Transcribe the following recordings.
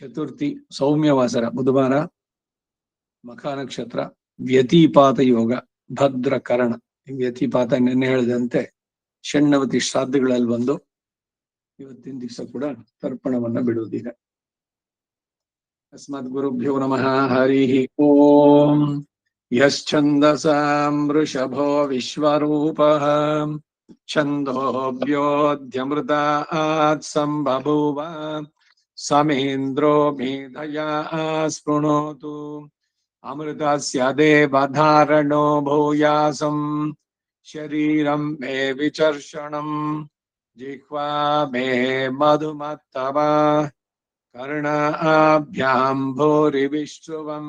ಚತುರ್ಥಿ ಸೌಮ್ಯವಾಸರ ಬುಧವಾರ, ಮಖ ನಕ್ಷತ್ರ, ವ್ಯತಿಪಾತ ಯೋಗ, ಭದ್ರ ಕರಣ. ವ್ಯತಿಪಾತ ನಿನ್ನೆ ಹೇಳಿದಂತೆ ಷಣ್ಣವತಿ ಶ್ರಾದ್ದಗಳಲ್ಲಿ ಬಂದು ಇವತ್ತಿನ ದಿವಸ ಕೂಡ ತರ್ಪಣವನ್ನ ಬಿಡುವುದೀಗ. ಅಸ್ಮದ್ ಗುರುಭ್ಯೋ ನಮಃ. ಹರಿ ಓಂ. ಯಶ್ಚಂದಸಾಂ ವೃಷಭೋ ವಿಶ್ವರೂಪಃ ಛಂದೋಭ್ಯೋऽಧ್ಯಮೃತಾತ್ ಸಂಬಭೂವ ಸಮೇಂದ್ರೋ ಮೇಧಯಾ ಸ್ಪೃಣೋತು ಅಮೃತಸ್ಯ ದೇವಧಾರಣೋ ಭೂಯಾಸಂ ಶರೀರಂ ಮೇ ವಿಚರ್ಷಣಂ ಜಿಹ್ವಾ ಮೇ ಮಧುಮತ್ತಮ ಕರ್ಣಾಭ್ಯಾಂ ಭೂರಿ ವಿಶ್ರುವಂ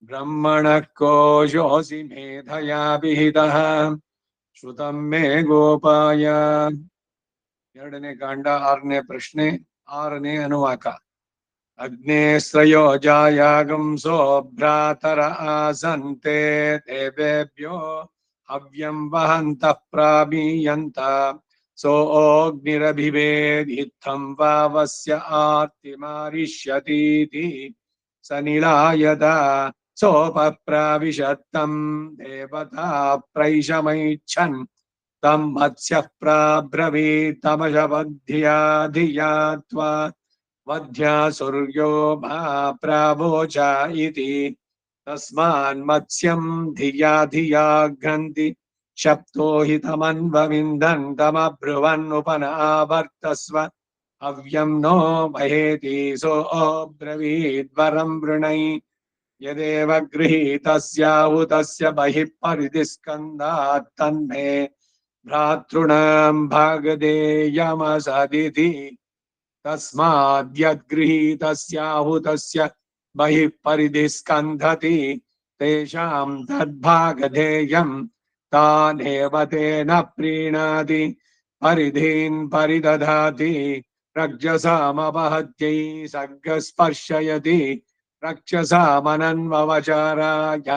ಬ್ರಹ್ಮಣಃ ಕೋಶೋऽಸಿ ಮೇಧಯಾ ವಿಹಿತಃ ಶ್ರುತಂ ಮೇ ಗೋಪಾಯ. ಎರಡನೇ ಕಾಂಡ, 6ನೇ ಪ್ರಶ್ನೆ, 6ನೇ ಅನುವಾಕ. ಅಗ್ನೇಶ್ರಯೋ ಜಾಯಾಗಂಸೋ ಭ್ರಾತರ ಆಸಂತೆ ದೇವೇಭ್ಯೋ ಹವ್ಯಂ ವಹಂತಃ ಪ್ರಾಮೀಯಂತ ಸೋऽಗ್ನಿರಭಿವೇದಿತ್ತಂ ವಾವಸ್ಯ ಆರ್ತಿಮಾರಿಷ್ಯತೀತಿ ಸ ನಿಲಾಯತ ಸೋಪಪ್ರಾವಿಶತ್ತಂ ದೇವತಾ ಪ್ರೈಷಮೈಚ್ಛನ್ ತಂ ಮತ್ಸ್ಯಃ ಪ್ರಾಬ್ರವೀತ್ತಮಶವದ್ಧಿಯಾ ಧಿಯಾ ತ್ವಾ ವದ್ಧ್ಯಾ ಸೂರ್ಯೋ ಮಾ ಪ್ರಾವೋಚ ಇತಿ ತಸ್ಮಾನ್ ಮತ್ಸ್ಯಂ ಧಿಯಾ ಧಿಯಾ ಘ್ರಂತಿ ಶಪ್ತೋ ಹಿ ತಮನ್ವವಿಂದನ್ ತಮಬ್ರುವನ್ ಉಪನಾವರ್ತಸ್ವ ಹವ್ಯಂ ನೋ ಮಹೇತಿ ಸೋ ಬ್ರವೀದ್ವರಂ ವೃಣೈ ಯದೇವ ಗೃಹೀತಸ್ಯಾಹುತಸ್ಯ ಬಹಿಃ ಪರಿಧಿ ಸ್ಕಂದಾತ್ ತನ್ಮೇ ಭ್ರಾತೃಣಾಂ ಭಾಗದೇಯಮಸದಿತಿ ತಸ್ಮಾದ್ಯದ್ಗೃಹೀತಸ್ಯಾಹುತಸ್ಯ ಬಹಿಃ ಪರಿಧಿ ಸ್ಕಂಧತಿ ತೇಷಾಂ ತದ್ಭಾಗಧೇಯಂ ತಾನೇವ ತೇನ ಪ್ರೀಣಾತಿ ಪರಿಧೀನ್ ಪರಿದಧಾತಿ ರಕ್ಷಸಾಮಪಹತ್ಯೈ ಸರ್ಗಸ್ಪರ್ಶಯತಿ ರಕ್ಷಸಾಮನನ್ವವಚಾರಾಯ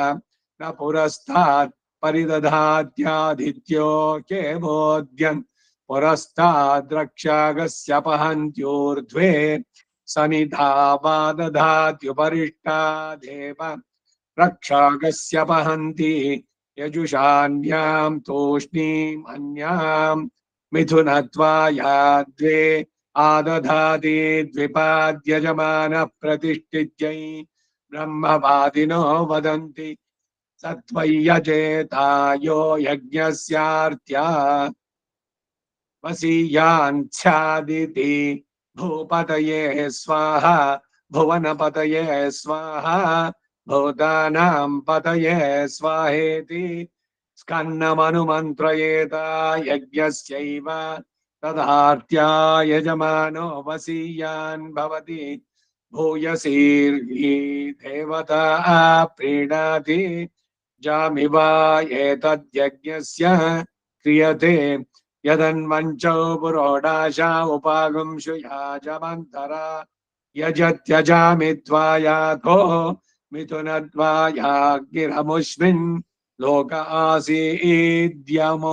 ನ ಪುರಸ್ತಾತ್ ಪರಿದಧಾತ್ಯಾದಿತ್ಯೋ ಕೇಬೋದ್ಯನ್ ಪುರಸ್ತಾದ್ ರಕ್ಷಾಗಸ್ಯ ಪಹಂತ್ಯೂರ್ಧ್ವೇ ಸನಿಧಾವಾದಧಾತ್ಯುಪರಿಷ್ಟಾದೇವ ರಕ್ಷಾಗಸ್ಯ ಪಹಂತಿ ಯಜುಷಾನ್ಯಾಂ ತೂಷ್ಣೀಂ ಅನ್ಯಾಂ ಮಿಥುನತ್ವಾಯ ದ್ವೇ ಆದಧಾತಿ ದ್ವಿಪಾದ್ಯಜಮಾನಃ ಪ್ರತಿಷ್ಠಿತ್ಯೈ ಬ್ರಹ್ಮವಾದಿನೋ ವದಂತಿ ಸತ್ವಯ್ಯಜೇತಾಯೋ ಯಜ್ಞಸ್ಯಾರ್ತ್ಯಾ ವಸೀಯಾನ್ ಸ್ಯಾದಿತಿ ಭೂಪತಯೇ ಸ್ವಾಹಾ ಭುವನಪತಯೇ ಸ್ವಾಹಾ ಭೂತಾನಾಂ ಪತಯೇ ಸ್ವಾಹೇತಿ ಸ್ಕನ್ನಮನುಮಂತ್ರಯೇತ ಯಜ್ಞಸ್ಯೈವ ತದಾರ್ತ್ಯಾ ಯಜಮಾನೋ ವಸೀಯಾನ್ ಭವತಿ ಭೂಯಸೀರ್ಹಿ ದೇವತಾ ಪ್ರೀಣಾತಿ ಜಾಮಿವಾ ಏತದ್ಯಜ್ಞಸ್ಯ ಕ್ರಿಯತೆ ಯದನ್ವಂಚೋ ಪುರೋಡಾಶಾ ಉಪಾಗುಂಶು ಯಾಜಮಂತರ ಯಜತ್ಯಜಾಮಿತ್ವಾಯಾಥೋ ಮಿಥುನದ್ವಾಯಾಗ್ನಿರಮುಷ್ಮಿನ್ ಲೋಕ ಆಸೀದ್ಯಮೋऽಸ್ಮಿನ್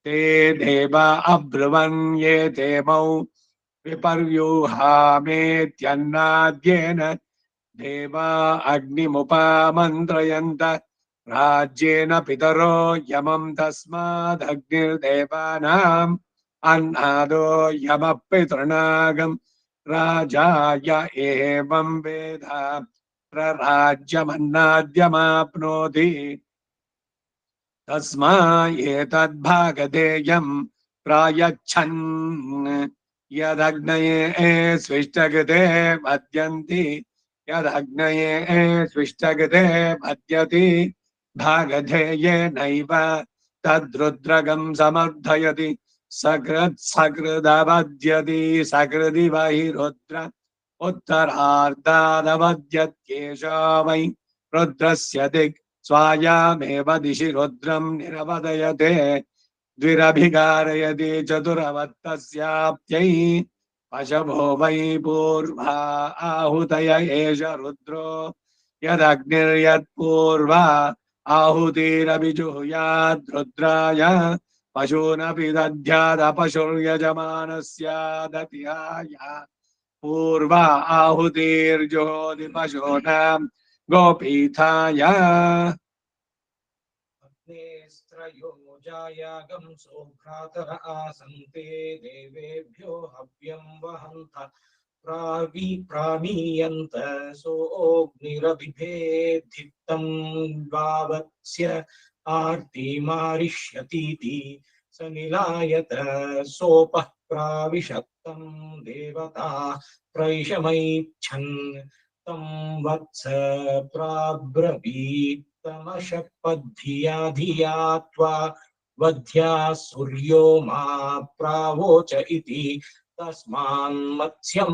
ते देवा अब्रुवन् ये ते मौ विपर्यूहामेत्यन्नाद्येन देवा अग्निमुपमन्त्रयन्त राज्येन पितरो यमं तस्मादग्निर्देवानाम् अन्नादो यमः पितॄणागं राजाय एवं वेद प्रराज्यमन्नाद्यमाप्नोति तस्मा एतद्भागधेयं प्रायच्छन् यदग्नये स्विष्टगते मद्यन्ति यदग्नये स्विष्टगते मद्यति भागधेयेनैव तद्रुद्रगं समर्थयति सकृदवद्यति सकृदि वै रुद्र उत्तरार्धादवद्यत्येषा वै रुद्रस्य दिक् स्वायामेव दिशि रुद्रं निरवदयते द्विरभिकारयति चतुरवत्तस्याप्त्यै पशवो वै पूर्वा आहुतय एष रुद्रो यदग्निर्यत्पूर्वा आहुतिरभिजुहुयाद् रुद्राय पशूनपि दध्यादपशुर्यजमानस्यादतिहाय पूर्वा आहुतिर्जुहोति पशूनां गोपीठाय अग्नेस्त्रयो जायागंसो भ्रातर आसन्ते देवेभ्यो हव्यं वहन्त प्रामीयन्त सोऽग्निरभिभेदितं वावत्स्य आर्तिमारिष्यतीति स निलायत सोपः प्राविशत्तं देवता प्रैषमैच्छन् तं वत्स प्राब्रवीत् तमशपद्धिया धिया त्वा वध्या सूर्यो मा प्रावोच इति तस्मान्मत्स्यं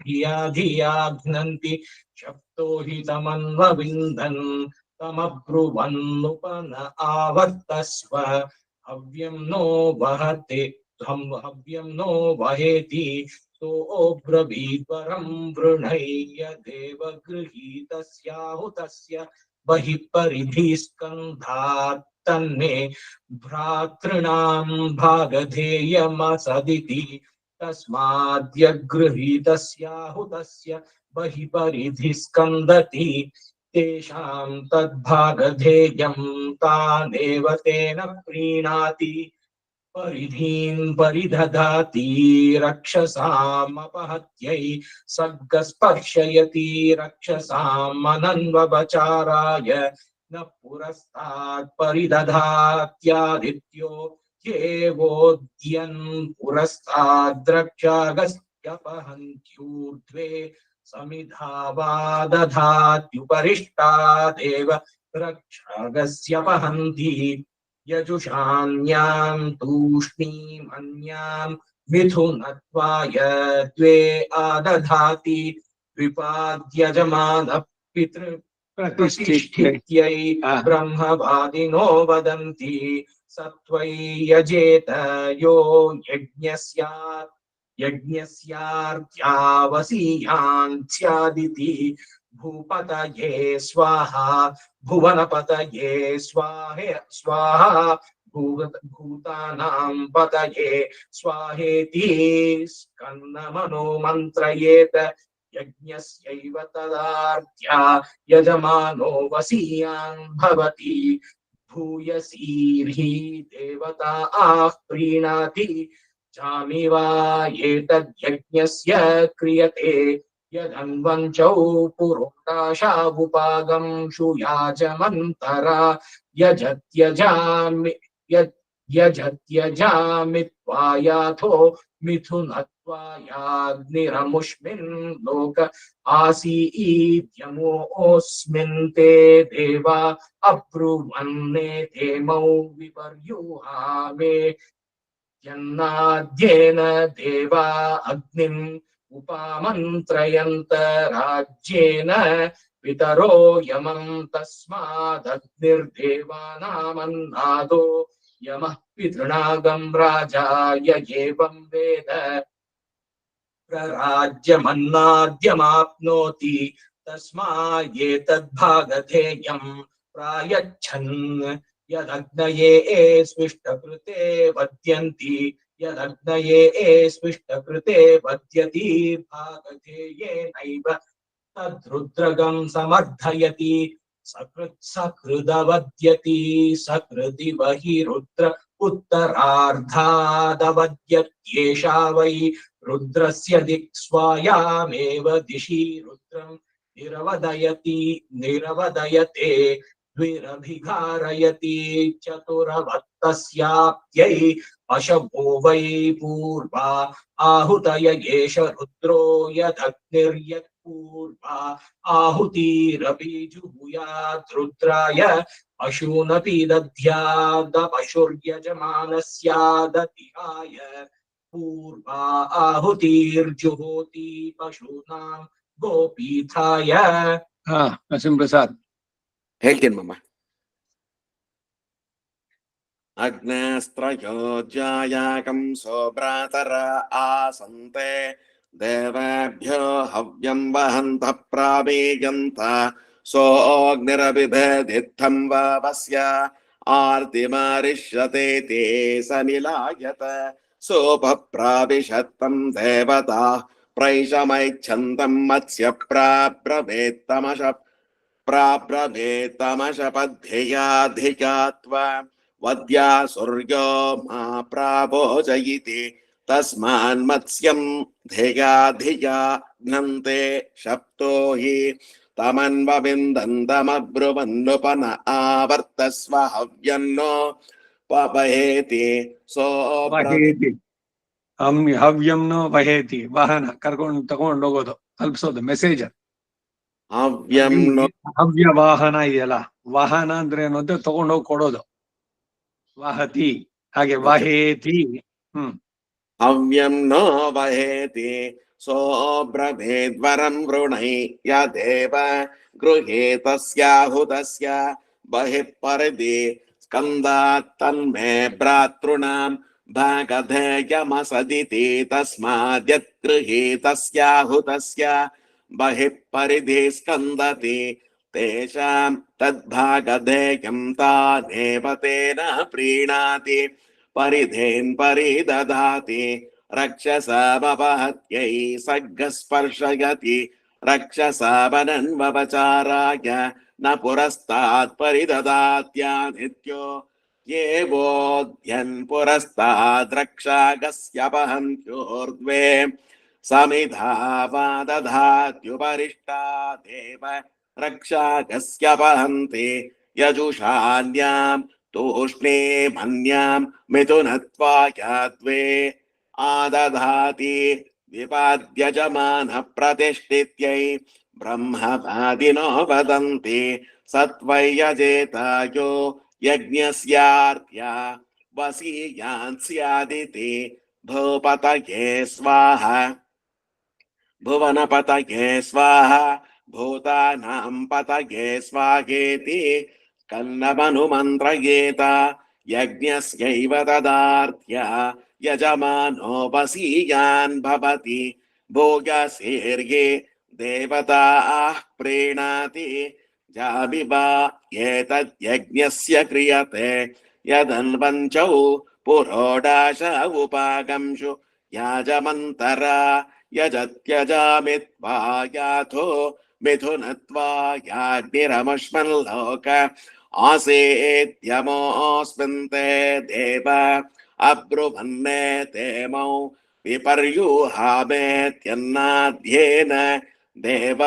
धिया धिया घ्नन्ति शप्तो हि तमन्वविन्दन् तमब्रुवन्नुपन आवर्तस्व हव्यं नो वहते हव्यं नो वहेति सोऽब्रवीद्वरं वृणय्य देवगृहीतस्याहुतस्य बहिः परिधिस्कन्धात् तन्मे भ्रातॄणां भागधेयमसदिति तस्माद्यगृहीतस्याहुतस्य बहिः परिधिस्कन्दति तेषां तद्भागधेयं तानेव तेन प्रीणाति परिधीन् परिदधाति रक्षसामपहत्यै सर्गस्पर्शयति रक्षसामनन्वपचाराय न पुरस्तात् परिदधात्यादित्यो ह्येवोद्यन् पुरस्ताद्रक्षागस्त्यपहन्त्यूर्ध्वे समिधावा दधात्युपरिष्टादेव रक्षागस्यपहन्ति यजुषान्यां तूष्णीमन्यां मिथुनत्वाय द्वे आदधाति विपाद्यजमानः प्रतिष्ठित्यै ब्रह्मवादिनो वदन्ति सत्वै यजेत यो यज्ञस्यात् यज्ञस्यार्त्यावसीयान् स्यादिति भूपतये स्वाहा भुवनपतये स्वाहा भूतानां पतये स्वाहेति स्कन्नमनो मन्त्रयेत यज्ञस्यैव तदार्त्या यजमानो वसीयान् भवति भूयसीर्हि देवता प्रीणाति चामिवा एतद्यज्ञस्य क्रियते यदन्वञ्चौ पुरोटाशावुपागं शुयाजमन्तरा यजत्यजामि त्वायाथो मिथुनत्वायाग्निरमुष्मिन् लोक आसीद्यमोऽस्मिन् ते देवा अब्रुवन्ने तेमौ विपर्युहा मे यन्नाद्येन देवा अग्निम् उपामन्त्रयन्त राज्येन पितरो यमं तस्मादग्निर्देवानामन्नादो यमः पितॄणागं राजाय एवं वेद प्रराज्यमन्नाद्यमाप्नोति तस्मायेतद्भागधेयं प्रायच्छन् यदग्नये स्विष्टकृते वद्यन्ति यदग्नये स्विष्टकृते वद्यति भागधेयेनैव तद्रुद्रगं समर्थयति सकृदवद्यति सकृदि वहि रुद्र उत्तरार्धादवद्यत्येषा वै रुद्रस्य दिक्स्वायामेव दिशि रुद्रं निरवदयते द्विरभिघारयति चतुरवत्तस्याप्त्यै पशवो वै पूर्वा आहुतय एष रुद्रो यदग्निर्यत्पूर्वा आहुतिरपि जुहुयात् रुद्राय पशूनपि दध्यादपशुर्यजमानस्यादतिहाय पूर्वा आहुतिर्जुहोति पशूनां गोपीठाय नरसिंहप्रसाद ಹೇಳ್ತೀನಿ ಮಮ್ಮ. ಅಗ್ನೇಸ್ತ್ರಯೋ ಜಾಯಾಕಂಸೋ ಭ್ರಾತರ ಆಸಂತೆ ದೇವೇಭ್ಯೋ ಹವ್ಯಂ ವಹಂತ ಪ್ರಾವೇಯಂತ ಸೋऽಗ್ನಿರಬಿಭೇದಿತ್ಥಂ ವಾವಸ್ಯ ಆರ್ತಿಮಾರಿಷ್ಯತೆ ತೇ ಸ ನಿಲಾಯತ ಸೋಪಪ್ರಾವಿಶತ್ತಂ ದೇವತಾ प्रैषमैच्छन्दं मत्स्य प्राब्रवेत्तमशपद्धेयाधिकात्वा वद्या सूर्यो मा प्रावोचयिति तस्मान्मत्स्यं ध्येयाधिया घ्नन्ते शप्तो हि तमन्वविन्दन्तमब्रुवन्नुपन आवर्तस्व हव्यन्नो पवहेति ವಹೇತಿ ಹವ್ಯಂನೋ ವಹೇತಿ ವಾಹನ ತಗೊಂಡು ಹೋಗೋದು ತಲುಪಿಸೋದು ಮೆಸೇಜ್. ಹವ್ಯಂನೋ ಹವ್ಯ ವಾಹನ ಇದೆಯಲ್ಲ, ವಾಹನ ಅಂದ್ರೆ ಏನು ಅಂದ್ರೆ ತಗೊಂಡೋಗಿ ಕೊಡೋದು. ವಾಹತಿ ಹಾಗೆ ವಹೇತಿ. ಹವ್ಯಂ ನೋ ವಹೇತಿ ಸೋಬ್ರವೇದ್ವರಂ ವೃಣೈ ಯದೇವ ಗೃಹೇತಸ್ಯಾಹುತಸ್ಯ ಬಹಿಃ ಪರಿಧಿ ಸ್ಕಂದಾತ್ ತನ್ಮೇ ಭ್ರಾತೃಣಾಂ ಭಾಗಧೇಯಮಸದಿತಿ ತಸ್ಮಾದ್ಯತ್ ಗೃಹೀತಸ್ಯಾಹುತಸ್ಯ ಬಹಿಃ ಪರಿಧಿ ಸ್ಕಂದತಿ ತೇಷಾಂ ತದ್ಭಾಗಧೇಯಂ ತಾನೇವ ತೇನ ಪ್ರೀಣಾತಿ ಪರಿಧೇನ್ ಪರಿದದಾತಿ ರಕ್ಷಸಾಮಪಹತ್ಯೈ ಸಗ್ಗಸ್ಪರ್ಶಯತಿ ರಕ್ಷಸಾಮನನ್ವಪಚಾರಾಯ ನ ಪುರಸ್ತಾತ್ ಪರಿದದಾತ್ಯಾನಿತ್ಯೋ ಯೇವೋದ್ಯನ್ ಪುರಸ್ತಾದ್ ರಕ್ಷಾಗಸ್ಯಪಹಂತ್ಯೋರ್ಧ್ವೇ ಸಮಿಧಾವಾದಧಾತ್ಯುಪರಿಷ್ಟಾದೇವ ರಕ್ಷಾಗಸ್ಯಪಹಂತಿ ಯಜುಷಾನ್ಯಾಂ ತೂಷ್ಣೇ ಮನ್ಯಾಂ ಮಿಥುನತ್ವಾಯಾದ್ವೇ ಆದಧಾತಿ ವಿಪಾದ್ಯಜಮಾನ ಪ್ರತಿಷ್ಠಿತ್ಯೈ ಬ್ರಹ್ಮವಾದಿನೋ ವದಂತಿ ಸತ್ವಯಜೇತಾಯೋ ಯಜ್ಞಸ್ಯಾರ್ತ್ಯ ವಸೀಯಾನ್ ಸ್ಯಾದಿತಿ ಭೂಪತಯೇ ಸ್ವಾಹ ಭುವನಪತಯೇ ಸ್ವಾಹ ಭೂತಾನಾಂ ಪತಯೇ ಸ್ವಾಹೇತಿ ಕನ್ನಮನುಮಂತ್ರಯೇತ ಯಜ್ಞಸ್ಯೈವ ತದಾರ್ತ್ಯ ಯಜಮಾನೋ ವಸೀಯಾನ್ ಭವತಿ ಭೋಗಸೇರ್ಯೇ ದೇವತಾಃ ಪ್ರೀಣಾತಿ ಜಾಬಿಬಾ ಏತದ್ಯಜ್ಞಸ್ಯ ಕ್ರಿಯತೆ ಯದನ್ವಂಚೌ ಪುರೋಡಾಶ ಉಪಾಗಂಶು ಯಾಜಮಂತರ ಯಜತ್ಯಜಾಮಿತ್ವಾ ಯಾಥೋ ಮಿಥುನತ್ವಾಯಾಗ್ನಿರಮಶ್ಮಲ್ಲೋಕ ಆಸೇತ್ಯಮೋऽಸ್ಮಿನ್ತೆ ದೇವ ಅಬ್ರುವನ್ನೇ ತೇಮೌ ವಿಪರ್ಯೂಹಾಮೇತ್ಯನ್ನಾದ್ಯೇನ ದೇವ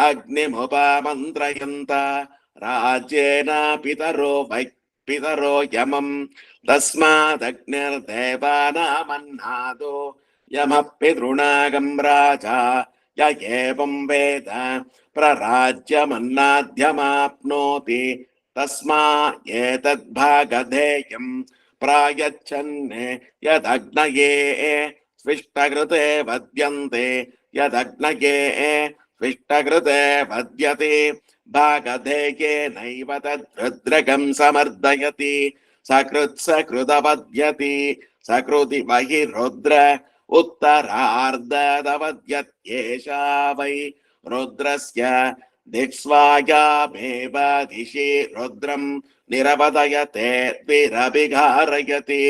ಅಗ್ನಿಮುಪಮಂತ್ರಯಂತ ರಾಜ್ಯೇನ ಪಿತರೋ ಯಮಂ ತಸ್ಮಾದಗ್ನಿರ್ದೇವಾನಾಮನ್ನಾದೋ ಯಮಃ ಪಿತॄಣಾಗಂ ರಾಜಾ ಯ ಏವಂ ವೇದ ಪ್ರರಾಜ್ಯಮನ್ನಾದ್ಯಮಾಪ್ನೋತಿ ತಸ್ಮಾ ಏತದ್ಭಾಗಧೇಯಂ ಪ್ರಾಯಚ್ಛನ್ ಯದಗ್ನಯೇ ಸ್ವಿಷ್ಟಕೃತೆ ವದ್ಯಂತೆ ಯದಗ್ನಯೇ ಸ್ವಿಷ್ಟಕೃತೆ ವದ್ಯತೆ ಭಾಗಧೇಯೇನೈವ ತದ್ರುದ್ರಗಂ ಸಮರ್ದಯತಿ ಸಕೃತ್ಸಕೃತವದ್ಯತಿ ಸಕೃತಿ ಬಹಿರುದ್ರ ಉತ್ತರಾರ್ಧದವದ್ಯತ್ಯೇಷಾ ವೈ ರುದ್ರಸ್ಯ ದಿಕ್ಸ್ವಾಯಾಮೇವ ದಿಶಿ ರುದ್ರಂ ನಿರವದಯತೆ ದ್ವಿರಭಿಘಾರಯತಿ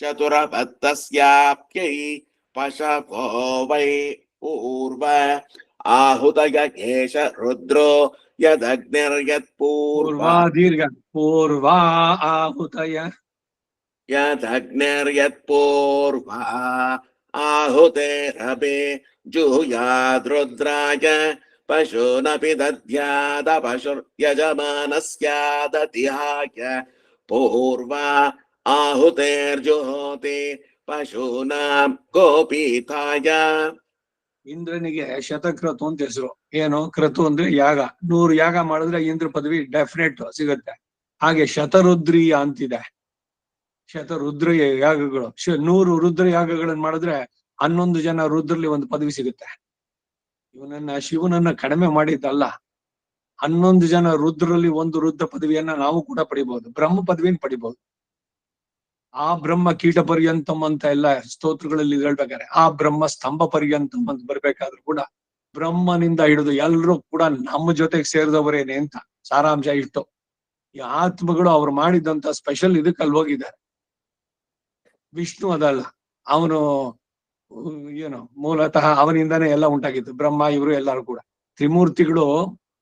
ಚತುರಪತ್ತಸ್ಯಾಪ್ಯೈ ಪಶವೋ ವೈ ಪೂರ್ವ ಆಹುತಯ ಏಷ ರುದ್ರೋ ಯದಗ್ನಿರ್ಯತ್ಪೂರ್ವಾ ದೀರ್ಘ ಪೂರ್ವಾ ಆಹುತಯ ಯದಗ್ನಿರ್ಯತ್ಪೂರ್ವಾ ಆಹುತೇರಭೆ ಜುಹುಯಾದ್ರುದ್ರಾಯ ಪಶೂನಪಿ ದದ್ಯಾದ ಪಶುರ್ಯಜಮಾನಸ್ಯಾದತಿಹಾಯ ಪೂರ್ವಾ ಆಹುತೇರ್ಜುಹೋತಿ ಪಶೂನಾಂ ಗೋಪೀತಾಯ. ಇಂದ್ರನಿಗೆ ಶತಕ್ರತು ಅಂತ ಹೆಸರು. ಏನು ಕ್ರತು ಅಂದ್ರೆ ಯಾಗ. 100 ಯಾಗ ಮಾಡಿದ್ರೆ ಇಂದ್ರ ಪದವಿ ಡೆಫಿನೆಟ್ ಸಿಗುತ್ತೆ. ಹಾಗೆ ಶತರುದ್ರೀಯ ಅಂತಿದೆ. ಶತರುದ್ರ ಯಾಗಗಳು 100 ರುದ್ರ ಯಾಗಗಳನ್ನ ಮಾಡಿದ್ರೆ 11 ಜನ ರುದ್ರಲ್ಲಿ ಒಂದು ಪದವಿ ಸಿಗುತ್ತೆ. ಶಿವನನ್ನ ಕಡಿಮೆ ಮಾಡಿದ್ದಲ್ಲ, 11 ಜನ ರುದ್ರಲ್ಲಿ ಒಂದು ರುದ್ರ ಪದವಿಯನ್ನ ನಾವು ಕೂಡ ಪಡಿಬಹುದು, ಬ್ರಹ್ಮ ಪದವಿನ ಪಡಿಬಹುದು. ಆ ಬ್ರಹ್ಮ ಕೀಟ ಪರ್ಯಂತಂ ಅಂತ ಎಲ್ಲ ಸ್ತೋತ್ರಗಳಲ್ಲಿ ಹೇಳ್ಬೇಕಾರೆ ಆ ಬ್ರಹ್ಮ ಸ್ತಂಭ ಪರ್ಯಂತಂ ಅಂತ ಬರ್ಬೇಕಾದ್ರೂ ಕೂಡ ಬ್ರಹ್ಮನಿಂದ ಹಿಡಿದು ಎಲ್ಲರೂ ಕೂಡ ನಮ್ಮ ಜೊತೆಗೆ ಸೇರಿದವರೇನೆ ಅಂತ ಸಾರಾಂಶ ಇಟ್ಟು ಈ ಆತ್ಮಗಳು ಅವ್ರು ಮಾಡಿದಂತ ಸ್ಪೆಷಲ್ ಇದಕ್ಕೆ ಅಲ್ಲಿ ಹೋಗಿದ್ದಾರೆ. ವಿಷ್ಣು ಅದಲ್ಲ, ಅವನು ಏನು ಮೂಲತಃ ಅವನಿಂದಾನೇ ಎಲ್ಲ ಉಂಟಾಗಿತ್ತು, ಬ್ರಹ್ಮ ಇವರು ಎಲ್ಲರೂ ಕೂಡ. ತ್ರಿಮೂರ್ತಿಗಳು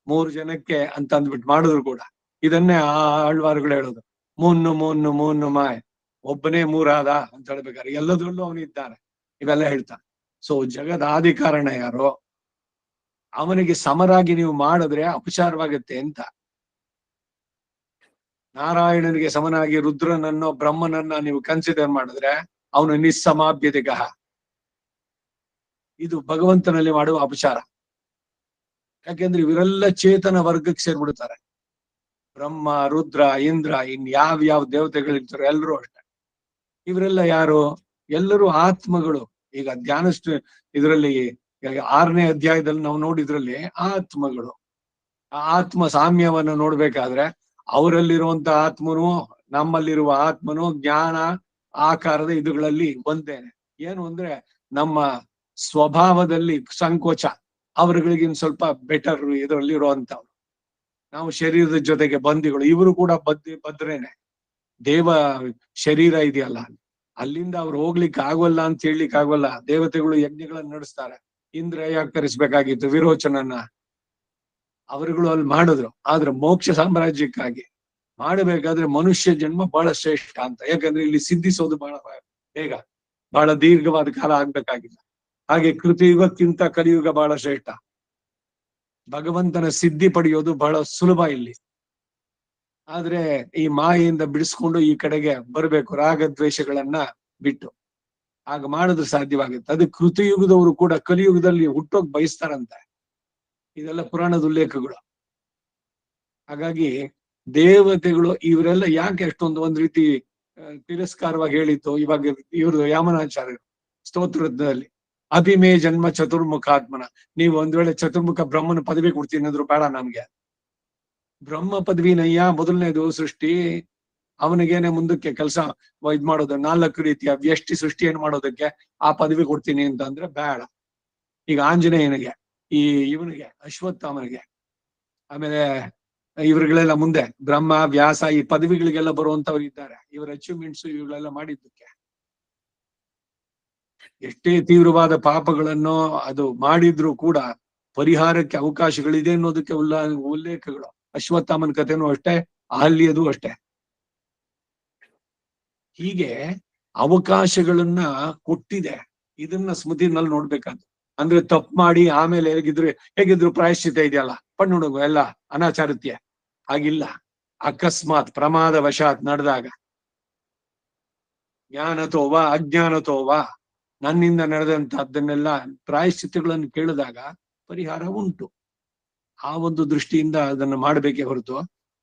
3 ಜನಕ್ಕೆ ಅಂತ ಅಂದ್ಬಿಟ್ಟು ಮಾಡಿದ್ರು ಕೂಡ ಇದನ್ನೇ ಆ ಆಳ್ವಾರುಗಳು ಹೇಳೋದು, ಮೂನ್ನು ಮಾಯ್, ಒಬ್ಬನೇ ಮೂರಾದ ಅಂತ ಹೇಳ್ಬೇಕಾದ್ರೆ ಎಲ್ಲದ್ರಲ್ಲೂ ಅವನಿದ್ದಾನೆ, ಇವೆಲ್ಲ ಹೇಳ್ತಾನೆ. ಸೊ ಜಗದ ಆದಿ ಕಾರಣ ಯಾರೋ ಅವನಿಗೆ ಸಮರಾಗಿ ನೀವು ಮಾಡಿದ್ರೆ ಅಪಚಾರವಾಗುತ್ತೆ ಅಂತ. ನಾರಾಯಣನಿಗೆ ಸಮನಾಗಿ ರುದ್ರನನ್ನೋ ಬ್ರಹ್ಮನನ್ನ ನೀವು ಕನ್ಸಿಡರ್ ಮಾಡಿದ್ರೆ ಅವನು ನಿಸ್ಸಮಾಭ್ಯತೆಗಃ. ಇದು ಭಗವಂತನಲ್ಲಿ ಮಾಡುವ ಅಪಚಾರ. ಯಾಕೆಂದ್ರೆ ಇವರೆಲ್ಲ ಚೇತನ ವರ್ಗಕ್ಕೆ ಸೇರ್ಬಿಡ್ತಾರೆ. ಬ್ರಹ್ಮ, ರುದ್ರ, ಇಂದ್ರ, ಯಾವ ದೇವತೆಗಳಿರ್ತಾರೆ ಎಲ್ಲರೂ ಅಷ್ಟೇ. ಇವರೆಲ್ಲ ಯಾರು? ಎಲ್ಲರೂ ಆತ್ಮಗಳು. ಈಗ ಧ್ಯಾನಷ್ಟು ಇದರಲ್ಲಿ 6ನೇ ಅಧ್ಯಾಯದಲ್ಲಿ ನಾವು ನೋಡಿದ್ರಲ್ಲಿ ಆತ್ಮಗಳು. ಆ ಆತ್ಮ ಸಾಮ್ಯವನ್ನು ನೋಡ್ಬೇಕಾದ್ರೆ ಅವರಲ್ಲಿರುವಂತ ಆತ್ಮನು ನಮ್ಮಲ್ಲಿರುವ ಆತ್ಮನು ಜ್ಞಾನ ಆಕಾರದ ಇದುಗಳಲ್ಲಿ ಒಂದೇನೆ. ಏನು ಅಂದ್ರೆ ನಮ್ಮ ಸ್ವಭಾವದಲ್ಲಿ ಸಂಕೋಚ, ಅವರುಗಳಿಗಿನ್ ಸ್ವಲ್ಪ ಬೆಟರ್ ಇದರಲ್ಲಿ ಇರುವಂತವ್ರು. ನಾವು ಶರೀರದ ಜೊತೆಗೆ ಬಂದಿಗಳು, ಇವರು ಕೂಡ ಬದ್ರೇನೆ. ದೇವ ಶರೀರ ಇದೆಯಲ್ಲ, ಅಲ್ಲಿಂದ ಅವ್ರು ಹೋಗ್ಲಿಕ್ಕೆ ಆಗೋಲ್ಲ ಅಂತ ಹೇಳಲಿಕ್ಕೆ ಆಗೋಲ್ಲ. ದೇವತೆಗಳು ಯಜ್ಞಗಳನ್ನ ನಡೆಸ್ತಾರೆ. ಇಂದ್ರ ಯಾಕೆ ಕರೆಸ್ಬೇಕಾಗಿತ್ತು ವಿರೋಚನನ್ನ? ಅವರುಗಳು ಅಲ್ಲಿ ಮಾಡಿದ್ರು. ಆದ್ರೆ ಮೋಕ್ಷ ಸಾಮ್ರಾಜ್ಯಕ್ಕಾಗಿ ಮಾಡಬೇಕಾದ್ರೆ ಮನುಷ್ಯ ಜನ್ಮ ಬಹಳ ಶ್ರೇಷ್ಠ ಅಂತ. ಯಾಕಂದ್ರೆ ಇಲ್ಲಿ ಸಿದ್ಧಿಸೋದು ಬಹಳ ಬೇಗ, ಬಹಳ ದೀರ್ಘವಾದ ಕಾಲ ಆಗ್ಬೇಕಾಗಿಲ್ಲ. ಹಾಗೆ ಕೃತಯುಗಕ್ಕಿಂತ ಕಲಿಯುಗ ಬಹಳ ಶ್ರೇಷ್ಠ. ಭಗವಂತನ ಸಿದ್ಧಿ ಪಡೆಯೋದು ಬಹಳ ಸುಲಭ ಇಲ್ಲಿ. ಆದ್ರೆ ಈ ಮಾಯೆಯಿಂದ ಬಿಡಿಸ್ಕೊಂಡು ಈ ಕಡೆಗೆ ಬರಬೇಕು, ರಾಗದ್ವೇಷಗಳನ್ನ ಬಿಟ್ಟು. ಆಗ ಮಾಡಿದ್ರೆ ಸಾಧ್ಯವಾಗುತ್ತೆ. ಅದು ಕೃತಯುಗದವರು ಕೂಡ ಕಲಿಯುಗದಲ್ಲಿ ಹುಟ್ಟೋಕ್ ಬಯಸ್ತಾರಂತೆ. ಇದೆಲ್ಲ ಪುರಾಣದ ಉಲ್ಲೇಖಗಳು. ಹಾಗಾಗಿ ದೇವತೆಗಳು ಇವರೆಲ್ಲ ಯಾಕೆ ಅಷ್ಟೊಂದು ಒಂದ್ ರೀತಿ ತಿರಸ್ಕಾರವಾಗಿ ಹೇಳಿತ್ತು? ಇವಾಗ ಇವ್ರದ್ದು ಯಾಮನಾಚಾರ್ಯರು ಸ್ತೋತ್ರದಲ್ಲಿ ಅಭಿಮೇ ಜನ್ಮ ಚತುರ್ಮುಖಾತ್ಮನ, ನೀವು ಒಂದ್ ವೇಳೆ ಚತುರ್ಮುಖ ಬ್ರಹ್ಮನ ಪದವಿ ಕೊಡ್ತೀನಿ ಅಂದ್ರು ಬೇಡ ನಮ್ಗೆ. ಬ್ರಹ್ಮ ಪದವಿನಯ್ಯ ಮೊದಲನೇದು ಸೃಷ್ಟಿ, ಅವನಿಗೇನೆ ಮುಂದಕ್ಕೆ ಕೆಲಸ ಇದ್ ಮಾಡೋದು 4 ರೀತಿಯ ವ್ಯಷ್ಟಿ ಸೃಷ್ಟಿಯನ್ನು ಮಾಡೋದಕ್ಕೆ ಆ ಪದವಿ ಕೊಡ್ತೀನಿ ಅಂತ ಅಂದ್ರೆ ಬೇಡ. ಈಗ ಆಂಜನೇಯನಿಗೆ, ಇವನಿಗೆ ಅಶ್ವತ್ಥಾಮನಿಗೆ, ಆಮೇಲೆ ಇವ್ರುಗಳೆಲ್ಲ ಮುಂದೆ ಬ್ರಹ್ಮ ವ್ಯಾಸ ಈ ಪದವಿಗಳಿಗೆಲ್ಲ ಬರುವಂತವ್ರು ಇದ್ದಾರೆ. ಇವರ ಅಚೀವ್ಮೆಂಟ್ಸ್ ಇವುಗಳೆಲ್ಲ ಮಾಡಿದ್ದಕ್ಕೆ ಎಷ್ಟೇ ತೀವ್ರವಾದ ಪಾಪಗಳನ್ನು ಅದು ಮಾಡಿದ್ರು ಕೂಡ ಪರಿಹಾರಕ್ಕೆ ಅವಕಾಶಗಳಿದೆ ಅನ್ನೋದಕ್ಕೆ ಉಲ್ಲೇಖಗಳು. ಅಶ್ವತ್ಥಾಮನ ಕಥೆನೂ ಅಷ್ಟೇ, ಅಹಲ್ಯದು ಅಷ್ಟೇ. ಹೀಗೆ ಅವಕಾಶಗಳನ್ನ ಕೊಟ್ಟಿದೆ. ಇದನ್ನ ಸ್ಮೃತಿನಲ್ಲಿ ನೋಡ್ಬೇಕಾದ್ದು. ಅಂದ್ರೆ ತಪ್ಪು ಮಾಡಿ ಆಮೇಲೆ ಹೇಗಿದ್ರು ಪ್ರಾಯಶ್ಚಿತ ಇದೆಯಲ್ಲ, ಪಣ್ಣುಡುಗು ಎಲ್ಲ ಅನಾಚಾರತ್ಯ. ಹಾಗಿಲ್ಲ. ಅಕಸ್ಮಾತ್ ಪ್ರಮಾದ ವಶಾತ್ ನಡೆದಾಗ, ಜ್ಞಾನತೋವಾ ಅಜ್ಞಾನತೋವಾ, ನನ್ನಿಂದ ನಡೆದಂತಹದ್ದನ್ನೆಲ್ಲ ಪ್ರಾಯಶ್ಚಿತ್ತಗಳನ್ನು ಕೇಳಿದಾಗ ಪರಿಹಾರ ಉಂಟು. ಆ ಒಂದು ದೃಷ್ಟಿಯಿಂದ ಅದನ್ನ ಮಾಡಬೇಕೇ ಹೊರತು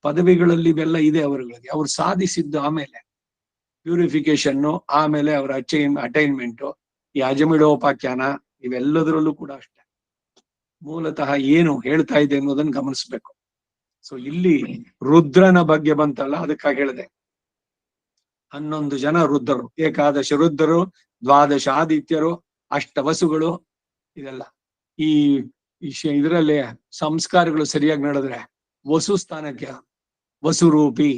ಪದವಿಗಳಲ್ಲಿ ಇವೆಲ್ಲ ಇದೆ ಅವರುಗಳಿಗೆ. ಅವ್ರು ಸಾಧಿಸಿದ್ದು ಆಮೇಲೆ ಪ್ಯೂರಿಫಿಕೇಶನ್ನು, ಆಮೇಲೆ ಅವರ ಅಟೈನ್ಮೆಂಟು, ಈ ಅಜಮಿಡೋಪಾಖ್ಯಾನ, ಇವೆಲ್ಲದರಲ್ಲೂ ಕೂಡ ಅಷ್ಟೇ. ಮೂಲತಃ ಏನು ಹೇಳ್ತಾ ಇದೆ ಅನ್ನೋದನ್ನ ಗಮನಿಸ್ಬೇಕು. ಸೊ ಇಲ್ಲಿ ರುದ್ರನ ಬಗ್ಗೆ ಬಂತಲ್ಲ, ಅದಕ್ಕಾಗಿ ಹೇಳಿದೆ 11 ಜನ ರುದ್ರರು, ಏಕಾದಶ ರುದ್ರರು, 12 ಆದಿತ್ಯರು, 8 ವಸುಗಳು. ಇದೆಲ್ಲ ಈ ಇದರಲ್ಲಿ ಸಂಸ್ಕಾರಗಳು ಸರಿಯಾಗಿ ನಡೆದ್ರೆ ವಸು ಸ್ಥಾನಕ್ಕೆ ವಸುರೂಪಿ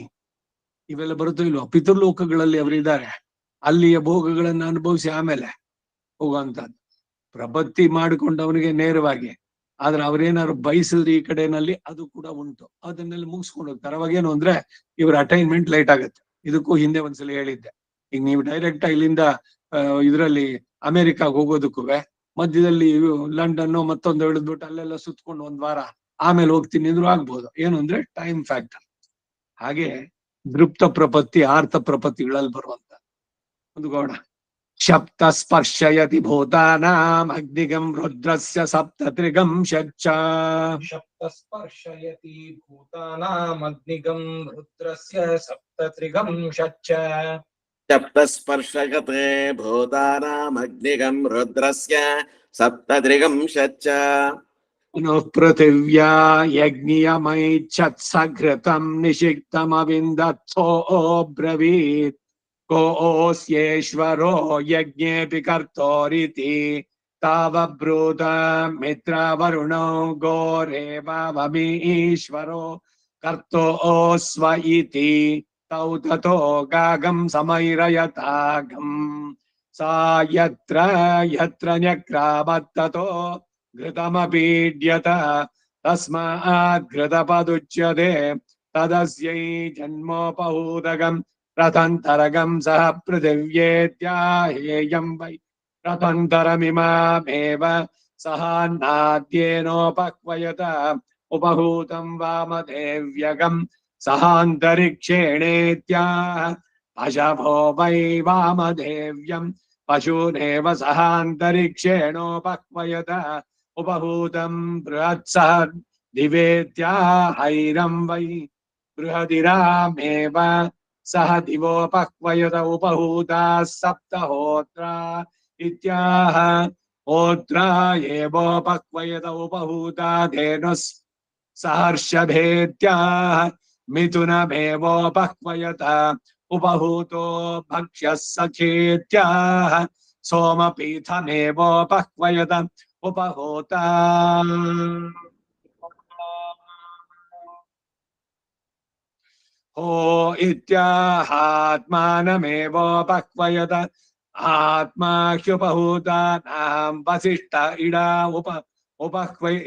ಇವೆಲ್ಲ ಬರುತ್ತೋ ಇಲ್ವೋ? ಪಿತೃಲೋಕಗಳಲ್ಲಿ ಅವರಿದ್ದಾರೆ, ಅಲ್ಲಿಯ ಭೋಗಗಳನ್ನ ಅನುಭವಿಸಿ ಆಮೇಲೆ ಹೋಗುವಂತದ್ದು. ಪ್ರಪತ್ತಿ ಮಾಡಿಕೊಂಡವನಿಗೆ ನೇರವಾಗಿ, ಆದ್ರೆ ಅವ್ರೇನಾದ್ರು ಬಯಸಿದ್ರೆ ಈ ಕಡೆನಲ್ಲಿ ಅದು ಕೂಡ ಉಂಟು. ಅದನ್ನೆಲ್ಲ ಮುಗಿಸ್ಕೊಂಡು ಹೋಗ್ತಾರೆ. ಅವಾಗೇನು ಅಂದ್ರೆ ಇವ್ರ ಅಟೈನ್ಮೆಂಟ್ ಲೈಟ್ ಆಗುತ್ತೆ. ಇದಕ್ಕೂ ಹಿಂದೆ ಒಂದ್ಸಲ ಹೇಳಿದ್ದೆ. ಈಗ ನೀವು ಡೈರೆಕ್ಟ್ ಇಲ್ಲಿಂದ ಇದರಲ್ಲಿ ಅಮೆರಿಕಾಗ್ ಹೋಗೋದಕ್ಕೂ ಮಧ್ಯದಲ್ಲಿ ಲಂಡನ್ ಮತ್ತೊಂದು ಹಿಡಿದ್ಬಿಟ್ಟು ಅಲ್ಲೆಲ್ಲ ಸುತ್ಕೊಂಡು 1 ವಾರ ಆಮೇಲೆ ಹೋಗ್ತೀನಿ ಅಂದ್ರೂ ಆಗ್ಬೋದು. ಏನು ಅಂದ್ರೆ ಟೈಮ್ ಫ್ಯಾಕ್ಟರ್. ಹಾಗೆ ದೃಪ್ತ ಪ್ರಪತ್ತಿ, ಆರ್ಥ ಪ್ರಪತ್ತಿಗಳಲ್ಲಿ ಬರುವಂತ ಒಂದು ಗೌಡ. ಶಪ್ತ ಸ್ಪರ್ಶಯತಿ ಭೂತಾನಾಂ ಅಗ್ನಿಗಂ ರುದ್ರಸ್ಯ ಸಪ್ತತ್ರಿಗಂ ಷಚ್ಚ. ಶಪ್ತ ಸ್ಪರ್ಶಯತಿ ಭೂತಾನಾಂ ಅಗ್ನಿಗಂ ರುದ್ರಸ್ಯ ಸಪ್ತತ್ರಿಗಂ ಷಚ್ಚ. ಸಪ್ತ ಸ್ಪರ್ಶಯತೆ ಭೂತಾನಾಮಗ್ನಿಗಂ ರುದ್ರಸ್ಯ ಸಪ್ತತ್ರಿಗಂ ಷಚ್ಚ. ಪುನಃ ಪೃಥಿವ್ಯಾ ಯಜ್ಞಿಯಮೈಚ್ಛತ್ಸಘೃತಂ ನಿಷಿಕ್ತಮವಿಂದತ್ಸೋ ಬ್ರವೀತ್ ಕೋಸ್ಯೇಶ್ವರೋ ಯಜ್ಞೇಪಿ ಕರ್ತೋರಿತಿ ತಾವಬ್ರೂತ ಮಿತ್ರವರುಣೋ ಗೋರೇವಮೀಶ್ವರೋ ಕರ್ತೋಸ್ವ ಇತಿ ತೌ ತಥೋ ಗಾಗಂ ಸಮೈರಯತಾಗಂ सा यत्र यत्र न्यक्रामत्ततो घृतमपीड्यत तस्मात् घृतपदुच्यते तदस्यै जन्मोपहूतकम् रथन्तरगं सह पृथिव्येत्याहेयं वै रथन्तरमिमामेव सहान्नाद्येनोपक्वयत उपहूतं वामदेव्यगं सहान्तरिक्षेणेत्याह पशवो वै वामदेव्यं पशूनेव सहान्तरिक्षेणोपक्वयत उपहूतं बृहत्सह दिवेत्याहैरं वै बृहदिरामेव सह दिवोपक्वयत उपहूताः सप्तहोत्रा इत्याह होत्रा एवोपक्वयत उपहूता धेनुः सहर्षभेत्याह मिथुनमेवोपक्वयत उपहूतो भक्ष्यः सखेत्याह सोमपीठमेवोपक्वयत उपहूता हो इत्याहात्मानमेवोपक्वयत आत्मा ह्युपहूतानां वसिष्ठ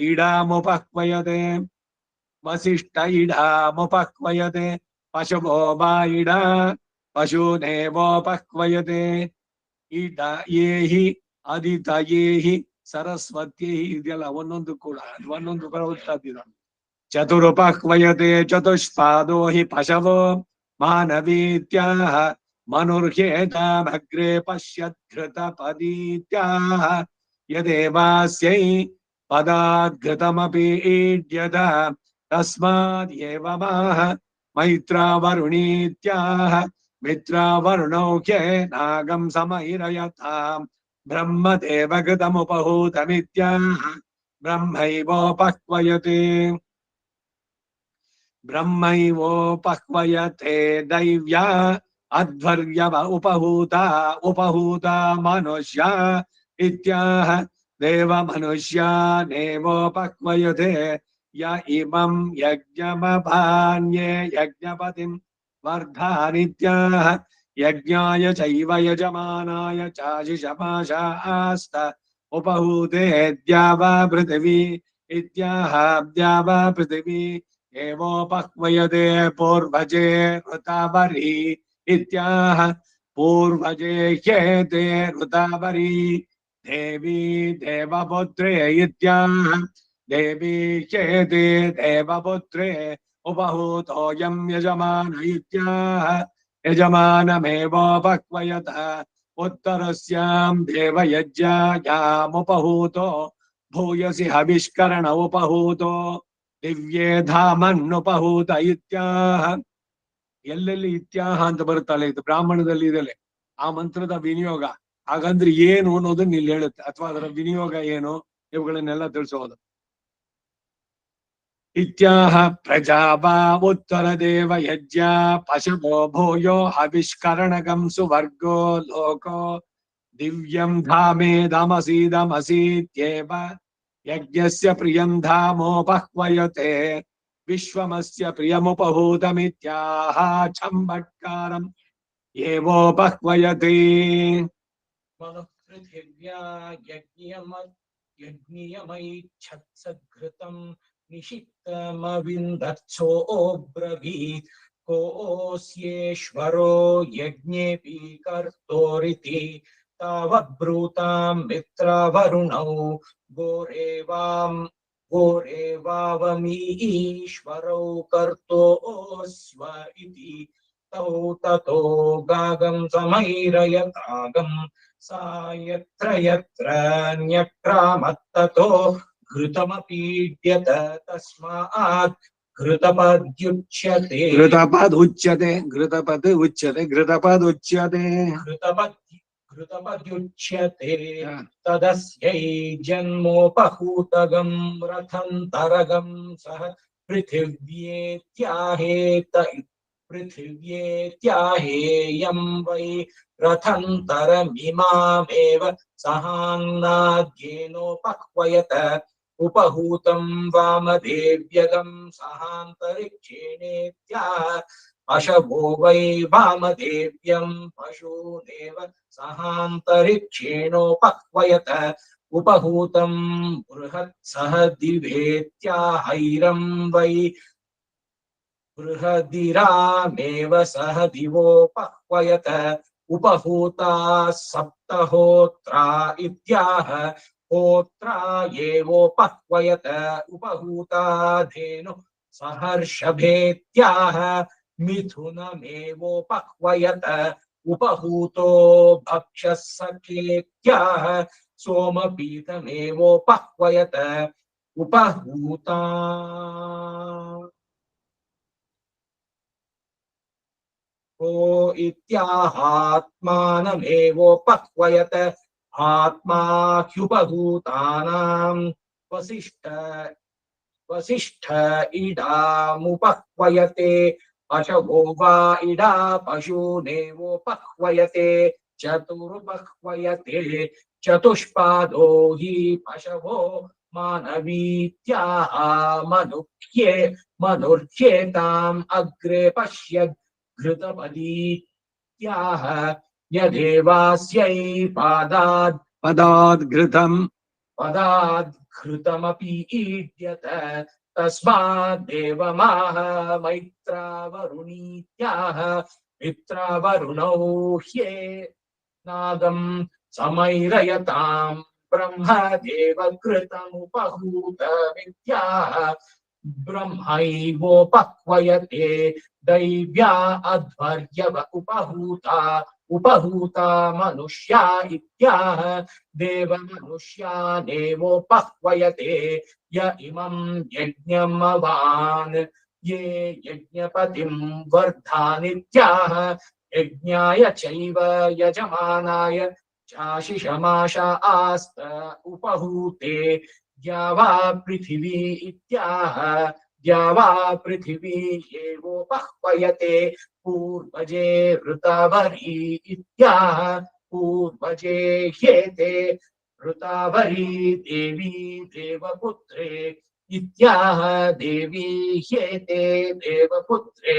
इडामुपक्वयते वसिष्ठ इडामुपक्वयते पशवो वा इडा पशूनेवोपक्वयते इड ये हि अदित ये हि सरस्वती ಇದೆಲ್ಲ ಒಂದೊಂದು ಕೂಡ ಒಂದೊಂದು ಬರುತ್ತದೆ चतुरुपह्वयते चतुष्पादो हि पशवो मानवीत्याह मनुर्ह्येतामग्रे पश्यद्घृतपदीत्याह यदेवास्यै पदाद्घृतमपि ईड्यत तस्मादेवमाह मैत्रावरुणीत्याह मित्रावरुणौ ह्ये नागं समैरयताम् ब्रह्मदेवघृतमुपहूतमित्याह ब्रह्मैवोपक्वयते ब्रह्मैवोपक्वयते दैव्या अध्वर्यव उपहूता मनुष्या इत्याह देवमनुष्यानेवोपक्वयते य इमं यज्ञमभान्ये यज्ञपतिं वर्धानित्याह यज्ञाय चैव यजमानाय चाशिषमाशास्त उपहूते द्यावा पृथिवी इत्याह द्यावा पृथिवी एवोपक्वयते पूर्वजे ऋतावरी इत्याह पूर्वजे ह्येते ऋतावरी देवी देवपुत्रे इत्याह देवी ह्येते देवपुत्रे उपहूतोऽयं यजमान इत्याह यजमानमेवोपक्वयत उत्तरस्यां देवयज्ञायामुपहूतो भूयसि हविष्करण उपहूतो दिव्ये धामन्ನುಪಹೂತ ಇತ್ಯಾಹ ಎಲ್ಲೆಲ್ಲಿ ಇತ್ಯಾಹ ಅಂತ ಬರುತ್ತಲ್ಲ ಇದು ಬ್ರಾಹ್ಮಣದಲ್ಲಿ ಇದೆಲ್ಲ ಆ ಮಂತ್ರದ ವಿನಿಯೋಗ ಹಾಗಂದ್ರೆ ಏನು ಅನ್ನೋದನ್ನ ಇಲ್ಲಿ ಹೇಳುತ್ತೆ ಅಥವಾ ಅದರ ವಿನಿಯೋಗ ಏನು ಇವುಗಳನ್ನೆಲ್ಲ ತಿಳಿಸೋದು ಇತ್ಯಾಹ ಪ್ರಜಾವಾ ಉತ್ತರ ದೇವ ಯಜ್ಞ ಪಶವೋ ಭೂಯೋ ಹವಿಷ್ಕರಣಗಂ ಸುವರ್ಗೋ ಲೋಕೋ ದಿವ್ಯಂ ಧಾಮೇದಮಸೀದಮಸೀತ್ಯೇವ यज्ञस्य प्रियं धामोपह्वयते विश्वमस्य प्रियमुपहूतमित्याह चम्बट्कारम् एवोपह्वयते पृथिव्या यज्ञियमैच्छत्सद्घृतं निषिक्तमविन्दत्सोऽब्रवीत् कोऽस्येश्वरो यज्ञेऽपि कर्तोरिति तावब्रूतां मित्रावरुणौ गोरेवावमीश्वरौ कर्तोऽस्व इति तौ ततो गागं समैरयतागं सा यत्र यत्र न्यक्रामत्ततो घृतमपीड्यत तस्मात् घृतपद्युच्यते घृतपद्युच्यते तदस्यै जन्मोपहूतगं रथन्तरगं सह पृथिव्येत्याहेयं वै रथन्तरमिमामेव सहान्नाद्येनोपह्वयत उपहूतं वामदेव्यगं सहान्तरिक्षेणेत्याह अशवो वै वामदेव्यम् पशूनेव सहान्तरिक्षेणोपह्वयत उपहूतम् बृहत् सह दिवेत्याहैरं वै बृहदिरामेव सह दिवोपह्वयत उपहूता सप्तहोत्रा इत्याह होत्रा एवोपह्वयत उपहूता धेनु सहर्षभेत्याह मिथुनमेवोपह्वयत उपहूतो भक्षः सखेत्याह सोमपीतमेवोपह्वयत उपहूता को इत्याहात्मानमेवोपह्वयत आत्मा ह्युपहूतानां वसिष्ठ इडामुपह्वयते पशवो वा इडा पशूनेवोपह्वयते चतुरुपह्वयते चतुष्पादो हि पशवो मानवीत्याह मनुह्येताम् अग्रे पश्य घृतपदीत्याह यदेवास्यै पदाद् घृतमपि ईड्यत तस्माद्देवमाह मैत्रावरुणीत्याह मित्रावरुणौ ह्ये नागम् समैरयताम् ब्रह्मदेवकृतमुपहूतमित्याह ब्रह्मैवोपह्वयते दैव्या अध्वर्यव उपहूता मनुष्या इत्याह देवमनुष्यानेवोपह्वयते य इमम् यज्ञमवान् ये यज्ञपतिम् वर्धानित्याह यज्ञाय चैव यजमानाय चाशिषमाश आस्त उपहूते द्यावा पृथिवी इत्याह द्यावा पृथिवी एवोपह्वयते पूर्वजे ऋतावरी इत्याह पूर्वजे ह्येते ऋतावरी देवी देवपुत्रे इत्याह देवी ह्येते देवपुत्रे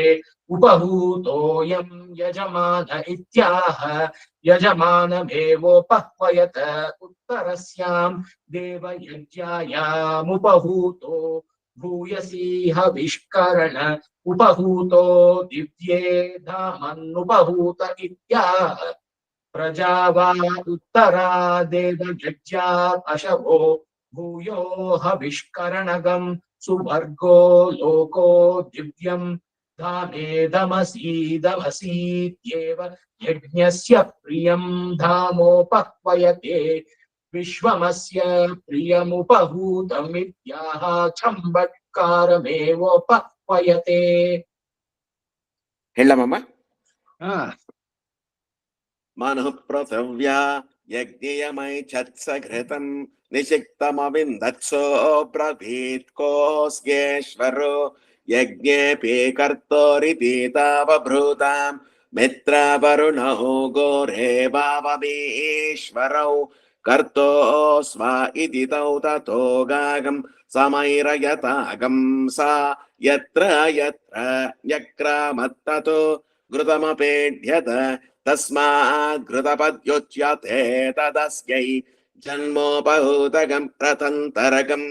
उपहूतोऽयं यजमान इत्याह यजमानमेवोपह्वयत उत्तरस्यां देवयज्ञायामुपहूतो भूयसी हविष्करण उपहूतो दिव्ये धामन्नुपहूत इत्याह प्रजावा उत्तरा देवयज्ञा अशवो भूयो हविष्करणगम् सुवर्गो लोको दिव्यम् धामेदमसीदमसीत्येव यज्ञस्य प्रियम् धामोपह्वयते विश्वमस्य प्रियमुपहूतमित्याह छम्बट्कारमेवोपह्वयते ಹೇಳಮ್ಮಮ್ಮ. ಹಾ ಮನುಃ ಪೃಥಿವ್ಯಾ ಯಜ್ಞೇಯಮೈ ಛತ್ಸಘೃತಂ ನಿಷಿಕ್ತಮವಿಂದತ್ಸೋ ಬ್ರವೀತ್ ಕೋಸ್ಯೇಶ್ವರೋ ಯಜ್ಞೇಪಿ ಕರ್ತೋರಿತಿ ತಾವಭೃತಾಂ ಮಿತ್ರವರುಣೌ ಗೋರೇ ಭಾವಮೀಶ್ವರೌ ಕರ್ತೋಸ್ವ ಇತಿ ತೌ ತಥೋ ಗಾಗಂ ಸಮೈರಯತಾಗಂ ಸಾ ಯತ್ರ ಯತ್ರ ನ್ಯಕ್ರಾಮತ್ತತೋ ಘೃತಮಪೇಢ್ಯತ तस्मात् घृतपद्योच्यते तदस्यै जन्मोपहूतकं रथन्तरकं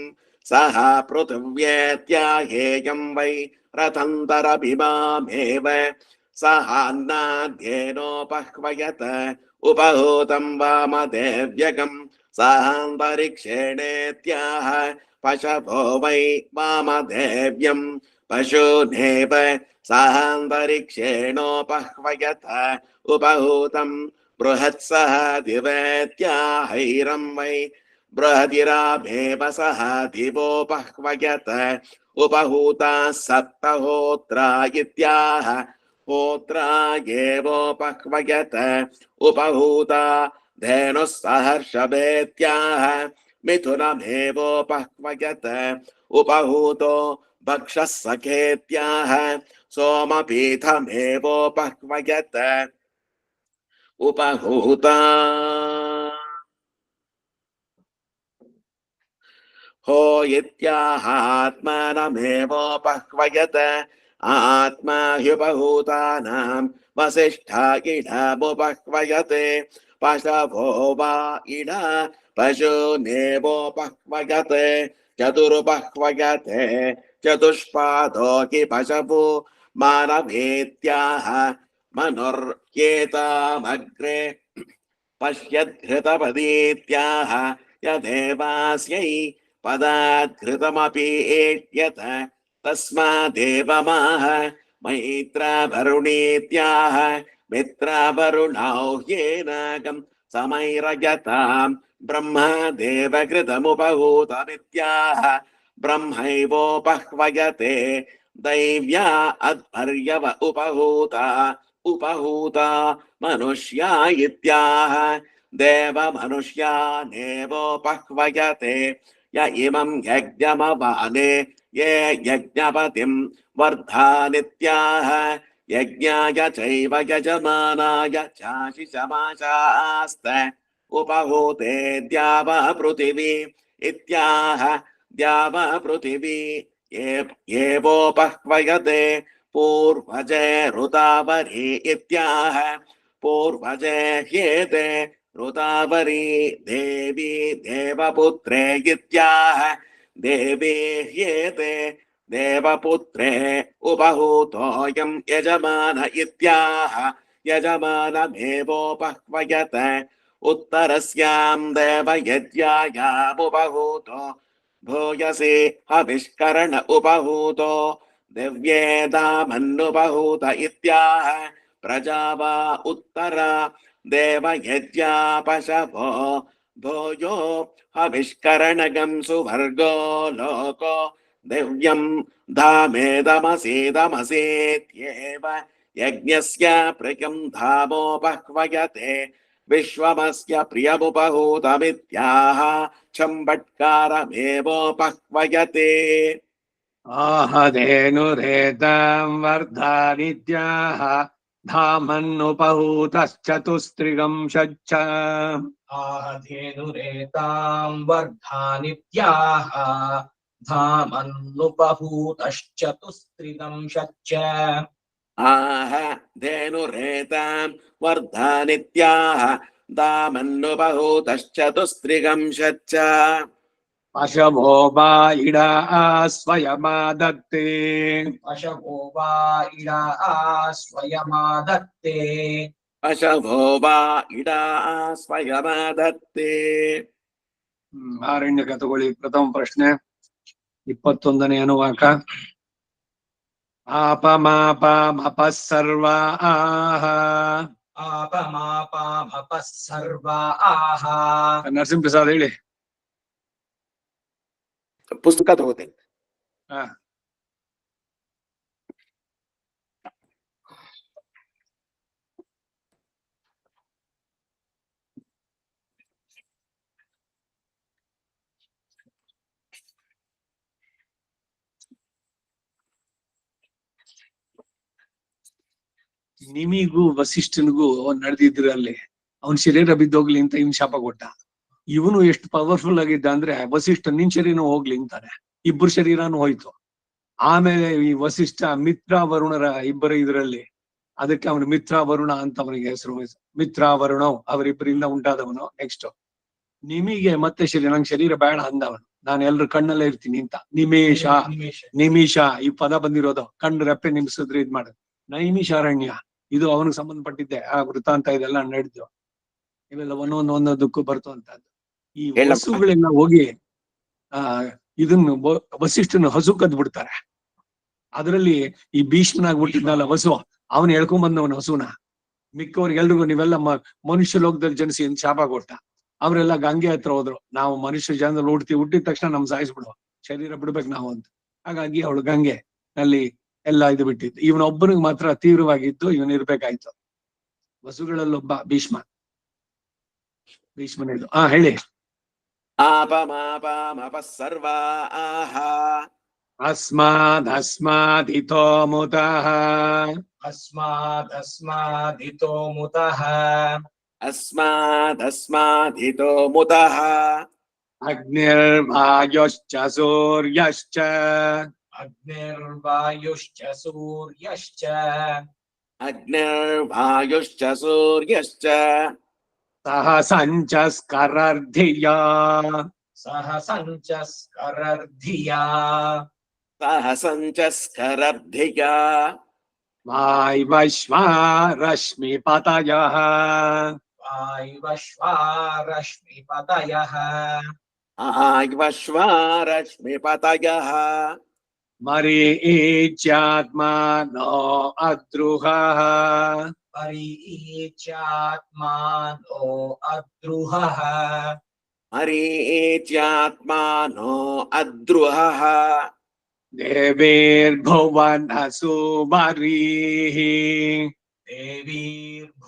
सः पृथिव्येत्याहेयं वै रथन्तरभिमामेव सः अन्नाद्येनोपह्वयत उपहूतं वामदेव्यकं सहान्तरिक्षेणेत्याह पशवो वै वामदेव्यं पशूनेव सहान्तरिक्षेणोपह्वयत उपहूतं बृहत्सह दिवेत्याहैरं वै बृहदिरामेव सह दिवोपह्वयत उपहूता सप्तहोत्रा इत्याह होत्रा एवोपह्वयत उपहूता धेनुः सहर्षभेत्याह मिथुनमेवोपह्वयत उपहूतो भक्षः सखेत्याह सोमपीठमेवोपह्वयत उपहूता हो इत्याहात्मानमेवोपह्वयत आत्मा ह्युपहूतानां वसिष्ठा इडमुपह्वयते पशवो वा इड पशूनेवोपह्वयते चतुरुपह्वयते चतुष्पादो हि पशवो मानवेत्याह मनुर्येतामग्रे पश्यद्धृतपदीत्याह यदेवास्यै पदाद्धृतमपि एष्यत तस्मादेवमाह मैत्रावरुणीत्याह मित्रावरुणौ ह्येनागं समैरयतां ब्रह्मदेवकृतमुपहूतमित्याह ब्रह्मैवोपह्वयते दैव्या अध्वर्यव उपहूता मनुष्या इत्याह देवमनुष्यानेवोपह्वयते य इमं यज्ञमवाने ये यज्ञपतिं वर्धानित्याह यज्ञाय चैव यजमानाय चाशिषमाशास्त उपहूते द्याव पृथिवी इत्याह द्याव पृथिवी एवोपह्वयते पूर्वजे ऋतावरी इत्याह पूर्वजे ह्येते ऋतावरी देवी देवपुत्रे इत्याह देवी ह्येते देवपुत्रे उपहूतोऽयं यजमान इत्याह यजमानमेवोपह्वयत उत्तरस्यां देवयज्ञायामुपहूतो भूयसे हविष्करण उपहूतो दिव्येदामन्नुपहूत इत्याह प्रजा वा उत्तरा देवयज्ञा पशवो भूयो हविष्करणगं सुवर्गो लोको दिव्यं धामेदमसेदमसेत्येव यज्ञस्य प्रियं धामोपह्वयते विश्वमस्य प्रियमुपहूतमित्याह चम्बट्कारमेवोपह्वयते आहधेनुरेतां वर्धानित्याह धामन्नुपहूतश्चतुस्त्रिगं षच्च आहधेनुरेतां वर्धानित्याह धामन्नुपहूतश्चतुस्त्रिगं षच्च आह धेनुरेतां वर्धानित्याह दामन्नुपहूतश्चतुस्त्रिगं षच्च पशवो वा इडा स्वयमादत्ते पशवो वा इडा स्वयमादत्ते पशवो वा इडा स्वयमादत्ते ಆರಣ್ಯಕ ತಗೊಳ್ಳಿ ಪ್ರಥಮ ಪ್ರಶ್ನೆ 21ನೇ ಅನುವಾಕ ಆಪಮಾಪಮಪಃ ಸರ್ವಾಃ आपमापामपः सर्वाः ನರಸಿಂಹಪ್ರಸಾದ್ ಹೇಳಿ ಪುಸ್ತಕ ತಗೋತೇನೆ ಹಾ ನಿಮಿಗೂ ವಸಿಷ್ಠನಿಗೂ ನಡೆದಿದ್ರಲ್ಲಿ ಅವನ್ ಶರೀರ ಬಿದ್ದೋಗ್ಲಿ ಅಂತ ಇವನ್ ಶಾಪ ಕೊಟ್ಟ. ಇವನು ಎಷ್ಟು ಪವರ್ಫುಲ್ ಆಗಿದ್ದ ಅಂದ್ರೆ ವಸಿಷ್ಠ ನಿನ್ ಶರೀರನೂ ಹೋಗ್ಲಿ ಅಂತಾನೆ. ಇಬ್ಬರು ಶರೀರನೂ ಹೋಯ್ತು. ಆಮೇಲೆ ಈ ವಸಿಷ್ಠ ಮಿತ್ರ ವರುಣರ ಇಬ್ಬರ ಇದರಲ್ಲಿ ಅದಕ್ಕೆ ಅವನು ಮಿತ್ರ ವರುಣ ಅಂತ ಅವನಿಗೆ ಹೆಸರು. ಮಿತ್ರ ವರುಣ ಅವರಿಬ್ಬರಿಂದ ಉಂಟಾದವನು. ನೆಕ್ಸ್ಟ್ ನಿಮಿಗೆ ಮತ್ತೆ ನಂಗೆ ಶರೀರ ಬೇಡ ಅಂದವನು. ನಾನು ಎಲ್ರ ಕಣ್ಣಲ್ಲೇ ಇರ್ತೀನಿ ಅಂತ. ನಿಮೇಶ ನಿಮಿಷ ಈ ಪದ ಬಂದಿರೋದು ಕಣ್ಣು ರೆಪ್ಪೆ ನಿಮಿಸಿದ್ರೆ ಇದ್ ಮಾಡೋದು. ನೈಮಿಷಾರಣ್ಯ ಇದು ಅವನಿಗೆ ಸಂಬಂಧಪಟ್ಟಿದ್ದೆ. ಆ ವೃತ್ತಾಂತ ಇದೆಲ್ಲ ನಡೆದು ಇವೆಲ್ಲ ಒಂದೊಂದಕ್ಕೂ ಬರ್ತವಂತದ್ದು. ಈ ವಸುಗಳೆಲ್ಲ ಹೋಗಿ ಇದನ್ನು ವಸಿಷ್ಠನ ಹಸು ಕದ್ ಬಿಡ್ತಾರೆ. ಅದರಲ್ಲಿ ಈ ಭೀಷ್ಮನಾಗ್ಬಿಟ್ಟಿದ್ನಲ್ಲ ವಸು, ಅವನು ಹೇಳ್ಕೊಂಡ್ ಬಂದವನು ಹಸುನ. ಮಿಕ್ಕವ್ರಿಗೆಲ್ರಿಗೂ ನೀವೆಲ್ಲ ಮನುಷ್ಯ ಲೋಕದಲ್ಲಿ ಜನಿಸಿ ಅಂತ ಶಾಪ ಕೊಟ್ಟ. ಅವರೆಲ್ಲ ಗಂಗೆ ಹತ್ರ ಹೋದ್ರು. ನಾವು ಮನುಷ್ಯ ಜನದಲ್ಲಿ ಹುಟ್ಟಿದ ತಕ್ಷಣ ನಮ್ ಸಾಯಿಸ್ಬಿಡುವ, ಶರೀರ ಬಿಡ್ಬೇಕು ನಾವು ಅಂತ. ಹಾಗಾಗಿ ಅವಳು ಗಂಗೆ ನಲ್ಲಿ ಎಲ್ಲ ಇದು ಬಿಟ್ಟಿದ್ದು. ಇವನೊಬ್ಬನಿಗೆ ಮಾತ್ರ ತೀವ್ರವಾಗಿದ್ದು ಇವನ್ ಇರ್ಬೇಕಾಯ್ತು. ವಸುಗಳಲ್ಲೊಬ್ಬ ಭೀಷ್ಮನಿದು. ಹೇಳಿ. ಆಪಮಾಪಮಪಃ ಸರ್ವಾಃ ಅಸ್ಮಾದಿತೋ ಮುತಃ अस्मादितो मुतः अस्मादितो मुतः ಅಗ್ನಿರ್ವಾಯುಶ್ಚ ಸೂರ್ಯಶ್ಚ अग्निर्वायुश्च सूर्यश्च अग्निर्वायुश्च सूर्यश्च सह सञ्चस्करर्धिया सह सञ्चस्करर्धिया सह सञ्चस्करर्धिया वायवश्वा रश्मिपतयः वायुवश्वा रश्मिपतयः आयवश्वारश्मिपतयः मरीच्यात्मानो अद्रुहः परीच्यात्मानो अद्रुहः मरीच्यात्मानो अद्रुहः देवीर्भुवनसु वरीः देवीर्भुवनसुवरीः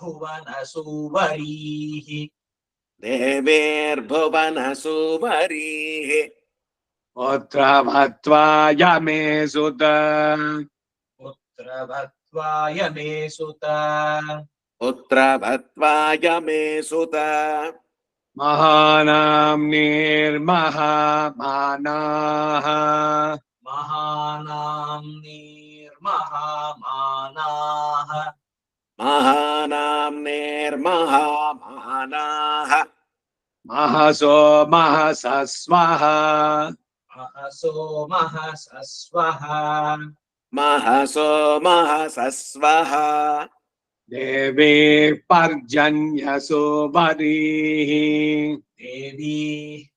देवेर्भुवनसुवरीः पुत्र भत्वायमे सुत पुत्रवत्वाय मे सुत पुत्रभत्वाय मे सुत महानाम्नीर्महामानाः महानाम्नीर्महामानाः महानाम्नेर्महामानाः महसो महसस्वः महसो महसस्वः महसो महसस्वः देवी पर्जन्यसु वरीः देवी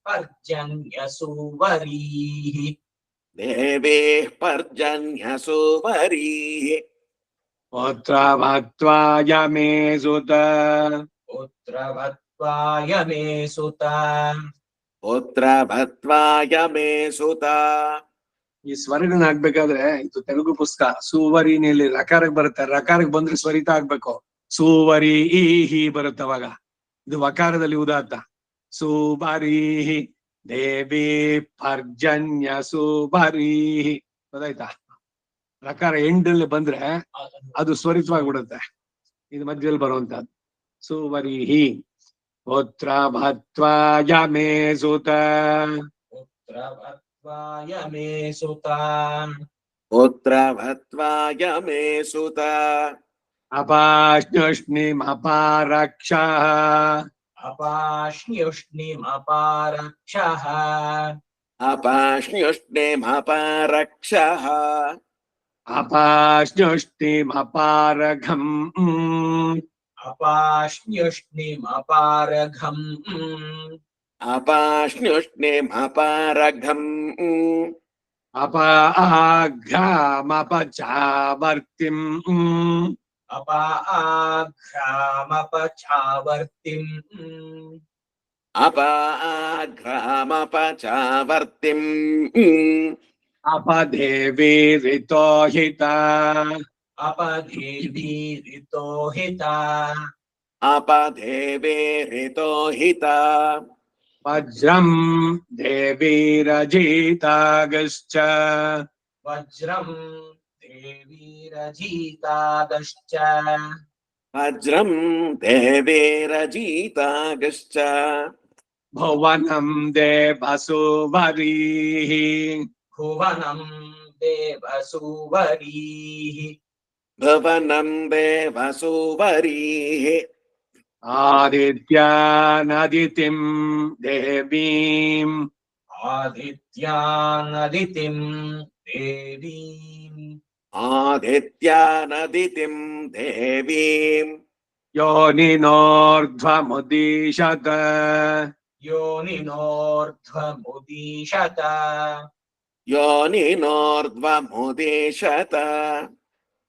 पर्जन्यसुवरीः देवेः पर्जन्यसुवरीः पुत्र भत्वाय मे सुत पुत्रवत्वाय मे सुत पुत्रभत्वाय मे सुत ಈ ಸ್ವರಗಳನ್ನ ಆಗ್ಬೇಕಾದ್ರೆ ಇದು ತೆಲುಗು ಪುಸ್ತಕ ಸುವರಿನಲ್ಲಿ ರಕಾರಕ್ಕೆ ಬರುತ್ತೆ, ರಕಾರಕ್ಕೆ ಬಂದ್ರೆ ಸ್ವರಿತ ಆಗ್ಬೇಕು. ಸುವರಿ ಈ ಬರುತ್ತೆ ಅವಾಗ. ಇದು ವಕಾರದಲ್ಲಿ ಉದಾತ್ತ. ಸುಬರೀಹಿ ದೇವಿ ಪರ್ಜನ್ಯ ಸುಬರೀಹಿ. ಗೊತ್ತಾಯ್ತಾ? ರಕಾರ ಎಂಡಲ್ಲಿ ಬಂದ್ರೆ ಅದು ಸ್ವರಿತವಾಗ್ಬಿಡುತ್ತೆ. ಇದು ಮಧ್ಯದಲ್ಲಿ ಬರುವಂತದ್ದು. ಸುವರೀಹಿ ಪುತ್ರ ಭತ್ವಾಯ ಮೇ ಸುತ पुत्रवत्वाय मे सुत पुत्रभत्वाय मे सुत अपाश्नुष्णिमपारक्षः अपाश्न्युष्णिमपारक्षः अपाश्न्युष्णिमपारक्षः अपाश्नुष्णिमपारघम् अपाश्न्युष्णिमपारघम् अपाश्न्युष्णिमपारघम् अपाघ्रामपचावर्तिम् अपाघ्रामपचावर्तिम् अपाघ्रामपचावर्तिम् अपदेवी ऋतोहिता अपदेवीरितोहिता अपदेवेरितोहिता वज्रम् देवीरजितागश्च वज्रम् देवीरजीतादश्च वज्रम् देवेरजीतागश्च भुवनम् देवसुवरीः भुवनम् देवसुवरीः भुवनम् देवसुवरीः आदित्यानदितिम् देवीम् आदित्यानदितिम् देवीम् आदित्यानदितिम् देवीम् योनिनोर्ध्वमुदीशत योनिनोर्ध्वमुदीशत योनिनोर्ध्वमुदेशत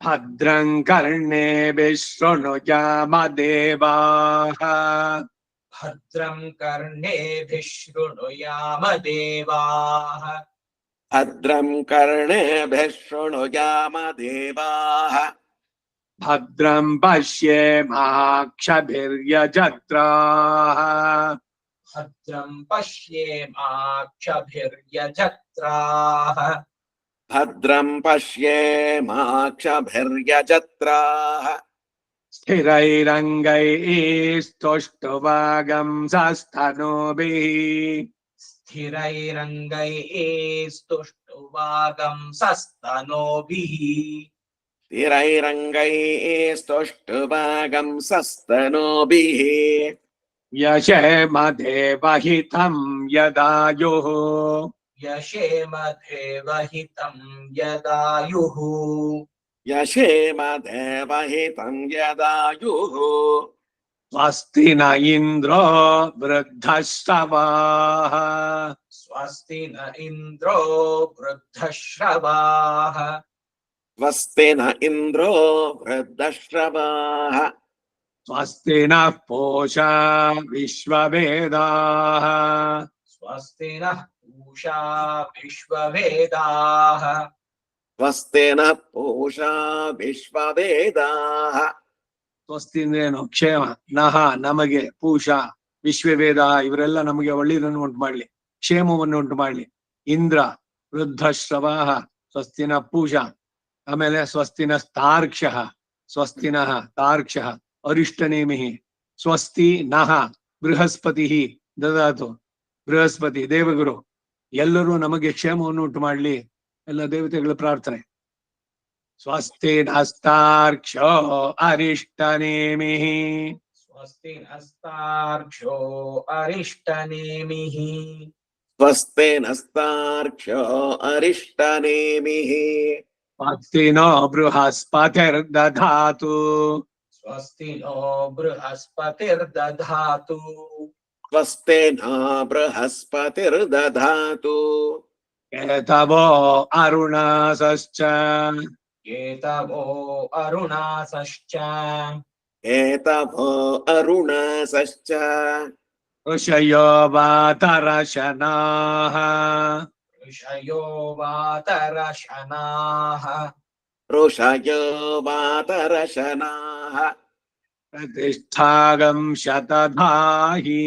भद्रम् कर्णेभिः शृणुयामदेवाः भद्रम् कर्णेभिः शृणुयाम देवाः भद्रम् कर्णेभिः शृणुयाम देवाः भद्रम् पश्येमाक्षभिर्यजत्राः भद्रम् पश्येमाक्षभिर्यजत्राः भद्रम् पश्येमाक्षभिर्यजत्राः स्थिरैरङ्गैस्तुष्टुवागम् सस्तनूभिः स्थिरैरङ्गैस्तुष्टुवागं सस्तनोभिः स्थिरैरङ्गैस्तुष्टुभागं सस्तनूभिः यशेमदेवहितं यदायुः यशेम देवहितं यदायुः यशेम देवहितं यदायुः स्वस्ति न इन्द्रो वृद्धश्रवाः स्वस्ति न इन्द्रो वृद्धश्रवाः स्वस्ति न इन्द्रो वृद्धश्रवाः स्वस्ति नः पूषा विश्ववेदाः स्वस्ति नः पूषा विश्ववेदाः स्वस्ति नः पूषा विश्ववेदाः ಸ್ವಸ್ತಿ ಅಂದ್ರೇನು? ಕ್ಷೇಮ. ನಹ ನಮಗೆ, ಪೂಷಾ ವಿಶ್ವವೇದ ಇವರೆಲ್ಲ ನಮಗೆ ಒಳ್ಳೆಯದನ್ನು ಉಂಟು ಮಾಡ್ಲಿ, ಕ್ಷೇಮವನ್ನು ಉಂಟು ಮಾಡ್ಲಿ. ಇಂದ್ರ ವೃದ್ಧಶ್ರವಾಹ ಸ್ವಸ್ತಿನ ಪೂಷಾ. ಆಮೇಲೆ ಸ್ವಸ್ತಿನ ತಾರ್ಕ್ಷ, ಸ್ವಸ್ತಿನ ತಾರ್ಕ್ಷ ಅರಿಷ್ಟನೇಮಿ. ಸ್ವಸ್ತಿ ನಹ ಬೃಹಸ್ಪತಿ ದದಾತು. ಬೃಹಸ್ಪತಿ ದೇವಗುರು ಎಲ್ಲರೂ ನಮಗೆ ಕ್ಷೇಮವನ್ನು ಉಂಟು ಮಾಡ್ಲಿ. ಎಲ್ಲ ದೇವತೆಗಳ ಪ್ರಾರ್ಥನೆ. ಸ್ವಸ್ತಿ ನಸ್ತಾರ್ಕ್ಷೋ ಅರಿಷ್ಟನೇಮಿಃ. स्वस्ति नस्तार्क्ष्यो अरिष्टनेमिः स्वस्ति नस्तार्क्ष्यो अरिष्टनेमिः स्वस्ति नो बृहस्पतिर्दधातु. स्वस्ति नो बृहस्पतिर्दधातु स्वस्ति न बृहस्पतिर्दधातु केतवो अरुणासश्च केतवो अरुणासश्च एतभो अरुणासश्च ऋषयो वातरशनाः ऋषयो वातरशनाः ऋषयो वातरशनाः प्रतिष्ठागं शतधाहि.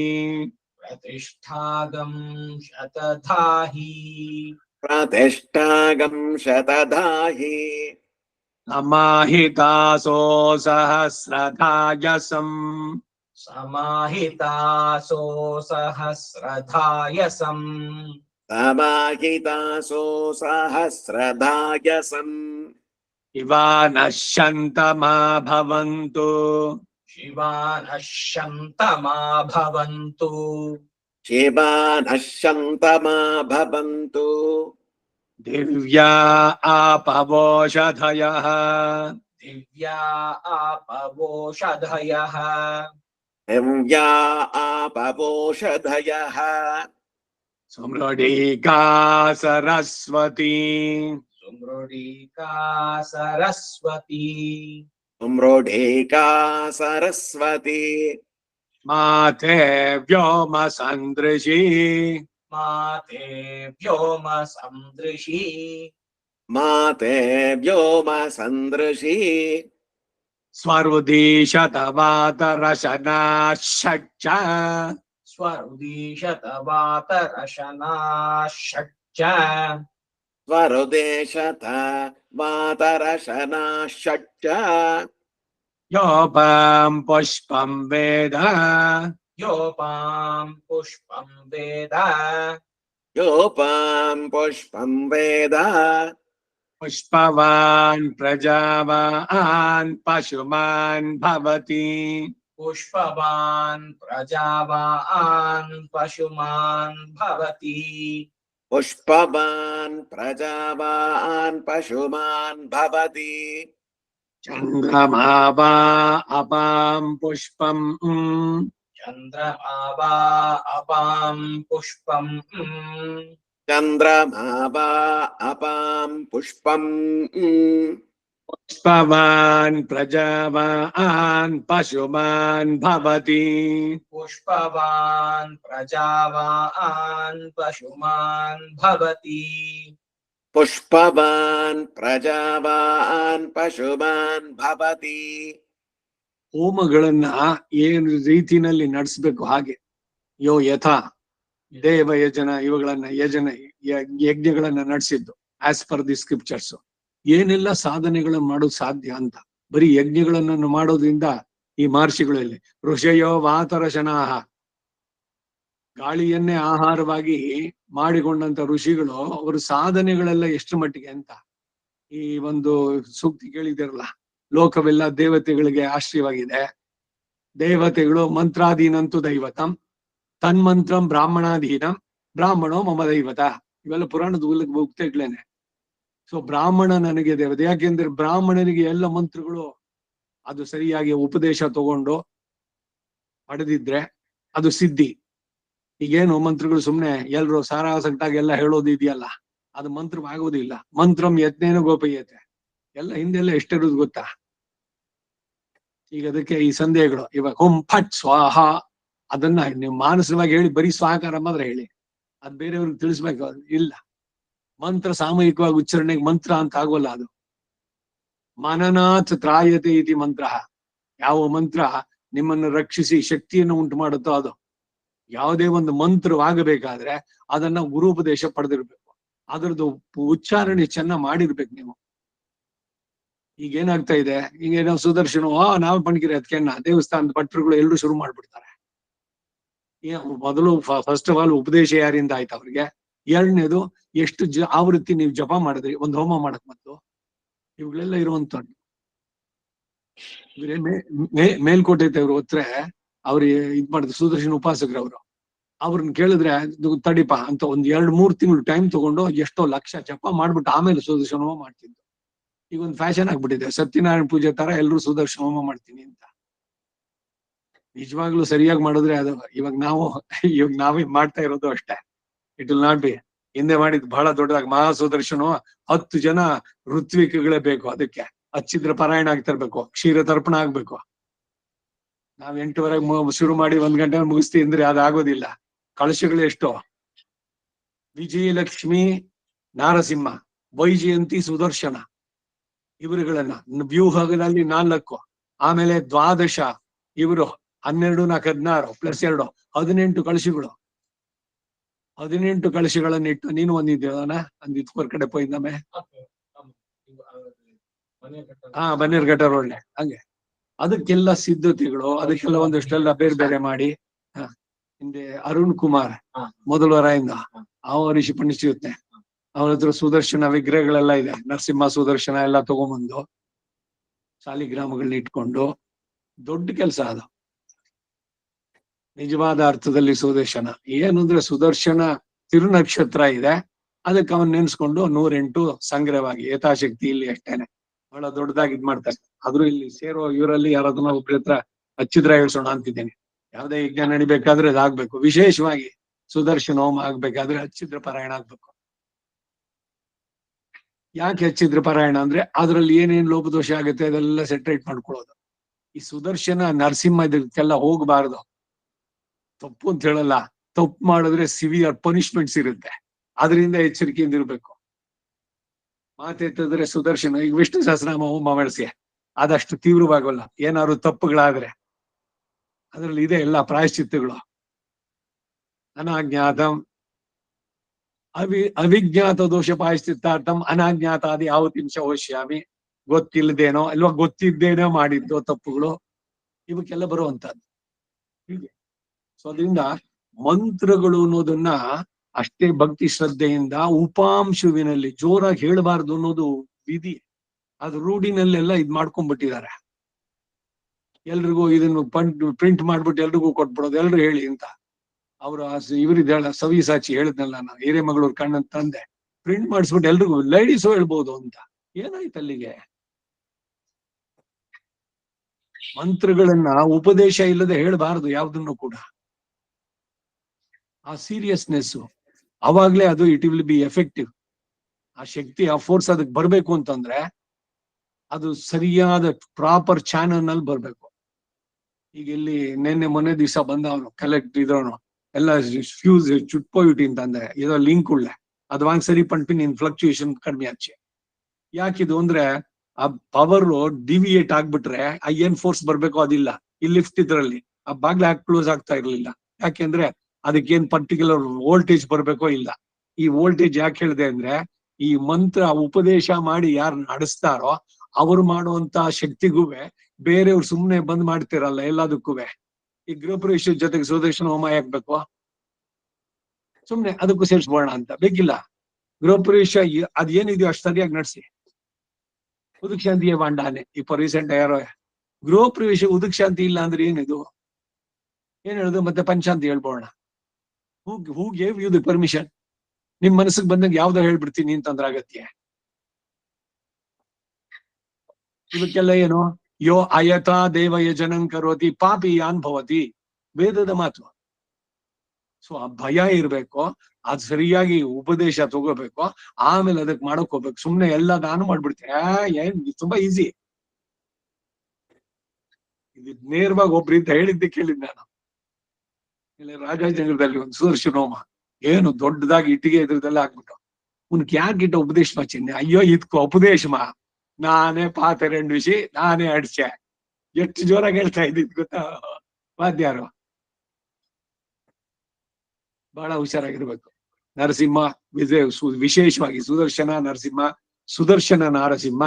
प्रतिष्ठागं शतधाहि प्रतिष्ठागं शतधाहि समाहितासो सहस्रधायसम्. समाहितासो सहस्रधायसम् समाहितासो सहस्रधायसम् इवा नश्यन्तमा भवन्तु. शिवानश्यन्तमा भवन्तु शिवानश्यन्तमा भवन्तु दिव्या आपवोषधयः दिव्या आपवोषधयः दिव्या आपवोषधयः सुमृडीका सरस्वती. सुमृडीका सरस्वती मृढेका सरस्वती माते व्योम सन्दृशी. माते व्योम सन्दृशी माते व्योम सन्दृशी स्वर्वुदीशतवातरशना षट्च. स्वरुदीशतवातरशना षट्च स्वरुदेशत वातरशना षट्च योपं पुष्पं वेद योपां पुष्पं वेद योपां पुष्पं वेद पुष्पवान् प्रजावान् पशुमान् भवति. पुष्पवान् प्रजावान् पशुमान् भवति पुष्पवान् प्रजावान् पशुमान् भवति चन्द्रमा वा अपां पुष्पं चन्द्रमा वा अपां पुष्पं चन्द्रमा वा अपां पुष्पम् पुष्पवान् प्रजावान् पशुमान् भवति. पुष्पवान् प्रजावान् पशुमान् भवति पुष्पवान् प्रजावान् पशुमान् भवति ಹೋಮಗಳನ್ನ ಏನ್ ರೀತಿನಲ್ಲಿ ನಡೆಸಬೇಕು ಹಾಗೆ. ಯೋ ಯಥಾ ದೇವ ಯಜನ ಇವುಗಳನ್ನ ಯಜ್ಞಗಳನ್ನ ನಡೆಸಿದ್ದು ಆಸ್ ಪರ್ ದಿ ಸ್ಕ್ರಿಪ್ಚರ್ಸ್. ಏನೆಲ್ಲ ಸಾಧನೆಗಳನ್ನು ಮಾಡೋದು ಸಾಧ್ಯ ಅಂತ ಬರೀ ಯಜ್ಞಗಳನ್ನು ಮಾಡೋದ್ರಿಂದ ಈ ಮಹರ್ಷಿಗಳಲ್ಲಿ ಋಷಯೋ ವಾತರಶನಾಹ ಗಾಳಿಯನ್ನೇ ಆಹಾರವಾಗಿ ಮಾಡಿಕೊಂಡಂತ ಋಷಿಗಳು ಅವರ ಸಾಧನೆಗಳೆಲ್ಲ ಎಷ್ಟು ಮಟ್ಟಿಗೆ ಅಂತ ಈ ಒಂದು ಸೂಕ್ತಿ ಕೇಳಿದಿರಲ್ಲ, ಲೋಕವೆಲ್ಲ ದೇವತೆಗಳಿಗೆ ಆಶ್ರಯವಾಗಿದೆ, ದೇವತೆಗಳು ಮಂತ್ರಾಧೀನಂತೂ ದೈವತಂ ತನ್ಮಂತ್ರಂ ಬ್ರಾಹ್ಮಣಾಧೀನಂ ಬ್ರಾಹ್ಮಣೋ ಮಮ ದೈವತ, ಇವೆಲ್ಲ ಪುರಾಣದ ಉಕ್ತಿಗಳೇನೆ. ಸೊ ಬ್ರಾಹ್ಮಣ ನನಗೆ ದೇವತೆ, ಯಾಕೆಂದ್ರೆ ಬ್ರಾಹ್ಮಣನಿಗೆ ಎಲ್ಲ ಮಂತ್ರಗಳು ಅದು ಸರಿಯಾಗಿ ಉಪದೇಶ ತಗೊಂಡು ಪಡೆದಿದ್ರೆ ಅದು ಸಿದ್ಧಿ. ಈಗೇನು ಮಂತ್ರಗಳು ಸುಮ್ನೆ ಎಲ್ರು ಸಾರಾಸಟ್ಟಾಗಿ ಎಲ್ಲ ಹೇಳೋದು ಇದೆಯಲ್ಲ, ಅದು ಮಂತ್ರವಾಗೋದಿಲ್ಲ. ಮಂತ್ರಂ ಯತ್ನೇನ ಗೋಪಯ್ಯತೆ, ಎಲ್ಲ ಹಿಂದೆಲ್ಲ ಎಷ್ಟಿರೋದು ಗೊತ್ತಾ. ಈಗ ಅದಕ್ಕೆ ಈ ಸಂದೇಹಗಳು, ಇವಾಗ ಹುಂ ಫಟ್ ಸ್ವಾಹ ಅದನ್ನ ನೀವು ಮಾನಸಿಕವಾಗಿ ಹೇಳಿ ಬರೀ ಸ್ವಾಕಾರ ಮಾತ್ರ ಹೇಳಿ, ಅದ್ ಬೇರೆಯವ್ರಿಗೆ ತಿಳಿಸ್ಬೇಕು ಇಲ್ಲ. ಮಂತ್ರ ಸಾಮೂಹಿಕವಾಗಿ ಉಚ್ಚಾರಣೆಗೆ ಮಂತ್ರ ಅಂತ ಆಗೋಲ್ಲ. ಅದು ಮನನಾಥ್ ತ್ರಾಯತೆ ಇತಿ ಮಂತ್ರ, ಯಾವ ಮಂತ್ರ ನಿಮ್ಮನ್ನು ರಕ್ಷಿಸಿ ಶಕ್ತಿಯನ್ನು ಉಂಟು ಮಾಡುತ್ತೋ ಅದು. ಯಾವುದೇ ಒಂದು ಮಂತ್ರವಾಗಬೇಕಾದ್ರೆ ಅದನ್ನ ಗುರುಪದೇಶ ಪಡೆದಿರ್ಬೇಕು, ಅದರದ್ದು ಉಚ್ಚಾರಣೆ ಚೆನ್ನಾಗಿ ಮಾಡಿರ್ಬೇಕು ನೀವು. ಈಗೇನಾಗ್ತಾ ಇದೆ, ಈಗೇನೋ ಸುದರ್ಶನ ನಾವು ಪಣ್ಕಿರಿ ಅದಕ್ಕೆನ್ನ ದೇವಸ್ಥಾನದ ಭಟ್ರುಗಳು ಎಲ್ಲರೂ ಶುರು ಮಾಡ್ಬಿಡ್ತಾರೆ. ಮೊದಲು ಫಸ್ಟ್ ಆಫ್ ಆಲ್ ಉಪದೇಶ ಯಾರಿಂದ ಆಯ್ತು ಅವ್ರಿಗೆ, ಎರಡನೇದು ಎಷ್ಟು ಆವೃತ್ತಿ ನೀವು ಜಪ ಮಾಡಿದ್ರಿ ಒಂದು ಹೋಮ ಮಾಡಕ್ ಮೊದ್ಲು, ಇವುಗಳೆಲ್ಲ ಇರುವಂತ. ಮೇಲ್ಕೋಟೆ ಅವ್ರು ಹೊತ್ರೆ ಅವ್ರು ಇದ್ ಮಾಡಿದ್ರು ಸುದರ್ಶನ ಉಪಾಸಕರವರು, ಅವ್ರನ್ನ ಕೇಳಿದ್ರೆ ತಡಿಪ ಅಂತ ಒಂದ್ 2-3 ತಿಂಗಳು ಟೈಮ್ ತಗೊಂಡು ಎಷ್ಟೋ ಲಕ್ಷ ಜಪ ಮಾಡ್ಬಿಟ್ಟು ಆಮೇಲೆ ಸುದರ್ಶನ ಹೋಮ ಮಾಡ್ತಿದ್ರು. ಈಗ ಒಂದು ಫ್ಯಾಷನ್ ಆಗ್ಬಿಟ್ಟಿದೆ, ಸತ್ಯನಾರಾಯಣ ಪೂಜೆ ತರ ಎಲ್ಲರೂ ಸುದರ್ಶನ ಹೋಮ ಮಾಡ್ತೀನಿ ಅಂತ. ನಿಜವಾಗ್ಲೂ ಸರಿಯಾಗಿ ಮಾಡಿದ್ರೆ ಅದು ಇವಾಗ ನಾವೇ ಮಾಡ್ತಾ ಇರೋದು ಅಷ್ಟೇ. It will not be. ಹಿಂದೆ ಮಾಡಿದ್ ಬಹಳ ದೊಡ್ಡದಾಗಿ ಮಹಾ ಸುದರ್ಶನ 10 ಜನ ಋತ್ವಿಕಗಳೇ ಬೇಕು, ಅದಕ್ಕೆ ಹಚ್ಚಿದ್ರೆ ಪಾರಾಯಣ ಆಗ್ತಿರ್ಬೇಕು, ಕ್ಷೀರ ತರ್ಪಣ ಆಗ್ಬೇಕು. ನಾವ್ 8:00 ಶುರು ಮಾಡಿ 1 ಗಂಟೆ ಮುಗಿಸ್ತೀವಿ ಅಂದ್ರೆ ಅದಾಗೋದಿಲ್ಲ. ಕಳಶಗಳು ಎಷ್ಟೋ, ವಿಜಯಲಕ್ಷ್ಮಿ ನಾರಸಿಂಹ ವೈಜಯಂತಿ ಸುದರ್ಶನ ಇವರುಗಳನ್ನ ವ್ಯೂಹಗಳಲ್ಲಿ 4, ಆಮೇಲೆ 12 ಇವರು 12, 4, 16 + 2 18 ಕಳಶಗಳು. 18 ಕಳಶಗಳನ್ನ ಇಟ್ಟು ನೀನು ಒಂದಿದ್ದೇವನ ಅಂದಿದ್ ಹೊರಗಡೆ ಪೋಯಿಂದಮ್ಮೆ ಬನ್ನೇರ್ಘಟ್ಟ ಒಳ್ಳೆ ಹಂಗೆ ಅದಕ್ಕೆಲ್ಲ ಸಿದ್ಧತೆಗಳು, ಅದಕ್ಕೆಲ್ಲ ಒಂದಷ್ಟೆಲ್ಲ ಬೇರೆ ಬೇರೆ ಮಾಡಿ. ಹಿಂದೆ ಅರುಣ್ ಕುಮಾರ್ ಮೊದಲವರಾಯಿಂದ ಋಷಿ ಪಂಡಿಸಿರುತ್ತೆ, ಅವ್ರ ಹತ್ರ ಸುದರ್ಶನ ವಿಗ್ರಹಗಳೆಲ್ಲ ಇದೆ, ನರಸಿಂಹ ಸುದರ್ಶನ ಎಲ್ಲ ತಗೊಂಬಂದು ಶಾಲಿಗ್ರಾಮಗಳನ್ನ ಇಟ್ಕೊಂಡು ದೊಡ್ಡ ಕೆಲಸ ಅದು. ನಿಜವಾದ ಅರ್ಥದಲ್ಲಿ ಸುದರ್ಶನ ಏನು ಅಂದ್ರೆ, ಸುದರ್ಶನ ತಿರುನಕ್ಷತ್ರ ಇದೆ, ಅದಕ್ಕೆ ಅವನ್ ನೆನ್ಸ್ಕೊಂಡು 108 ಸಂಗ್ರಹವಾಗಿ ಯಥಾಶಕ್ತಿ ಇಲ್ಲಿ ಅಷ್ಟೇನೆ ಬಹಳ ದೊಡ್ಡದಾಗಿ ಇದ್ ಮಾಡ್ತಾರೆ. ಆದ್ರೂ ಇಲ್ಲಿ ಸೇರೋ ಇವರಲ್ಲಿ ಯಾರಾದ್ರೂ ಒಬ್ರ ಹತ್ರ ಹಚ್ಚಿದ್ರ ಹೇಳ್ಸೋಣ ಅಂತಿದ್ದೇನೆ. ಯಾವ್ದೇ ಯಜ್ಞ ನಡಿಬೇಕಾದ್ರೆ ಅದಾಗ್ಬೇಕು, ವಿಶೇಷವಾಗಿ ಸುದರ್ಶನ ಹೋಮ ಆಗ್ಬೇಕಾದ್ರೆ ಹಚ್ಚಿದ್ರ ಪಾರಾಯಣ ಆಗ್ಬೇಕು. ಯಾಕೆ ಹಚ್ಚಿದ್ರ ಪಾರಾಯಣ ಅಂದ್ರೆ ಅದ್ರಲ್ಲಿ ಏನೇನ್ ಲೋಪದೋಷ ಆಗುತ್ತೆ ಅದೆಲ್ಲ ಸೆಟ್ರೇಟ್ ಮಾಡ್ಕೊಳ್ಳೋದು. ಈ ಸುದರ್ಶನ ನರಸಿಂಹ ಇದಕ್ಕೆಲ್ಲ ಹೋಗ್ಬಾರ್ದು. ತಪ್ಪು ಅಂತ ಹೇಳಲ್ಲ, ತಪ್ಪು ಮಾಡಿದ್ರೆ ಸಿವಿಯರ್ ಪನಿಷ್ಮೆಂಟ್ಸ್ ಇರುತ್ತೆ, ಅದರಿಂದ ಎಚ್ಚರಿಕೆಯಿಂದ ಇರ್ಬೇಕು. ಮಾತೆತ್ತಿದ್ರೆ ಸುದರ್ಶನ, ಈಗ ವಿಷ್ಣು ಸಹಸ್ರನಾಮ ಹೋಮ ಮಾಡಿಸಿ ಅದಷ್ಟು ತೀವ್ರವಾಗಲ್ಲ, ಏನಾದ್ರು ತಪ್ಪುಗಳಾದ್ರೆ ಅದ್ರಲ್ಲಿ ಇದೆ ಎಲ್ಲ ಪ್ರಾಯಶ್ಚಿತ್ತಗಳು. ಅನಾಜ್ಞಾತಂ ಅವಿಜ್ಞಾತ ದೋಷ ಪ್ರಾಯಶ್ಚಿತ್ತಾರ್ಥಂ ಅನಾಜ್ಞಾತಾದಿ ಆವತಿಂಶ ಹೋಶ್ಯಾಮಿ, ಗೊತ್ತಿಲ್ಲದೇನೋ ಅಲ್ವಾ ಗೊತ್ತಿದ್ದೇನೋ ಮಾಡಿದ್ದೋ ತಪ್ಪುಗಳು ಇವಕ್ಕೆಲ್ಲ ಬರುವಂತದ್ದು ಹೀಗೆ. ಸೊ ಅದರಿಂದ ಮಂತ್ರಗಳು ಅನ್ನೋದನ್ನ ಅಷ್ಟೇ ಭಕ್ತಿ ಶ್ರದ್ಧೆಯಿಂದ ಉಪಾಂಶುವಿನಲ್ಲಿ ಜೋರಾಗಿ ಹೇಳಬಾರ್ದು ಅನ್ನೋದು ವಿಧಿ. ಅದು ರೂಢಿನಲ್ಲೆಲ್ಲ ಇದ್ ಮಾಡ್ಕೊಂಡ್ಬಿಟ್ಟಿದ್ದಾರೆ. ಎಲ್ರಿಗೂ ಇದನ್ನು ಪ್ರಿಂಟ್ ಮಾಡ್ಬಿಟ್ಟು ಎಲ್ರಿಗೂ ಕೊಟ್ಬಿಡೋದು, ಎಲ್ರು ಹೇಳಿ ಅಂತ. ಅವ್ರು ಇವ್ರಿದ ಸವಿಸಾಚಿ ಹೇಳಿದ್ನಲ್ಲ ನಾನು, ಹಿರೇಮಗಳೂರು ಕಣ್ಣನ್ ತಂದೆ, ಪ್ರಿಂಟ್ ಮಾಡಿಸ್ಬಿಟ್ಟು ಎಲ್ರಿಗೂ ಲೇಡೀಸು ಹೇಳ್ಬೋದು ಅಂತ. ಏನಾಯ್ತು ಅಲ್ಲಿಗೆ? ಮಂತ್ರಗಳನ್ನ ಉಪದೇಶ ಇಲ್ಲದೆ ಹೇಳಬಾರದು ಯಾವ್ದನ್ನು ಕೂಡ. ಆ ಸೀರಿಯಸ್ನೆಸ್ ಅವಾಗ್ಲೇ ಅದು ಇಟ್ ವಿಲ್ ಬಿ ಎಫೆಕ್ಟಿವ್. ಆ ಶಕ್ತಿ, ಆ ಫೋರ್ಸ್ ಅದಕ್ಕೆ ಬರ್ಬೇಕು ಅಂತಂದ್ರೆ ಅದು ಸರಿಯಾದ ಪ್ರಾಪರ್ ಚಾನಲ್ ನಲ್ಲಿ ಬರ್ಬೇಕು. ಈಗ ಇಲ್ಲಿ ಮೊನ್ನೆ ದಿವಸ ಬಂದ ಅವನು ಕಲೆಕ್ಟ್ ಇದ್ರವನು ಎಲ್ಲ ಫ್ಯೂಸ್ ಚುಟ್ಪೋಯಿಟಿ ಅಂತ ಅಂದ್ರೆ ಏದೋ ಲಿಂಕ್ ಉಳ್ಳೆ ಅದು ವಾಂಗ್ ಸರಿ ಪಂಪಿನ್ ಇನ್ ಫ್ಲಕ್ಚುಯೇಷನ್ ಕಡಿಮೆ ಆಚೆ. ಯಾಕಿದು ಅಂದ್ರೆ ಆ ಪವರ್ ಡಿವಿಯೇಟ್ ಆಗ್ಬಿಟ್ರೆ ಆ ಏನ್ ಫೋರ್ಸ್ ಬರ್ಬೇಕು ಅದಿಲ್ಲ. ಈ ಲಿಫ್ಟ್ ಇದ್ರಲ್ಲಿ ಆ ಬಾಗ್ಲ ಹಾಕಿ ಕ್ಲೋಸ್ ಆಗ್ತಾ ಇರ್ಲಿಲ್ಲ, ಯಾಕೆಂದ್ರೆ ಅದಕ್ಕೇನ್ ಪರ್ಟಿಕ್ಯುಲರ್ ವೋಲ್ಟೇಜ್ ಬರ್ಬೇಕೋ ಇಲ್ಲ. ಈ ವೋಲ್ಟೇಜ್ ಯಾಕೆ ಹೇಳಿದೆ ಅಂದ್ರೆ, ಈ ಮಂತ್ರ ಉಪದೇಶ ಮಾಡಿ ಯಾರು ನಡೆಸ್ತಾರೋ ಅವ್ರು ಮಾಡುವಂತ ಶಕ್ತಿಗೂವೆ ಬೇರೆಯವ್ರು ಸುಮ್ನೆ ಬಂದ್ ಮಾಡ್ತಿರಲ್ಲ ಎಲ್ಲದಕ್ಕೂ. ಈ ಗೃಹ ಪ್ರವೇಶ ಜೊತೆಗೆ ಸುದರ್ಶನ ಹೋಮ ಯಾಕ್ಬೇಕು? ಸುಮ್ನೆ ಅದಕ್ಕೂ ಸೇರಿಸ್ಬೋಣ ಅಂತ ಬೇಕಿಲ್ಲ. ಗೃಹ ಪ್ರವೇಶ ಅದೇನಿದೆಯೋ ಅಷ್ಟು ಸರಿಯಾಗಿ ನಡೆಸಿ. ಉದಕ್ ಶಾಂತಿಯೇ ಬಾಂಡಾನೆ ಇಪ್ಪ ರೀಸೆಂಟ್ ಯಾರೋ ಗೃಹ ಪ್ರವೇಶ ಉದಕ್ ಶಾಂತಿ ಇಲ್ಲ ಅಂದ್ರೆ ಏನಿದು, ಏನ್ ಹೇಳುದು? ಮತ್ತೆ ಪಂಚಾಂತಿ ಹೇಳ್ಬೋಣ. Who gave you the permission? ನಿಮ್ ಮನಸ್ಸಿಗೆ ಬಂದಂಗೆ ಯಾವ್ದೋ ಹೇಳ್ಬಿಡ್ತೀನಿ ಅಂತಂದ್ರ ಅಗತ್ಯ. ಇವಕ್ಕೆಲ್ಲ ಏನು ಯೋ ಅಯತಾ ದೇವ ಯಜನಂ ಕರೋತಿ ಪಾಪಿ ಯಾನ್ ಭವತಿ, ವೇದದ ಮಾತು. ಸೊ ಆ ಭಯ ಇರ್ಬೇಕು, ಅದ್ ಸರಿಯಾಗಿ ಉಪದೇಶ ತಗೋಬೇಕು, ಆಮೇಲೆ ಅದಕ್ಕೆ ಮಾಡಕ್ ಹೋಗ್ಬೇಕು. ಸುಮ್ನೆ ಎಲ್ಲ ನಾನು ಮಾಡ್ಬಿಡ್ತೀನಿ ಏನ್ ತುಂಬಾ ಈಸಿ. ಇದು ನೇರವಾಗಿ ಒಬ್ರಿಂದ ಹೇಳಿದ್ದೆ ಕೇಳಿದ್ ನಾನು. ಇಲ್ಲಿ ರಾಜಾಜಿನಗರದಲ್ಲಿ ಒಂದು ಸುದರ್ಶನೋಮ ಏನು ದೊಡ್ಡದಾಗಿ ಇಟ್ಟಿಗೆ ಇದ್ರದೆಲ್ಲ ಹಾಕ್ಬಿಟ್ಟು ಉನ್ಕ್ ಯಾಕಿಟ್ಟ ಉಪದೇಶ ಚಿಹ್ನೆ, ಅಯ್ಯೋ ಇದ್ಕೋ ಉಪದೇಶಮಾ, ನಾನೇ ಪಾತ ರೆಂಡು ವಿಷಿ ನಾನೇ ಅಡ್ಸೆ. ಎಷ್ಟು ಜೋರಾಗಿ ಹೇಳ್ತಾ ಇದ್ದಿದ್ ಗೊತ್ತಾ ವಾದ್ಯಾರು. ಬಹಳ ಹುಷಾರಾಗಿರ್ಬೇಕು. ನರಸಿಂಹ ವಿಶೇಷವಾಗಿ ಸುದರ್ಶನ ನರಸಿಂಹ, ಸುದರ್ಶನ ನಾರಸಿಂಹ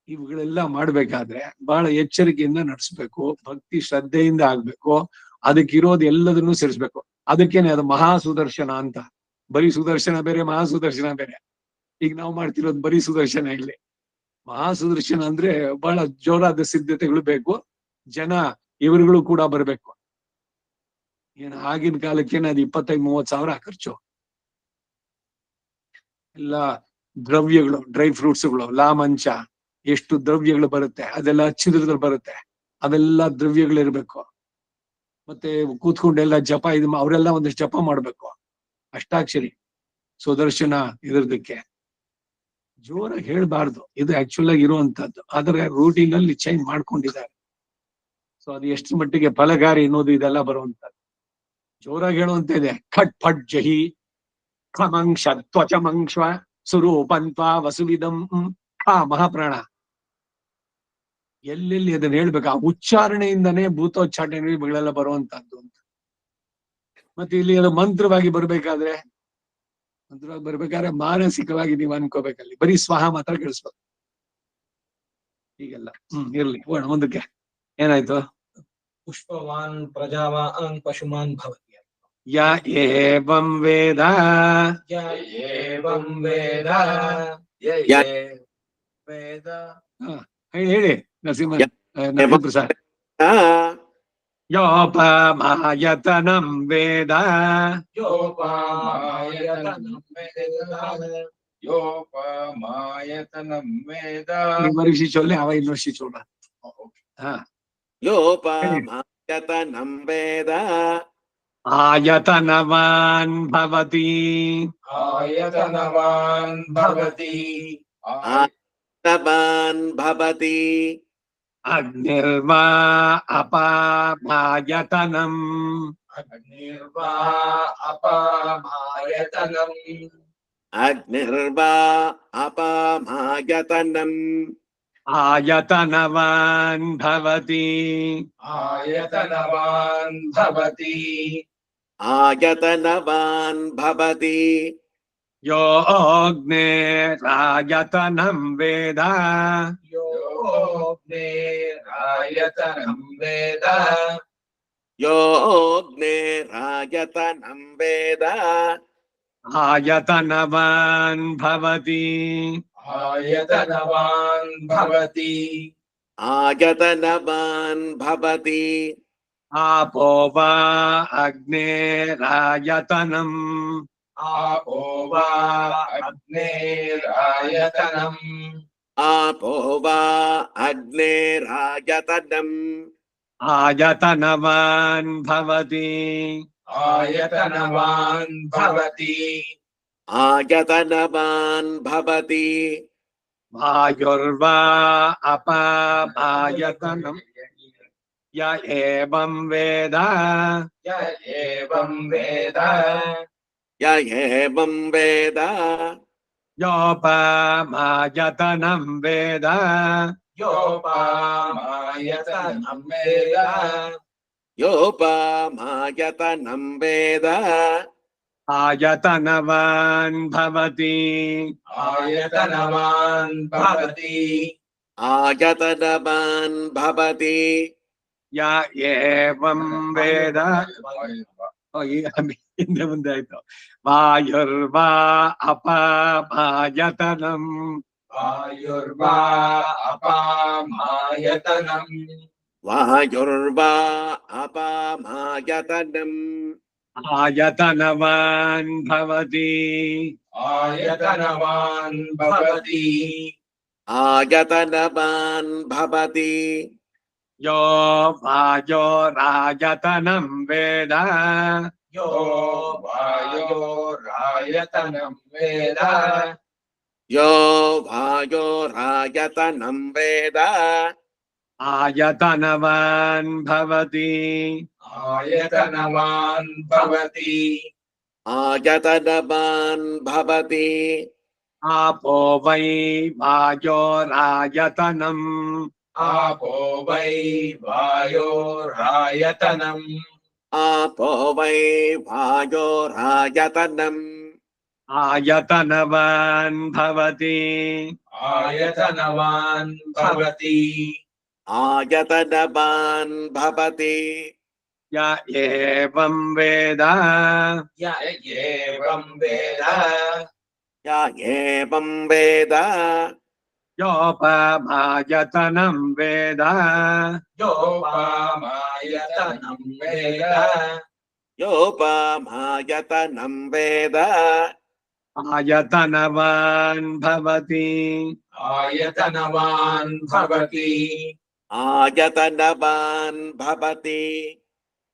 ಇವುಗಳೆಲ್ಲ ಮಾಡ್ಬೇಕಾದ್ರೆ ಬಹಳ ಎಚ್ಚರಿಕೆಯಿಂದ ನಡೆಸ್ಬೇಕು, ಭಕ್ತಿ ಶ್ರದ್ಧೆಯಿಂದ ಆಗ್ಬೇಕು. ಅದಕ್ಕಿರೋದು ಎಲ್ಲದನ್ನೂ ಸೇರಿಸ್ಬೇಕು. ಅದಕ್ಕೇನೆ ಅದು ಮಹಾ ಸುದರ್ಶನ ಅಂತ. ಬರೀ ಸುದರ್ಶನ ಬೇರೆ, ಮಹಾ ಸುದರ್ಶನ ಬೇರೆ. ಈಗ ನಾವು ಮಾಡ್ತಿರೋದು ಬರೀ ಸುದರ್ಶನ. ಇಲ್ಲಿ ಮಹಾ ಸುದರ್ಶನ ಅಂದ್ರೆ ಬಹಳ ಜೋರಾದ ಸಿದ್ಧತೆಗಳು ಬೇಕು, ಜನ ಇವರುಗಳು ಕೂಡ ಬರ್ಬೇಕು. ಏನು ಆಗಿನ ಕಾಲಕ್ಕೇನೆ ಅದು 25-30 ಸಾವಿರ ಖರ್ಚು. ಎಲ್ಲ ದ್ರವ್ಯಗಳು, ಡ್ರೈ ಫ್ರೂಟ್ಸ್ಗಳು, ಲಾಮಂಚ, ಎಷ್ಟು ದ್ರವ್ಯಗಳು ಬರುತ್ತೆ, ಅದೆಲ್ಲ ಹಚ್ಚಿದ್ರದಲ್ಲಿ ಬರುತ್ತೆ. ಅವೆಲ್ಲ ದ್ರವ್ಯಗಳಿರ್ಬೇಕು. ಮತ್ತೆ ಕೂತ್ಕೊಂಡೆಲ್ಲ ಜಪ ಅವರೆಲ್ಲ ಒಂದಿಷ್ಟು ಜಪ ಮಾಡ್ಬೇಕು, ಅಷ್ಟಾಕ್ಷರಿ ಸುದರ್ಶನ ಇದ್ರದಕ್ಕೆ. ಜೋರಾಗಿ ಹೇಳ್ಬಾರ್ದು, ಇದು ಆಕ್ಚುಲ್ ಆಗಿ ಇರುವಂತದ್ದು. ಆದ್ರೆ ರೂಟೀನ್ ಅಲ್ಲಿ ಚೇಂಜ್ ಮಾಡ್ಕೊಂಡಿದ್ದಾರೆ. ಸೊ ಅದು ಎಷ್ಟು ಮಟ್ಟಿಗೆ ಫಲಕಾರಿ ಅನ್ನೋದು ಇದೆಲ್ಲ ಬರುವಂತದ್ದು. ಜೋರಾಗಿ ಹೇಳುವಂತ ಇದೆ. ಖಟ್ ಫಟ್ ಜಹಿ ಖಮಂಕ್ಷ ತ್ವಚಮಂಕ್ಷ ಸುರೂಪಂತ್ವ ವಸುವಿದಂ ಖ ಮಹಾಪ್ರಾಣ. ಎಲ್ಲೆಲ್ಲಿ ಅದನ್ನ ಹೇಳ್ಬೇಕು, ಆ ಉಚ್ಚಾರಣೆಯಿಂದನೇ ಭೂತೋಚ್ಚಾಟನೆಗಳೆಲ್ಲ ಬರುವಂತದ್ದು ಅಂತ. ಮತ್ತೆ ಇಲ್ಲಿ ಅದು ಮಂತ್ರವಾಗಿ ಬರ್ಬೇಕಾದ್ರೆ ಮಾನಸಿಕವಾಗಿ ನೀವು ಅನ್ಕೋಬೇಕಲ್ಲಿ. ಬರೀ ಸ್ವಹ ಮಾತ್ರ ಕೇಳಿಸ್ಬೇಕು ಹೀಗೆಲ್ಲ. ಇರ್ಲಿ ಹೋಗೋಣ ಮುಂದಕ್ಕೆ. ಏನಾಯ್ತು? ಪುಷ್ಪವಾನ್ ಪ್ರಜಾವಾನ್ ಪಶುಮಾನ್ ಭವತಿ. ಯ ಏವಂ ವೇದ ಯ ಏವಂ ವೇದ ವೇದ. ಹೇಳಿ ನರಸಿಂಹ ಪ್ರಸಾದ್. ಯೋಪಮಾಯತನಂ ವೇದ ಯೋಪಮಾಯತನಂ ವೇದ ಯೋಪಮಾಯತನಂ ವೇದ. ಋಷಿ ಚೊಲ್ಲೆ ಅವ ಇನ್ನೊಂದು ಚೊಲ್ಲ. ಯೋಪಮಾಯತನಂ ವೇದ ಆಯತನವಾನ್ ಭವತಿ ಆಯತನವಾನ್ ಭವತಿ ಆಯತನವಾನ್ ಭವತಿ ಅಗ್ನಿರ್ವಾ ಅಪಾಮಾಯತನಂ ಅಗ್ನಿರ್ವಾ ಅಪಾಮಾಯತನಂ ಅಗ್ನಿರ್ವಾ ಅಪಾಮಾಯತನಂ ಆಯತನವಾನ್ ಭವತಿ ಆಯತನವಾನ್ ಭವತಿ ಆಯತನವಾನ್ ಭವತಿ ಯೋ ಅಗ್ನಿರಾಯತನಂ ವೇದ ಯೋಗ್ನೇರಾಯತನಂ ವೇದ ಯೋ ಅಗ್ನಿರಾಯತನಂ ವೇದ ಆಯತನವಾನ್ ಭವತಿ ಆಯತನವಾನ್ ಭವತಿ ಆಯತನವಾನ್ ಭವತಿ ಆಪೋ ವಾ ಅಗ್ನಿರಾಯತನಂ ಆಪೋ ವಾ ಅಗ್ನೇರಾಯತನಂ ಆಪೋ ವಾ ಅಗ್ನಿರಾಯತನಂ ಆಯತನವಾನ್ ಭವತಿ ಆಯತನವಾನ್ ಭವತಿ ಆಯತನವಾನ್ ಭವತಿ ವಾಯುರ್ವಾ ಅಪಾಮಾಯತನಂ ಯ ಏವಂ ವೇದ ಯ ಏವಂ ವೇದ ಯ ಏವಂ ವೇದ ಯೋಪಮಾಯತನಂ ವೇದ ಯೋಪಮಾಯತನಂ ವೇದ ಯೋಪಮಾಯತನಂ ವೇದ ಆಯತನವಾನ್ ಭವತಿ ಆಯತನವಾನ್ ಭವತಿ ಆಯತನವಾನ್ ಭವತಿ ಯ ಏವಂ ವೇದ ಈಗ ಹಿಂದೆ ಮುಂದೆ ಆಯ್ತು. ವಾಯುರ್ವಾ ಅಪಾಮಾಯತನಂ ವಾಯುರ್ವಾ ಅಪಾಮಾಯತನಂ ವಾಯುರ್ವಾ ಅಪಾಮಾಯತನಂ ಆಯತನವಾನ್ ಭವತಿ ಆಯತನವಾನ್ ಭವತಿ ಆಯತನವಾನ್ ಭವತಿ ಯೋ ವಾಯೋರಾಯತನಂ ವೇದ ಯೋ ವಾಯೋರಾಯತನಂ ವೇದ ಯೋ ವಾಯೋರಾಯತನಂ ವೇದ ಆಯತನವಾನ್ ಭವತಿ ಆಯತನವಾನ್ ಭವತಿ ಆಯತನವಾನ್ ಭವತಿ ಆಪೋ ವೈ ವಾಯೋರಾಯತನಂ ಆಪೋ ವೈ ವಾಯೋರಾಯತನಂ ಆಪೋ ವೈ ವಾಯೋರಾಯತನಂ ಆಯತನವಾನ್ ಭವತಿ ಆಯತನವಾನ್ ಭವತಿ ಆಯತನವಾನ್ ಭವತಿ ಯ ಏವಂ ವೇದ ಯ ಏವಂ ವೇದ ಯ ಏವಂ ವೇದ ಯೋಪಮಾಯತನಂ ವೇದ ಯೋಪಮಾಯತನಂ ವೇದ ಯೋಪಮಾಯತನಂ ವೇದ ಆಯತನವಾನ್ ಭವತಿ ಆಯತನವಾನ್ ಭವತಿ ಆಯತನವಾನ್ ಭವತಿ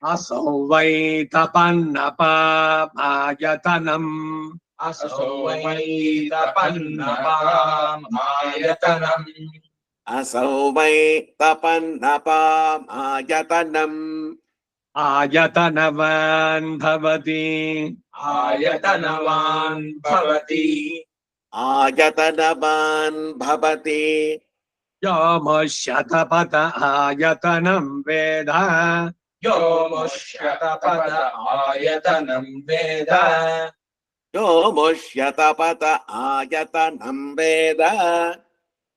ಅಸೌ ವೈ ತಪನ್ನಪಾಯತನಂ ಅಸೋ ವೈ ತಪನ್ನಪಾಮಾಯತನಂ ಅಸೌ ವೈ ತಪನ್ನಪಾಮಾಯತನಂ ಆಯತನವಾನ್ ಭವತಿ ಆಯತನವಾನ್ ಭವತಿ ಆಯತನವಾನ್ ಭವತಿ ಯೋಮಶತಪಥ ಆಯತನಂ ವೇದ ಯೋಮುಷ್ಯತಪದ ಆಯತನಂ ವೇದ ಯೋಮುಷ್ಯತಪತ ಆಯತನಂ ವೇದ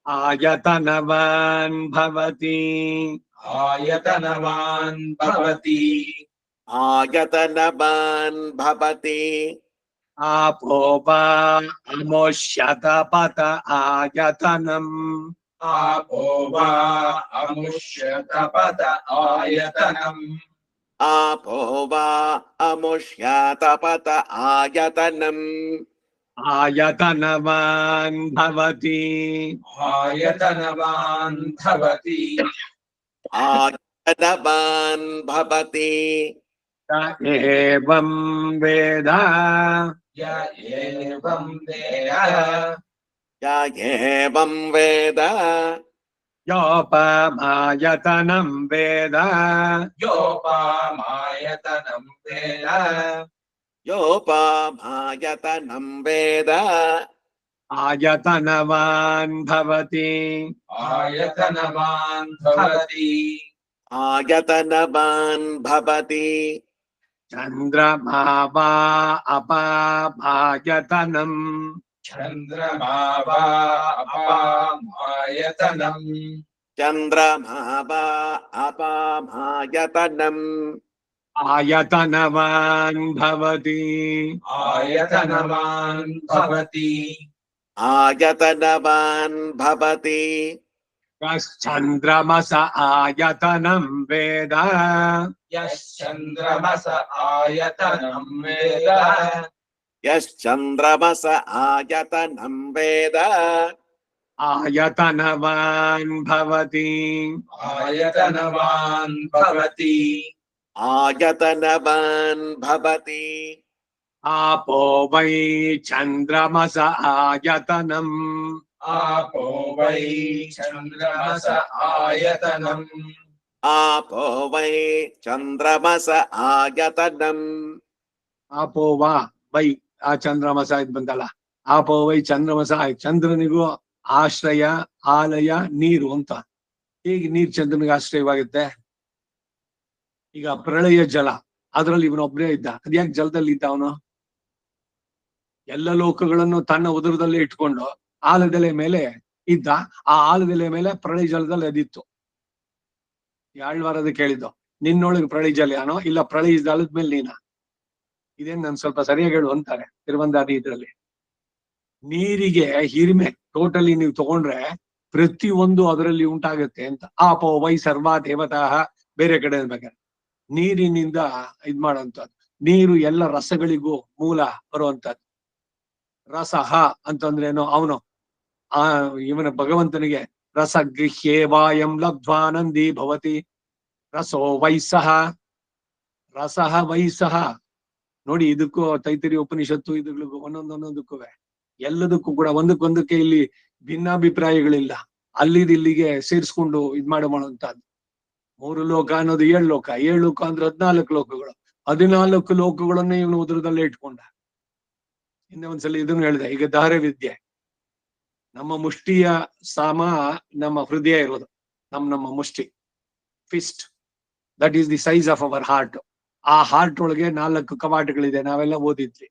ಆಯತನವಾನ್ ಭವತಿ ಆಯತನವಾನ್ ಭವತಿ ಆಯತನವಾನ್ ಭವತಿ ಆಪೋ ವಾ ಅಮೋಷ್ಯತಪಥ ಆಯತನಂ ಆಪೋ ವಾ ಅಮುಷ್ಯತಪದ ಆಯತನಂ ಆಪೋ ವಾ ಅಮುಷ್ಯತಪತ ಆಯತನಂ ಆಯತನವಾನ್ ಭವತಿ ಆಯತನವಾನ್ ಭವತಿ ಆಯತನವಾನ್ ಭವತಿ ಯ ಏವಂ ವೇದ ಯ ಏವಂ ವೇದ ಯ ಏವಂ ವೇದ ಯೋಪಮಾಯತನಂ ವೇದ ಯೋಪಮಾಯತನಂ ವೇದ ಯೋಪಮಾಯತನಂ ವೇದ ಆಯತನವಾನ್ ಭವತಿ ಆಯತನವಾನ್ ಭವತಿ ಆಯತನವಾನ್ ಭವತಿ ಚಂದ್ರಮಾ ವಾ ಅಪಾಮಾಯತನಂ ಚಂದ್ರಮಾ ವಾ ಅಪಾಮಾಯತನಂ ಚಂದ್ರಮಾ ವಾ ಅಪಾಮಾಯತನಂ ಆಯತನವಾನ್ ಭವತಿ ಆಯತನವಾನ್ ಭವತಿ ಆಯತನವಾನ್ ಭವತಿ ಯಶ್ಚಂದ್ರಮಸ ಆಯತನಂ ವೇದ ಯಶ್ಚಂದ್ರಮಸ ಆಯತನಂ ವೇದ ಯಶ್ಚಂದ್ರಮಸ ಆಯತನಂ ವೇದ ಆಯತನವಾನ್ ಭವತಿ ಆಯತನವಾನ್ ಭವತಿ ಆಯತನವಾನ್ ಭವತಿ ಆಪೋ ವೈ ಚಂದ್ರಮಸ ಆಯತನಂ ಆಪೋ ವೈ ಚಂದ್ರಮಸ ಆಯತನಂ ಆಪೋ ವೈ ಚಂದ್ರಮಸ ಆಯತನಂ ಆಪೋ ವಾ ವೈ ಆ ಚಂದ್ರಮಸ ಇದು ಬಂದಲ್ಲ. ಆಪೋ ವೈ ಚಂದ್ರಮಸ ಚಂದ್ರನಿಗೂ ಆಶ್ರಯ ಆಲಯ ನೀರು ಅಂತ. ಹೇಗೆ ನೀರ್ ಚಂದ್ರನಿಗೆ ಆಶ್ರಯವಾಗುತ್ತೆ? ಈಗ ಪ್ರಳಯ ಜಲ, ಅದ್ರಲ್ಲಿ ಇವನೊಬ್ಬನೇ ಇದ್ದ. ಅದ್ಯಾಕೆ ಜಲದಲ್ಲಿ ಇದ್ದ ಅವನು? ಎಲ್ಲ ಲೋಕಗಳನ್ನು ತನ್ನ ಉದರದಲ್ಲೇ ಇಟ್ಕೊಂಡು ಆಲದೆಲೆ ಮೇಲೆ ಇದ್ದ. ಆ ಆಲದೆಲೆ ಮೇಲೆ ಪ್ರಳಯ ಜಲದಲ್ಲಿ ಅದಿತ್ತು. ಆಳ್ವಾರದ ಕೇಳಿದ್ದು, ನಿನ್ನೊಳಗೆ ಪ್ರಳಯ ಜಲ ಏನೋ ಇಲ್ಲ ಪ್ರಳಯ ಜಲದ ಮೇಲೆ ನೀನ? ಇದೇನ್ ನಾನು ಸ್ವಲ್ಪ ಸರಿಯಾಗಿ ಹೇಳು ಅಂತಾರೆ ತಿರುವಂದಾದಿ ಇದ್ರಲ್ಲಿ. ನೀರಿಗೆ ಹಿರಿಮೆ ಟೋಟಲಿ ನೀವು ತಗೊಂಡ್ರೆ ಪ್ರತಿ ಒಂದು ಅದರಲ್ಲಿ ಉಂಟಾಗುತ್ತೆ ಅಂತ. ಆಪೋ ವೈ ಸರ್ವ ದೇವತಾ ಬೇರೆ ಕಡೆ ಬೇಕಾದ್ರೆ ನೀರಿನಿಂದ ಇದ್ ಮಾಡುವಂತದ್ದು. ನೀರು ಎಲ್ಲ ರಸಗಳಿಗೂ ಮೂಲ ಬರುವಂತದ್ದು. ರಸಹ ಅಂತಂದ್ರೇನು, ಅವನು ಇವನ ಭಗವಂತನಿಗೆ ರಸ ಗೃಹ್ಯೇ ವಾಯಂ ಲಬ್ಧ್ವಾನಂದಿ ಭವತಿ ರಸೋ ವೈಸಹ ರಸಹ ವೈಸಹ. ನೋಡಿ, ಇದಕ್ಕೂ ತೈತರಿ ಉಪನಿಷತ್ತು ಇದುಗಳಿಗೂ ಒಂದೊಂದಕ್ಕೂ ಎಲ್ಲದಕ್ಕೂ ಕೂಡ ಒಂದಕ್ಕೊಂದಕ್ಕೆ ಇಲ್ಲಿ ಭಿನ್ನಾಭಿಪ್ರಾಯಗಳಿಲ್ಲ. ಇಲ್ಲಿಗೆ ಸೇರಿಸ್ಕೊಂಡು ಇದ್ ಮಾಡುವಂತಹದ್ದು. 3 ಲೋಕ ಅನ್ನೋದು 7 ಲೋಕ, 7 ಲೋಕ ಅಂದ್ರೆ 14 ಲೋಕಗಳು, 14 ಲೋಕಗಳನ್ನೇ ಇವನು ಉದರದಲ್ಲೇ ಇಟ್ಕೊಂಡ. ಹಿಂದೆ ಒಂದ್ಸಲ ಇದನ್ನು ಹೇಳಿದೆ. ಈಗ ಧಾರೆ ವಿದ್ಯೆ ನಮ್ಮ ಮುಷ್ಟಿಯ ಸಮ ನಮ್ಮ ಹೃದಯ ಇರೋದು, ನಮ್ಮ ಮುಷ್ಟಿ Fist, that is the size of our heart. ಆ ಹಾರ್ಟ್ ಒಳಗೆ 4 ಕವಾಟಗಳಿದೆ, ನಾವೆಲ್ಲ ಓದಿದ್ವಿ.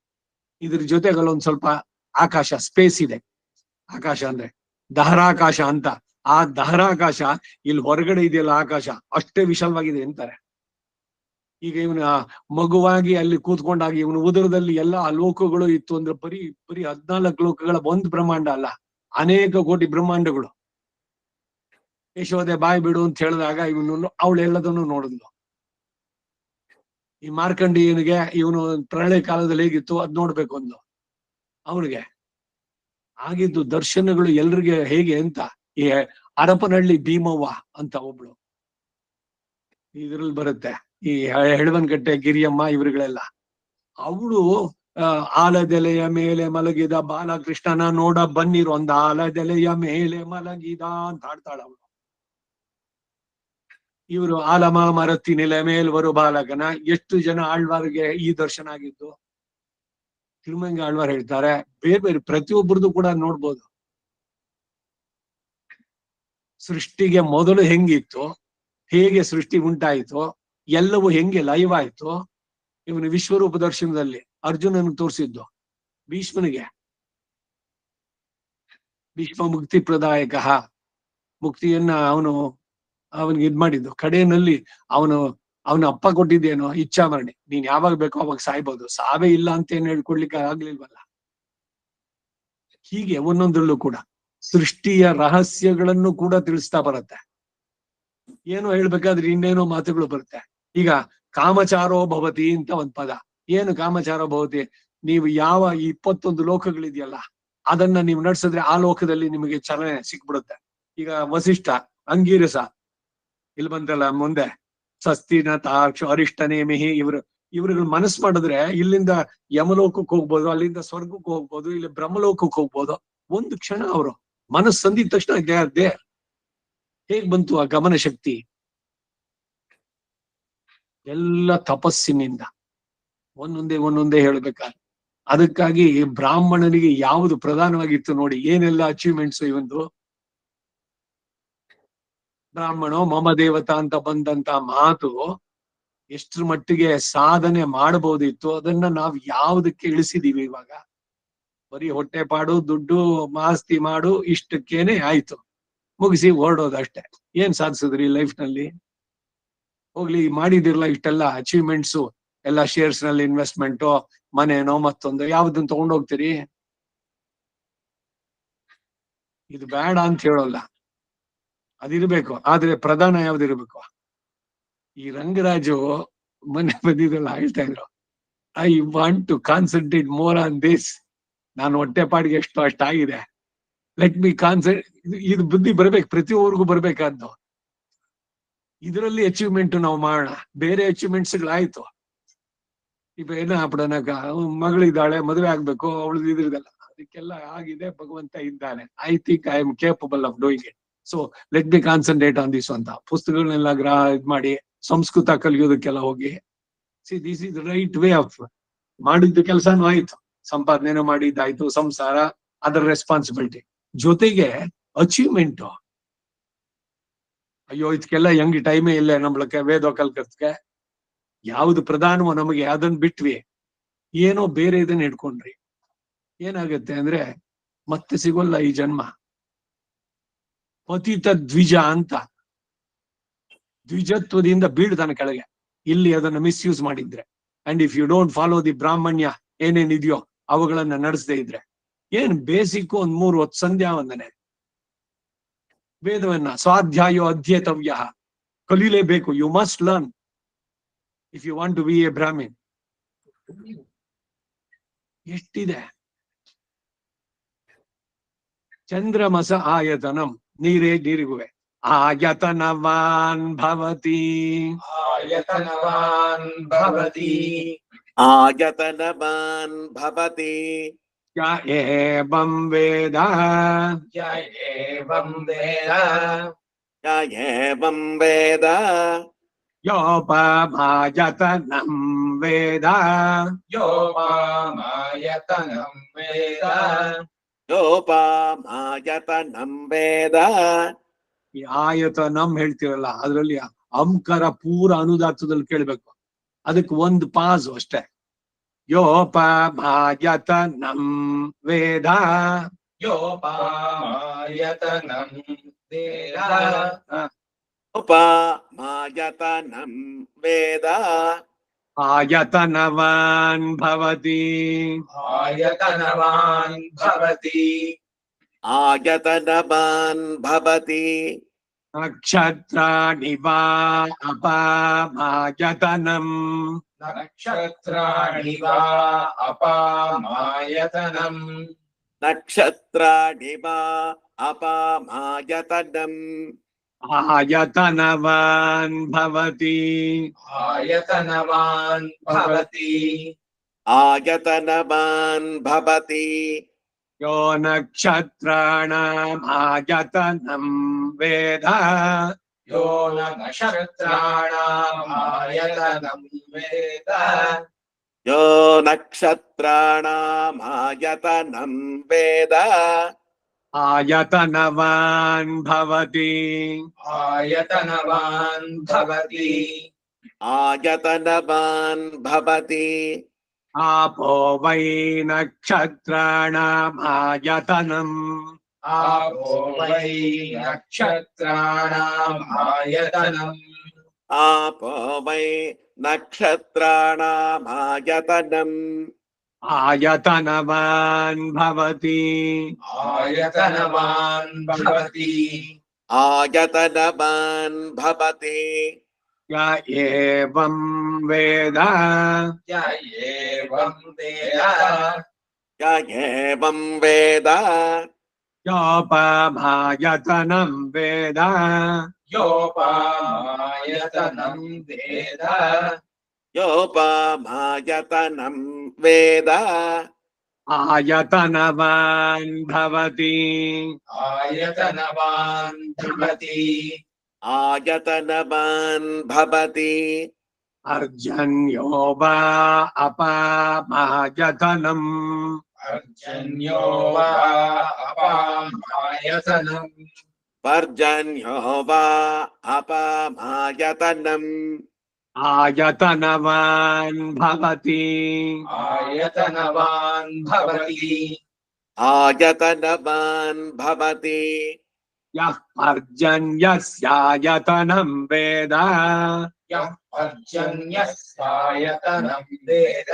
ಇದ್ರ ಜೊತೆಗಲ್ಲೊಂದ್ ಸ್ವಲ್ಪ ಆಕಾಶ, ಸ್ಪೇಸ್ ಇದೆ. ಆಕಾಶ ಅಂದ್ರೆ ದಹರಾಕಾಶ ಅಂತ. ಆ ದಹರಾಕಾಶ ಇಲ್ಲಿ ಹೊರಗಡೆ ಇದೆಯಲ್ಲ ಆಕಾಶ, ಅಷ್ಟೇ ವಿಶಾಲವಾಗಿದೆ ಅಂತಾರೆ. ಈಗ ಇವನ ಮಗುವಾಗಿ ಅಲ್ಲಿ ಕೂತ್ಕೊಂಡಾಗ ಇವನು ಉದರದಲ್ಲಿ ಎಲ್ಲ ಲೋಕಗಳು ಇತ್ತು ಅಂದ್ರೆ ಬರೀ 14 ಲೋಕಗಳ ಒಂದು ಬ್ರಹ್ಮಾಂಡ ಅಲ್ಲ, ಅನೇಕ ಕೋಟಿ ಬ್ರಹ್ಮಾಂಡಗಳು. ಯಶೋದೆ ಬಾಯಿ ಬಿಡು ಅಂತ ಹೇಳಿದಾಗ ಇವನು ಅವಳೆಲ್ಲದನ್ನು ನೋಡಿದ್ಲು. ಈ ಮಾರ್ಕಂಡೇಯನಿಗೆ ಇವನು ಪ್ರಳಯ ಕಾಲದಲ್ಲಿ ಹೇಗಿತ್ತು ಅದ್ ನೋಡ್ಬೇಕು ಅಂದ್ಲು. ಅವನಿಗೆ ಆಗಿದ್ದು ದರ್ಶನಗಳು ಎಲ್ರಿಗೆ ಹೇಗೆ ಅಂತ. ಈ ಹರಪನಹಳ್ಳಿ ಭೀಮವ್ವ ಅಂತ ಒಬ್ಳು ಇದ್ರಲ್ಲಿ ಬರುತ್ತೆ, ಈ ಹೆಳವನಕಟ್ಟೆ ಗಿರಿಯಮ್ಮ ಇವರುಗಳೆಲ್ಲ. ಅವಳು ಆಲದೆಲೆಯ ಮೇಲೆ ಮಲಗಿದ ಬಾಲಕೃಷ್ಣನ ನೋಡ ಬನ್ನಿರು ಅಂದ, ಆಲದೆಲೆಯ ಮೇಲೆ ಮಲಗಿದ ಅಂತ ಆಡ್ತಾಳ ಅವಳು. ಇವರು ಆಲಮ ಮರತ್ತಿನೆಲೆ ಮೇಲ್ವರು ಬಾಲಕನ. ಎಷ್ಟು ಜನ ಆಳ್ವಾರಿಗೆ ಈ ದರ್ಶನ ಆಗಿದ್ದು ತಿರುಮಂಗಿ ಆಳ್ವಾರ್ ಹೇಳ್ತಾರೆ. ಬೇರೆ ಬೇರೆ ಪ್ರತಿಯೊಬ್ಬರದು ಕೂಡ ನೋಡ್ಬೋದು. ಸೃಷ್ಟಿಗೆ ಮೊದಲು ಹೆಂಗಿತ್ತು, ಹೇಗೆ ಸೃಷ್ಟಿ ಉಂಟಾಯಿತು, ಎಲ್ಲವೂ ಹೆಂಗೆ ಲೈವ್ ಆಯ್ತು. ಇವನು ವಿಶ್ವರೂಪ ದರ್ಶನದಲ್ಲಿ ಅರ್ಜುನನ್ ತೋರಿಸಿದ್ದು. ಭೀಷ್ಮನಿಗೆ ಭೀಷ್ಮ ಮುಕ್ತಿ ಪ್ರದಾಯಕ, ಮುಕ್ತಿಯನ್ನ ಅವನಿಗೆ ಇದ್ ಮಾಡಿದ್ದು. ಕಡೆಯಲ್ಲಿ ಅವನ ಅಪ್ಪ ಕೊಟ್ಟಿದ್ದೇನೋ ಇಚ್ಛಾಮರಣಿ, ನೀನ್ ಯಾವಾಗ ಬೇಕೋ ಅವಾಗ ಸಾಯ್ಬೋದು, ಸಾವೇ ಇಲ್ಲ ಅಂತ ಏನ್ ಹೇಳ್ಕೊಡ್ಲಿಕ್ಕೆ ಆಗ್ಲಿಲ್ವಲ್ಲ. ಹೀಗೆ ಒಂದೊಂದ್ರಲ್ಲೂ ಕೂಡ ಸೃಷ್ಟಿಯ ರಹಸ್ಯಗಳನ್ನು ಕೂಡ ತಿಳಿಸ್ತಾ ಬರುತ್ತೆ. ಏನೋ ಹೇಳ್ಬೇಕಾದ್ರೆ ಇನ್ನೇನೋ ಮಾತುಗಳು ಬರುತ್ತೆ. ಈಗ ಕಾಮಚಾರೋ ಭವತಿ ಅಂತ ಒಂದ್ ಪದ. ಏನು ಕಾಮಚಾರೋ ಭವತಿ? ನೀವು ಯಾವ 21 ಲೋಕಗಳಿದೆಯಲ್ಲ ಅದನ್ನ ನೀವು ನಡ್ಸಿದ್ರೆ ಆ ಲೋಕದಲ್ಲಿ ನಿಮಗೆ ಚಲನೆ ಸಿಕ್ಬಿಡುತ್ತೆ. ಈಗ ವಸಿಷ್ಠ, ಅಂಗೀರಸ ಇಲ್ಲಿ ಬಂತಲ್ಲ ಮುಂದೆ, ಸಸ್ತಿನ ತಾಕ್ಷ ಅರಿಷ್ಟನೇಮಿಹಿ, ಇವ್ರುಗಳು ಮನಸ್ಸು ಮಾಡಿದ್ರೆ ಇಲ್ಲಿಂದ ಯಮಲೋಕಕ್ಕೆ ಹೋಗ್ಬೋದು, ಅಲ್ಲಿಂದ ಸ್ವರ್ಗಕ್ಕೆ ಹೋಗ್ಬೋದು, ಇಲ್ಲಿ ಬ್ರಹ್ಮಲೋಕಕ್ಕೆ ಹೋಗ್ಬೋದು. ಒಂದು ಕ್ಷಣ ಅವರು ಮನಸ್ಸು ಸಂದಿದ ತಕ್ಷಣ ಅದೇ ಹೇಗ್ ಬಂತು ಆ ಗಮನ ಶಕ್ತಿ? ಎಲ್ಲ ತಪಸ್ಸಿನಿಂದ ಒಂದೊಂದೇ ಹೇಳ್ಬೇಕಾದ್ರೆ. ಅದಕ್ಕಾಗಿ ಬ್ರಾಹ್ಮಣನಿಗೆ ಯಾವುದು ಪ್ರಧಾನವಾಗಿತ್ತು ನೋಡಿ, ಏನೆಲ್ಲ ಅಚೀವ್ಮೆಂಟ್ಸ್ ಇವಂದು. ಬ್ರಾಹ್ಮಣೋ ಮಮ ದೇವತಾ ಅಂತ ಬಂದಂತ ಮಾತು ಎಷ್ಟ್ರ ಮಟ್ಟಿಗೆ ಸಾಧನೆ ಮಾಡಬಹುದಿತ್ತು, ಅದನ್ನ ನಾವು ಯಾವುದಕ್ಕೆ ಇಳಿಸಿದೀವಿ ಇವಾಗ? ಬರೀ ಹೊಟ್ಟೆಪಾಡು, ದುಡ್ಡು, ಆಸ್ತಿ ಮಾಡು, ಇಷ್ಟಕ್ಕೇನೆ ಆಯ್ತು, ಮುಗಿಸಿ ಹೊರಡೋದು ಅಷ್ಟೇ. ಏನ್ ಸಾಧಿಸಿದ್ರಿ ಲೈಫ್ ನಲ್ಲಿ? ಹೋಗ್ಲಿ, ಮಾಡಿದಿರಲ್ಲ ಇಷ್ಟೆಲ್ಲ ಅಚೀವ್ಮೆಂಟ್ಸು ಎಲ್ಲ ಶೇರ್ಸ್ ನಲ್ಲಿ ಇನ್ವೆಸ್ಟ್ಮೆಂಟು, ಮನೇನೋ ಮತ್ತೊಂದು, ಯಾವ್ದನ್ನ ತಗೊಂಡೋಗ್ತೀರಿ? ಇದು ಬೇಡ ಅಂತ ಹೇಳೋಲ್ಲ, ಅದಿರ್ಬೇಕು. ಆದ್ರೆ ಪ್ರಧಾನ ಯಾವ್ದಿರ್ಬೇಕು? ಈ ರಂಗರಾಜು ಮೊನ್ನೆ ಬಂದಿದ್ರಲ್ಲ ಹೇಳ್ತಾ ಇದ್ರು, I want to concentrate more on this. ನಾನು ಹೊಟ್ಟೆಪಾಡಿಗೆ ಎಷ್ಟು ಅಷ್ಟಾಗಿದೆ, ಲೆಟ್ ಮಿ ಇದು ಬುದ್ಧಿ ಬರ್ಬೇಕು, ಪ್ರತಿಯೊಬ್ಬರಿಗೂ ಬರ್ಬೇಕಾದ್ದು. ಇದರಲ್ಲಿ ಅಚೀವ್ಮೆಂಟ್ ನಾವು ಮಾಡೋಣ, ಬೇರೆ ಅಚೀವ್ಮೆಂಟ್ಸ್ ಗಳಾಯ್ತು. ಈಗ ಏನ ಬಿಡೋಣ, ಮಗಳಿದ್ದಾಳೆ, ಮದುವೆ ಆಗ್ಬೇಕು, ಅವಳದು ಇದ್ರದಲ್ಲ, ಅದಕ್ಕೆಲ್ಲ ಆಗಿದೆ, ಭಗವಂತ ಇದ್ದಾನೆ. I think I am capable of doing it, so let me concentrate on this ಅಂತ ಪುಸ್ತಕಗಳನ್ನೆಲ್ಲ ಇದ್ ಮಾಡಿ ಸಂಸ್ಕೃತ ಕಲಿಯೋದಕ್ಕೆಲ್ಲ ಹೋಗಿ. C, this is right way of ಮಾಡಿದ್ದು. ಕೆಲಸನೂ ಆಯ್ತು, ಸಂಪಾದನೆನೂ ಮಾಡಿದ್ದಾಯ್ತು, ಸಂಸಾರ, ಅದರ ರೆಸ್ಪಾನ್ಸಿಬಿಲಿಟಿ ಜೊತೆಗೆ ಅಚೀವ್ಮೆಂಟ್. ಅಯ್ಯೋ ಇದಕ್ಕೆಲ್ಲ ಹೆಂಗ್ ಟೈಮೇ ಇಲ್ಲ ನಮ್ಳಕ್ಕೆ, ವೇದ ಕಲ್ಕತ್ಗೆ ಯಾವ್ದು ಪ್ರಧಾನವೋ ನಮಗೆ ಅದನ್ನ ಬಿಟ್ವಿ, ಏನೋ ಬೇರೆ ಇದನ್ನ ಇಟ್ಕೊಂಡ್ರಿ. ಏನಾಗತ್ತೆ ಅಂದ್ರೆ ಮತ್ತೆ ಸಿಗೋಲ್ಲ ಈ ಜನ್ಮ. ಪತಿತ ದ್ವಿಜ ಅಂತ, ದ್ವಿಜತ್ವದಿಂದ ಬೀಳ್ತಾನೆ ಕೆಳಗೆ, ಇಲ್ಲಿ ಅದನ್ನ ಮಿಸ್ಯೂಸ್ ಮಾಡಿದ್ರೆ. And if you don't follow the ಬ್ರಾಹ್ಮಣ್ಯ ಏನೇನಿದೆಯೋ ಅವುಗಳನ್ನ ನಡೆಸದೇ ಇದ್ರೆ ಏನ್ ಬೇಸಿಕ್ ಒಂದ್ 3 ಹೊತ್ತು ಸಂಧ್ಯಾ ವಂದನೆ, ವೇದವನ್ನ ಸ್ವಾಧ್ಯಾಯೋ ಅಧ್ಯೇತವ್ಯ, ಕಲೀಲೇಬೇಕು. You must learn if you want to be a Brahmin. ಎಷ್ಟಿದೆ. ಚಂದ್ರಮಸ ಆಯತನಂ, ನೀರಿಗುವೆ. ಆಯತನವಾನ್ ಭವತಿ, ಆಯತನವಾನ್ ಭವತಿ, ಆಯತನವಾನ್ ಭವತಿ, ಯ ಏವಂ ವೇದ, ಯ ಏವಂ ವೇದ, ಯ ಏವಂ ವೇದ, ಯೋಪಮಾಯತನಂ ವೇದ, ಯೋಪಾಮಾಯತನಂ ವೇದ, ಯೋಪಮಾಯತನಂ ವೇದ. ಈ ಆಯತನಂ ಹೇಳ್ತೀರಲ್ಲ, ಅದ್ರಲ್ಲಿ ಅಂಕರ ಪೂರ ಅನುದಾತ್ತದಲ್ಲಿ ಕೇಳ್ಬೇಕು. ಅದಕ್ಕೆ ಒಂದು ಪಾಸ್ ಅಷ್ಟೇ. ಯೋಪಮಾಯತನಂ ವೇದ, ಯೋಪಾಮಾಯತನಂ ವೇದ, ಯೋಪಮಾಯತನಂ ವೇದ, ಆಯತನವಾನ್ ಭವತಿ, ಆಯತನವಾನ್ ಭವತಿ, ಆಯತನವಾನ್ ಭವತಿ, ನಕ್ಷತ್ರಾಣಿ ವಾ ಅಪಮಾಯತನಂ, ನಕ್ಷತ್ರಾಣಿ ವಾ ಅಪಾಮಾಯತನಂ, ನಕ್ಷತ್ರಾಣಿ ವಾ ಅಪಮಾಯತನಂ, ಆಯತನವಾನ್ ಭವತಿ, ಆಯತನವಾನ್ ಭವತಿ, ಆಯತನವಾನ್ ಭವತಿ, ಯೋ ನಕ್ಷತ್ರಾಣಾಂ ಆಯತನಂ ವೇದ, ಯೋ ನಕ್ಷತ್ರಾಣಾಂ ಆಯತನಂ ವೇದ, ಯೋ ನಕ್ಷತ್ರಾಣಾಂ ಆಯತನಂ ವೇದ, ಆಯತನವಾನ್ ಭವತಿ, ಆಯತನವಾನ್ ಭವತಿ, ಆಯತನವಾನ್ ಭವತಿ, ಆಪೋ ವೈ ನಕ್ಷತ್ರಾಣಾಂ ಆಯತನಂ, ಆಪೋ ವೈ ನಕ್ಷತ್ರಾಣಾಂ ಆಯತನಂ, ಆಪೋ ವೈ ನಕ್ಷತ್ರಾಣಾಂ ಆಯತನಂ, ಆಯತನವಾನ್ ಭವತಿ, ಆಯತನವಾನ್ ಭವತಿ, ಆಯತನವಾನ್ ಭವತಿ, ಯ ಏವಂ ವೇದ, ಯ ಏವಂ ವೇದ, ಯ ಏವಂ ವೇದ, ಯೋಪಮಾಯತನಂ ವೇದ, ಯೋಪಾಮಾಯತನಂ ವೇದ, ಯೋಪಮಾಯತನಂ ವೇದ, ಆಯತನವಾನ್ ಭವತಿ, ಆಯತನವಾನ್ ಭವತಿ, ಆಯತನವಾನ್ ಭವತಿ, ಅರ್ಜನ್ಯೋ ವಾ ಅಪಮಾಯತನಂ, ಪರ್ಜನ್ಯೋ ವಾ ಅಪಾಮಾಯತನಂ, ಪರ್ಜನ್ಯೋ ವಾ ಅಪಮಾಯತನಂ, ಆಯತನವಾನ್ ಭವತಿ, ಆಯತನವಾನ್ ಭವತಿ, ಆಯತನವಾನ್ ಭವತಿ, ಯಃ ಪರ್ಜನ್ಯಸ್ಯಾಯತನಂ ವೇದ, ಯಃ ಪರ್ಜನ್ಯಸ್ಯಾಯತನಂ ವೇದ,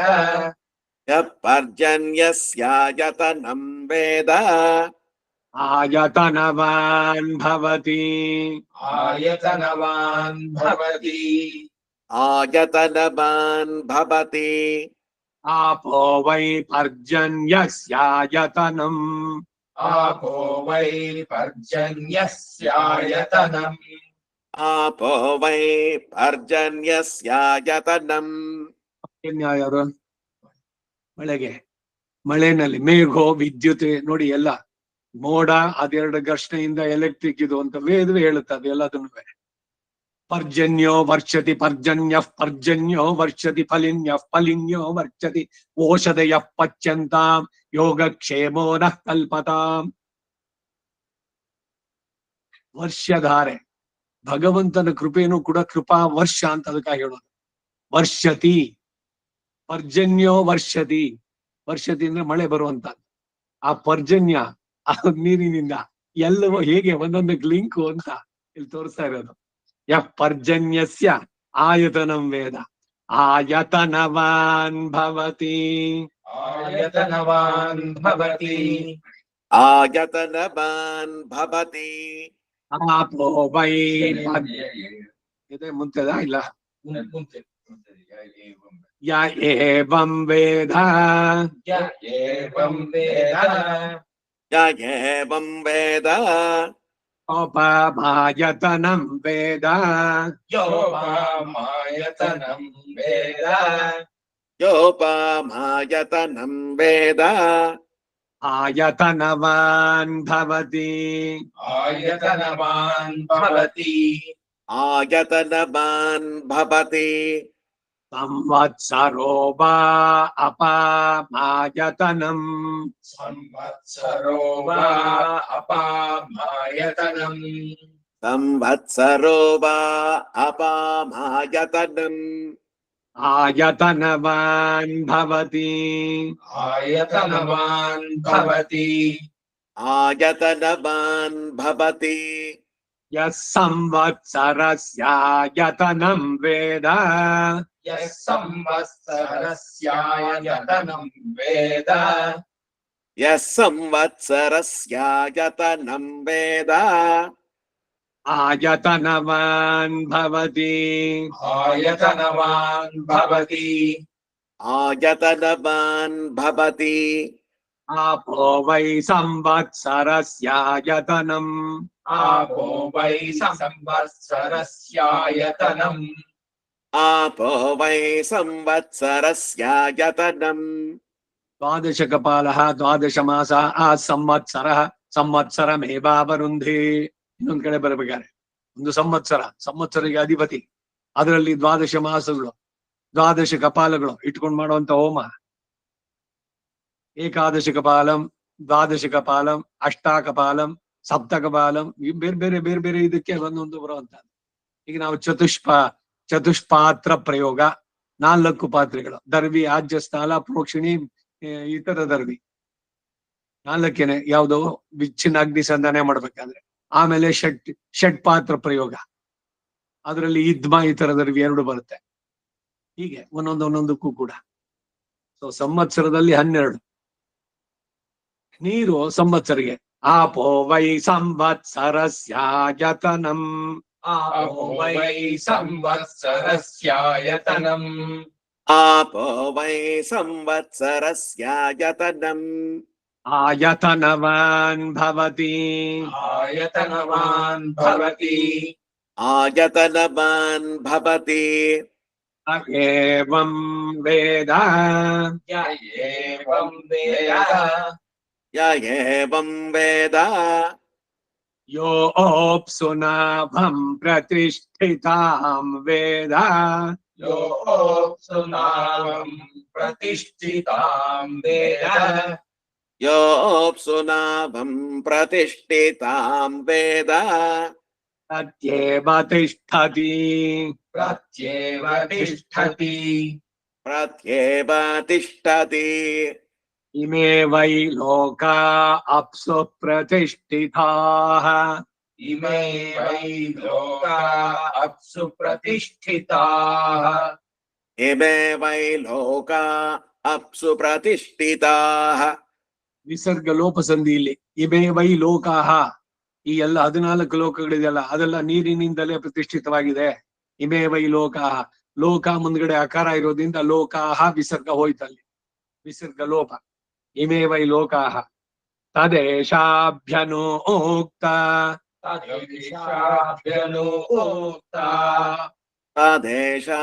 ಯಃ ಪರ್ಜನ್ಯಸ್ಯಾಯತನಂ ವೇದ, ಆಯತನವಾನ್ ಭವತಿ, ಆಯತನವಾನ್ ಭವತಿ, ಆಯತನವಾನ್ ಭವತಿ, ಆಪೋ ವೈ ಪರ್ಜನ್ಯಸ್ಯಾಯತನಂ, ಆಪೋ ವೈ ಪರ್ಜನ್ಯಸ್ಯಾಯತನಂ, ಆಪೋ ವೈ ಪರ್ಜನ್ಯಸ್ಯಾಯತನಂ. ಯಾರು ಮಳೆಗೆ, ಮಳೆನಲ್ಲಿ ಮೇಘೋ ವಿದ್ಯುತ್ ನೋಡಿ, ಎಲ್ಲ ಮೋಡ ಅದೆರಡು ಘರ್ಷಣೆಯಿಂದ ಎಲೆಕ್ಟ್ರಿಕ್ ಇದು ಅಂತ ವೇದವೇ ಹೇಳುತ್ತೆ. ಅದೆಲ್ಲದನ್ನು ಪರ್ಜನ್ಯೋ ವರ್ಷತಿ ಪರ್ಜನ್ಯ ಪರ್ಜನ್ಯೋ ವರ್ಷತಿ ಫಲಿನ್ಯ ಫಲಿನ್ಯೋ ವರ್ಷತಿ ಓಷಧಯ ಪಚ್ಯಂತಾಂ ಯೋಗಕ್ಷೇಮೋ ನಃ ಕಲ್ಪತಾಂ. ವರ್ಷಧಾರೆ ಭಗವಂತನ ಕೃಪೆನೂ ಕೂಡ ಕೃಪಾ ವರ್ಷ ಅಂತ ಅದಕ್ಕಾಗಿ ಹೇಳೋದು. ವರ್ಷತಿ ಪರ್ಜನ್ಯೋ ವರ್ಷತಿ, ವರ್ಷತಿ ಅಂದ್ರೆ ಮಳೆ ಬರುವಂತ. ಆ ಪರ್ಜನ್ಯ ಆ ನೀರಿನಿಂದ ಎಲ್ಲವೂ ಹೇಗೆ ಒಂದೊಂದು ಲಿಂಕು ಅಂತ ಇಲ್ಲಿ ತೋರಿಸ್ತಾ ಇರೋದು. ಯ ಪರ್ಜನ್ಯಸ್ಯ ಆಯತನಂ ವೇದ, आयतनवान् भवति आयतनवान् भवति आयतनवान् भवति आपो वै ಇದೆ ಮುಂತೆದಾ ಇಲ್ಲ ಯ ಏವಂ ವೇದ य एवं वेद य एवं वेद ಉಪಮಾಯತನಂ ವೇದ योपामायतनं वेद योपमायतनं वेद आयतनवान् भवति आयतनवान् भवति आयतनवान् भवति संवत्सरो वा अपामायतनम् संवत्सरो वा अपामायतनम् संवत्सरो वा अपामायतनम् आयतनवान् भवति आयतनवान् भवति आयतनवान् भवति यः संवत्सरस्यायतनं वेद यः संवत्सरस्यायतनं वेद यः संवत्सरस्यायतनं वेद आयतनवान् भवति आयतनवान् भवति आयतनवान् भवति आपो वै संवत्सरस्यायतनम् आपो वै संवत्सरस्यायतनम् आपो वै संवत्सरस्यायतनम् द्वादशकपालः द्वादशमासः आ संवत्सरः ಸಂವತ್ಸರಮೇವಾವರುಂಧಿ ಇನ್ನೊಂದ್ ಕಡೆ ಬರಬೇಕಾರೆ ಒಂದು ಸಂವತ್ಸರಿಗೆ ಅಧಿಪತಿ ಅದರಲ್ಲಿ ದ್ವಾದಶ ಮಾಸಗಳು ದ್ವಾದಶ ಕಪಾಲಗಳು ಇಟ್ಕೊಂಡು ಮಾಡುವಂತ ಹೋಮ ಏಕಾದಶ ಕಪಾಲಂ ದ್ವಾದಶ ಕಪಾಲಂ ಅಷ್ಟಾಕಪಾಲಂ ಸಪ್ತಕಪಾಲಂ ಬೇರೆ ಬೇರೆ ಇದಕ್ಕೆ ಒಂದೊಂದು ಬರುವಂತ ಈಗ ನಾವು ಚತುಷ್ಪಾತ್ರ ಪ್ರಯೋಗ 4 ಪಾತ್ರೆಗಳು ದರ್ವಿ ಆಜ್ಯ ಸ್ಥಾಲ ಪ್ರೋಕ್ಷಿಣಿ ಇತರ ದರ್ವಿ 4 ಯಾವ್ದು ವಿಚ್ಛಿನ್ನ ಅಗ್ನಿ ಸಂಧಾನ ಮಾಡ್ಬೇಕಾದ್ರೆ ಆಮೇಲೆ ಷಟ್ ಪಾತ್ರ ಪ್ರಯೋಗ ಅದರಲ್ಲಿ ಇದ್ಮ ಇತರ ದರ್ವಿ 2 ಬರುತ್ತೆ ಹೀಗೆ ಒಂದೊಂದಕ್ಕೂ ಕೂಡ ಸೊ ಸಂವತ್ಸರದಲ್ಲಿ 12 ನೀರು ಸಂವತ್ಸರಿಗೆ आपो वै संवत्सरस्यायतनम् आपो वै संवत्सरस्यायतनम् आपो वै संवत्सरस्यायतनम् आयतनवान् भवति आयतनवान् भवति आयतनवान् भवति एवं वेद य एवं वेद य एवं वेद योऽप्सुनाभं प्रतिष्ठितां वेद योऽप्सुनाभं प्रतिष्ठितां वेद योऽप्सुनाभं प्रतिष्ठितां वेद तत्येव तिष्ठति प्रत्येव तिष्ठति प्रत्येव तिष्ठति इमे वै लोका अप्सु प्रतिष्ठिताः इमे वै लोका अप्सु प्रतिष्ठिताः इमे वै लोका अप्सु प्रतिष्ठिताः ವಿಸರ್ಗ ಲೋಪಸಂಧಿಯಲ್ಲಿ ಇಮೇ ವೈ ಲೋಕಾಹ ಈ ಎಲ್ಲ 14 ಲೋಕಗಳಿದೆಯಲ್ಲ ಅದೆಲ್ಲ ನೀರಿನಿಂದಲೇ ಪ್ರತಿಷ್ಠಿತವಾಗಿದೆ ಇಮೇ ವೈ ಲೋಕಾಹ ಲೋಕ ಮುಂದ್ಗಡೆ ಆಕಾರ ಇರೋದ್ರಿಂದ ಲೋಕಾಹ ವಿಸರ್ಗ ಹೋಯ್ತಲ್ಲಿ ವಿಸರ್ಗ ಲೋಪ ಇಮೇ ವೈ ಲೋಕಾಹ ತದೇಶಾಭ್ಯನೋಕ್ತ तदेशाभ्यनोक्ता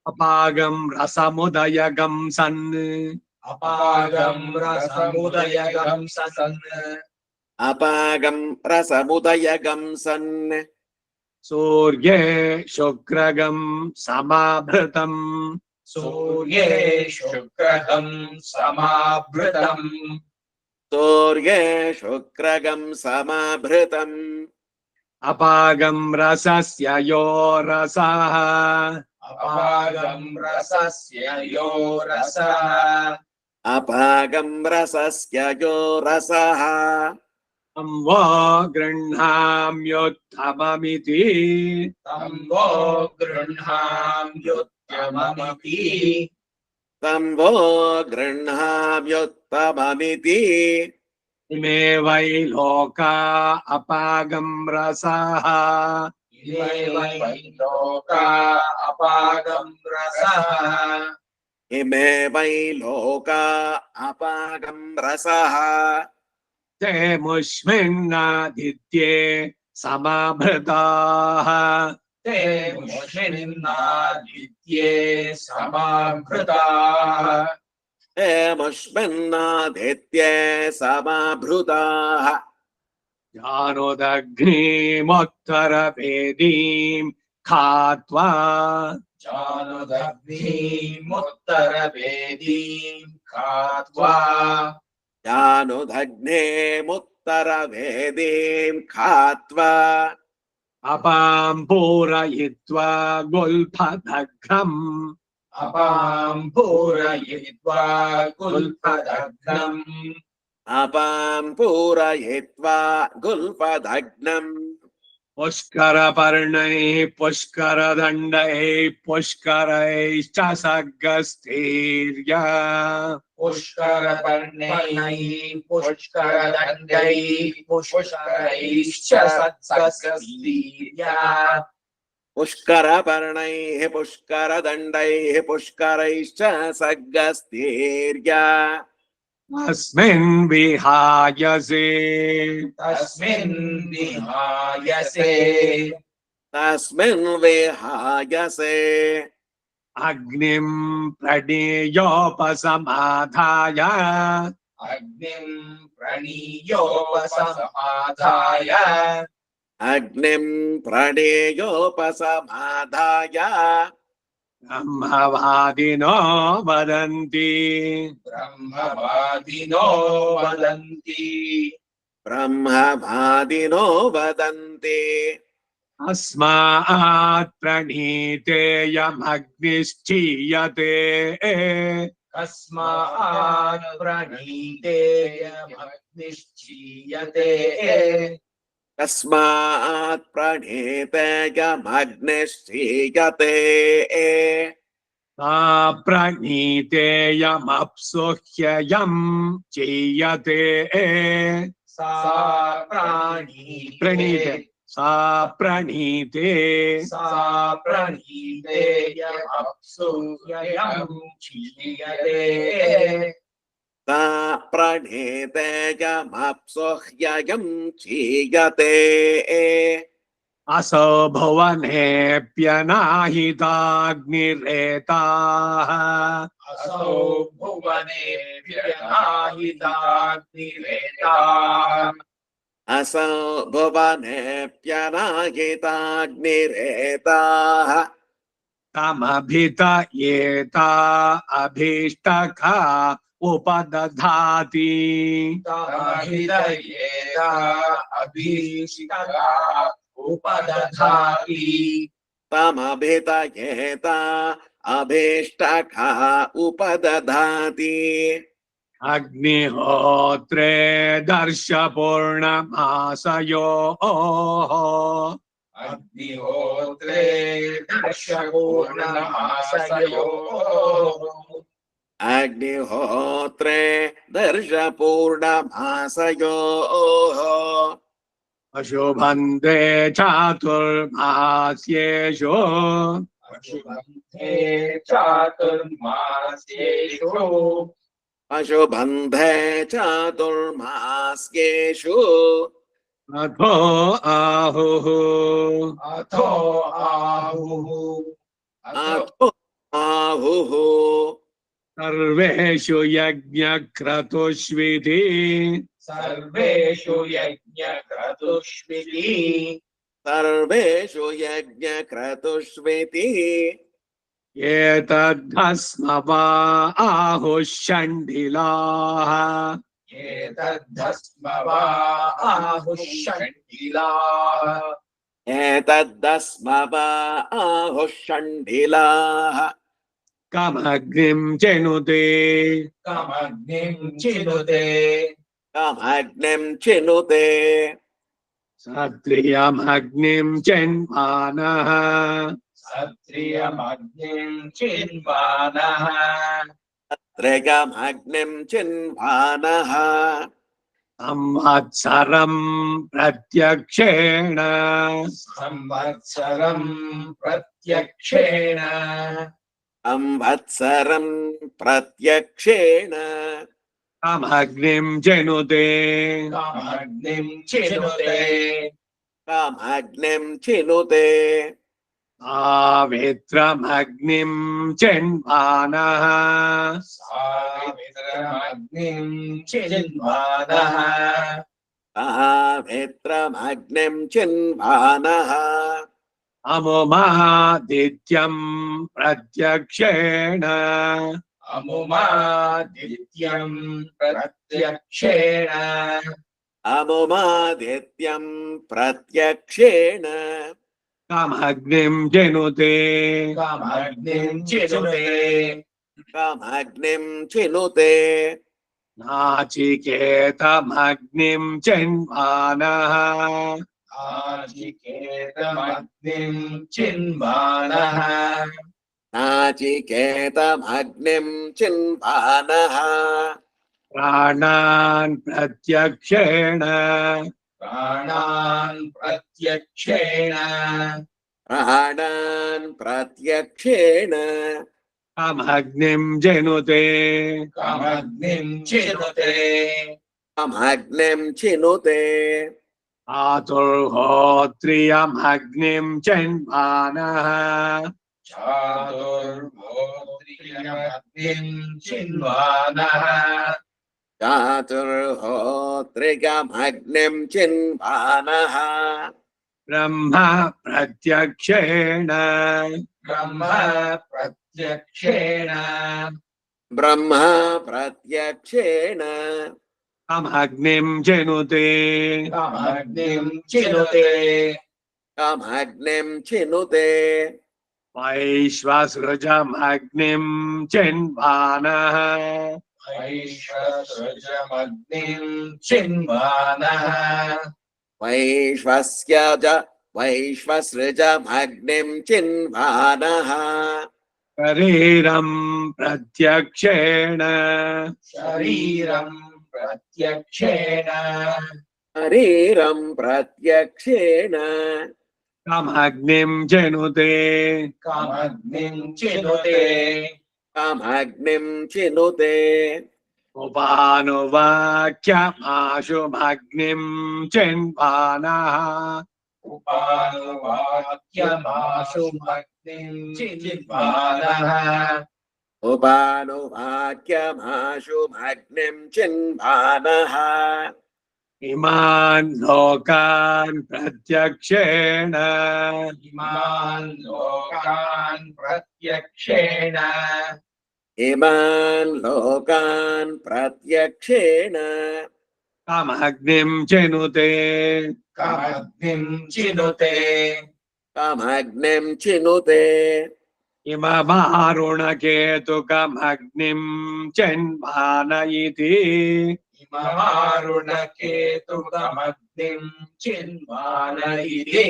ಅಪಾಗಂ ರಸಮುದಯಗಂ ಸನ್ अपागं रसमुदयगं सन् अपागं रसमुदयगं सन् ಸೂರ್ಯೇ ಶುಕ್ರಗಂ ಸಮಾಭೃತಂ सूर्ये शुक्रगं समाभृतम् सूर्ये शुक्रगं समाभृतम् ಅಪಾಗಂ ರಸಸ್ಯ ಯೋ ರಸಃ अपागं रसस्य यो रसः अपागं रसस्य यो रसः वो गृह्णाम्युत्तममिति तं वो गृह्णाम्युत्तममिति तं वो गृह्णाम्युत्तममिति इमे वै लोका अपागं रसाः इमे वै लोका अपागं रसः इमे वै लोका अपागं रसः ते मुष्मिन्नादित्ये समाभृताः ते मुष्मिन्नादित्ये समाभृताः मुष्मिन्नादित्ये समाभृताः जानोदग्निमुत्तरवेदीं खात्वा जानुदग्निमुत्तरवेदीं खात्वा जानुदग्नेमुत्तरवेदीं खात्वा अपां पूरयित्वा गुल्फदग्धम् अपां पूरयित्वा गुल्फदग्नम् अपां पूरयित्वा गुल्फदग्नम् पुष्करपर्णैः पुष्करदण्डैः पुष्करैश्च सर्गस्थैर्य पुष्करपर्णैः पुष्करदण्डैः पुष्करैश्च सत्सस्तीर्या पुष्करपर्णैः पुष्करदण्डैः पुष्करैश्च सर्गस्थैर्या तस्मिन् विहायसे तस्मिन् विहायसे तस्मिन् विहायसे अग्निं प्रणीयोपसमाधाय अग्निं प्रणीयोपसमाधाय अग्निं प्रणेयोपसमाधाय ब्रह्मवादिनो वदन्ति ब्रह्मवादिनो वदन्ति ब्रह्मवादिनो वदन्ति अस्मात् प्रणीतेयमग्निश्चीयते कस्मात् प्रणीतेयमग्निश्चीयते तस्मात् प्रणीतेयमग्निश्चीयते सा प्रणीतेयमप्सुह्ययं चीयते सा प्रणीते सा प्रणीते सा प्रणीतेयमप्सु ययं चीयते सा प्रणीतेयमप्सुह्ययं चीयते असौ भुवनेऽप्यनाहिताग्निरेताः असौ भुवनेऽप्यनाहिताग्निरेताः असौ भुवनेऽप्यनाहिताग्निरेताः तमभितयेता अभीष्टका उपदधाति तमभिदयेता अभीष्टका उपदधाति तमभितयेता अभीष्टका उपदधाति अग्निहोत्रे दर्शपूर्णमासयोः अग्निहोत्रे दर्शपूर्णमासयोः अग्निहोत्रे दर्शपूर्णमासयोः अशुभन्ते चातुर्मास्येषु अशुभन्ते चातुर्मास्येषु अशुभन्ते चातुर्मास्येषु अथो आहुः अथो आहुः अथो आहुः सर्वेषु यज्ञक्रतुष्विधि सर्वेषु यज्ञक्रतुष्विधि सर्वेषु यज्ञक्रतुष्विति एतद्धस्म वा आहुः षण्डिलाः एतद्धस्म वा आहुः षण्डिलाः एतद्दस्म वा आहुः षण्डिलाः कमग्निं चिनुते कमग्निं चिनुते कामग्निं चिनुते क्षत्रियमग्निं चिन्वानः क्षत्रियमग्निं चिन्वानः त्रिगमग्निं चिन्वानः संवत्सरं प्रत्यक्षेण संवत्सरं प्रत्यक्षेण संवत्सरं प्रत्यक्षेण कामग्निं चिनुते कामग्निं चिनुते कामग्निं चिनुते सावित्रमग्निं चिन्वानः सावित्रमग्निं चिन्वानः सावित्रमग्निं चिन्वानः अमुमादित्यं प्रत्यक्षेण अमुमादित्यं प्रत्यक्षेण अमुमादित्यं प्रत्यक्षेण कामग्निं चिनुते कामग्निं चिनुते कामग्निं चिनुते नाचिकेतमग्निं चिन्वानः आचिकेतमग्निं चिन्वानः नाचिकेतमग्निं चिन्वानः प्राणान् प्रत्यक्षेण प्राणान् प्रत्यक्षेण प्राणान् प्रत्यक्षेण कामग्निं चिनुते कामग्निं चिनुते कामग्निं चिनुते आतुर्होत्रियमग्निं चिन्वानः चातुर्होत्रियमग्निं चिन्वानः चातुर्होत्रिकमग्निं चिन्वानः ब्रह्म प्रत्यक्षेण ब्रह्म प्रत्यक्षेण ब्रह्म प्रत्यक्षेण कामग्निं चिनुते कामग्निं चिनुते कामग्निं चिनुते वैश्वसृजमग्निं चिन्वानः वैश्वसृजमग्निं चिन्वानः वैश्वसृजमग्निं चिन्वानः शरीरं प्रत्यक्षेण शरीरं प्रत्यक्षेण शरीरं प्रत्यक्षेण कामग्निं चिनुते कामग्निं चिनुते कामग्निं चिनुते उपानुवाक्यमाशुमग्निं चिन्वानः उपानुवाक्यमाशुमग्निं चिन्वानः उपानुवाक्यमाशुमग्निं चिन्वानः इमान् लोकान् प्रत्यक्षेण इमान् लोकान् प्रत्यक्षेण इमान् लोकान् प्रत्यक्षेण कामग्निं चिनुते कामग्निं चिनुते कामग्निं चिनुते इममारुणकेतुकमग्निं चिन्वान इति इममारुणकेतुकमग्निं चिन्वान इति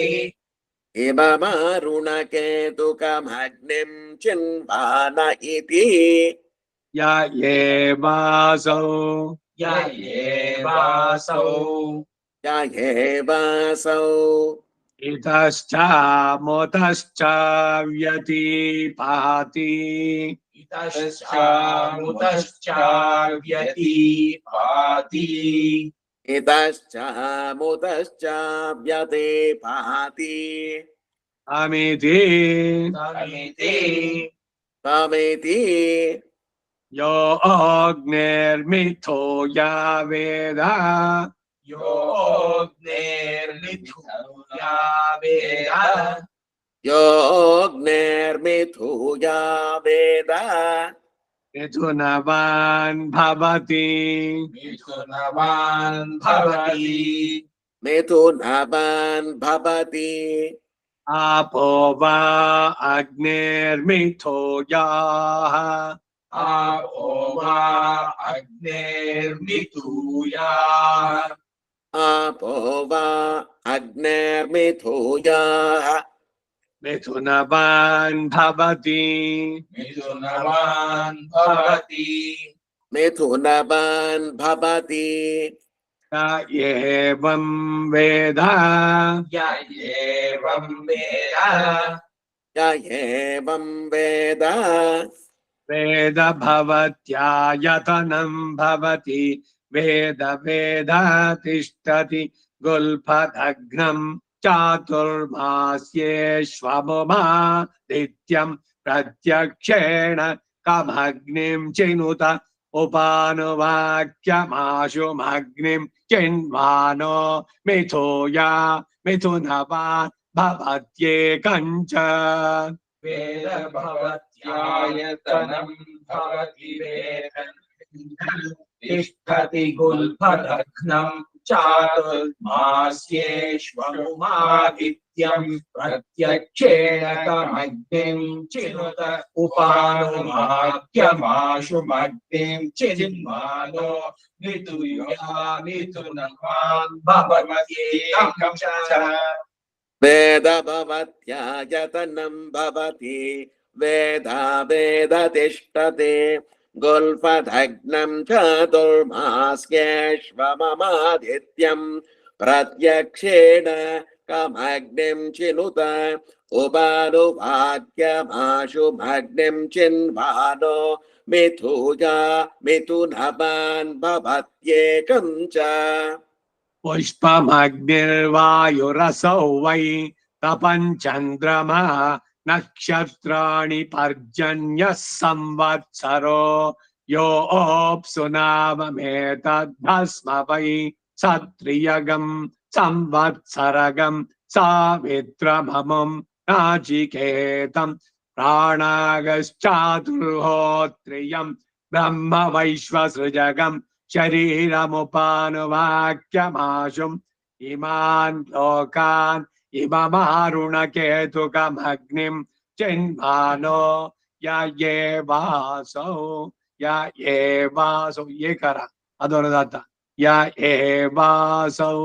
इममारुणकेतुकमग्निं चिन्वान इति य एवासौ य एवासौ य एवासौ इतश्चामुतश्च व्यतीपाति इतश्चामुतश्चाव्यतीपाति इतश्चामुतश्च व्यतीपाति अमिति तमिति तमिति यो अग्निर्मिथो या वेद योऽग्निर्मिथुया वेद योऽग्निर्मिथुया वेद मिथुनवान् भवति मिथुनवान् भवति मिथुनवान् भवति आपो वा अग्निर्मिथो याः आपो वा अग्नेर्मिथूयाः आपो वा अग्नेर्मिथूयाः मिथुनवान् भवति मिथुनवान् भवति मिथुनवान् भवति स एवं वेद य एवं वेद य एवं वेद वेद भवत्यायतनं भवति वेद वेद तिष्ठति गुल्फदग्नं चातुर्मास्येष्वमुमादित्यं प्रत्यक्षेण कमग्निं चिनुत उपानुवाक्यमाशुमग्निं चिन्वानो मिथुया मिथुनवान् भवत्येकञ्च वेद भवत्यायतनं भवति वेद तिष्ठति गुल्फदघ्नं चातुर्मास्येष्वमुमादित्यं प्रत्यक्षेण कमग्निं चिनुत उपानुवाक्यमाशुमग्निं चिन्वानो मिथुया मिथुनवान् भवत्येकं च वेद भवत्यायतनं भवति वेदा वेद तिष्ठति गुल्फदग्नं चातुर्मास्येष्वममादित्यं प्रत्यक्षेण कमग्निं चिनुत उपानुवाक्यमाशुमग्निं चिन्वानो मिथुया मिथुनवान् भवत्येकं च पुष्पमग्निर्वायुरसौ वै तपञ्चन्द्रमा नक्षत्राणि पर्जन्यः संवत्सरो योऽप्सुनावमेतद्धस्म वै सत्रियगं संवत्सरगं सावित्रममुं नाचिकेतं प्राणागश्चातुर्होत्रियं ब्रह्म वैश्वसृजगं शरीरमुपानुवाक्यमाशुम् इमान् लोकान् इममारुणकेतुकमग्निं चिन्वानो य एवासौ ये कर अदोरदाता य एवासौ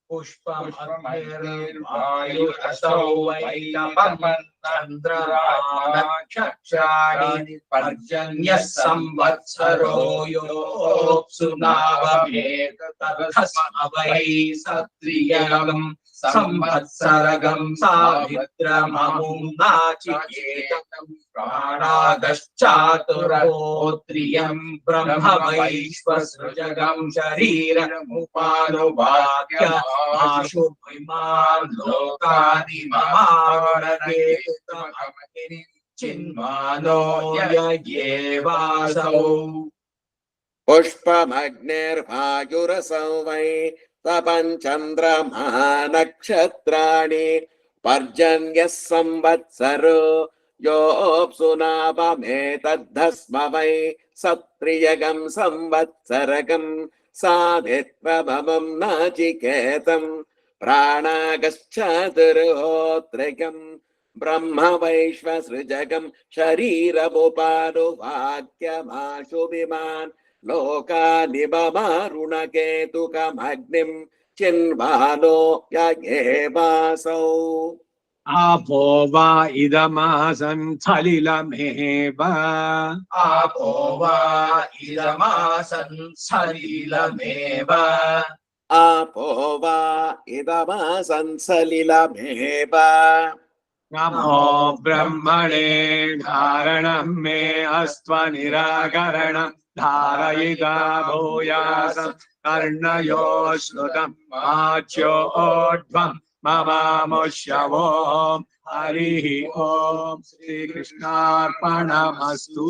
पुष्पमग्निर्वायुरसौ वै तपन्तन्द्रराक्षाणि पर्जन्यः संवत्सरो योऽप्सुनावमेतद्धस्म वै सत्रियगं संवत्सरगं सावित्रममुं नाचिकेतं प्राणागश्चातुर्होत्रियं ब्रह्म वैश्वसृजगं शरीरमुपानुवाक्यमाशुभिमान् लोकानिममावरणकेतुकमग्निं चिन्वानो य एवासौ पुष्पमग्निर्वायुरसौ वै तपञ्चन्द्रमा नक्षत्राणि पर्जन्यः संवत्सरो योऽप्सुनावमेतद्धस्म वै सत्रियगं संवत्सरगं सावित्रममुं नाचिकेतं प्राणागश्चातुर्होत्रियं ब्रह्म वैश्वसृजगं शरीरमुपानुवाक्यमाशुभिमान् लोकानिममारुणकेतुकमग्निं चिन्वानो य एवासौ आपो वा इदमासन् सलिलमेव आपो वा इदमासन् सलिलमेव आपो वा इदमासन् सलिलमेव नमो ब्रह्मणे धारणं मे अस्त्वनिराकरणं धारयिता भूयासं कर्णयो श्रुतं वाच्योढ्वं ममामुष्यवो हरिः ओम श्रीकृष्णार्पणमस्तु।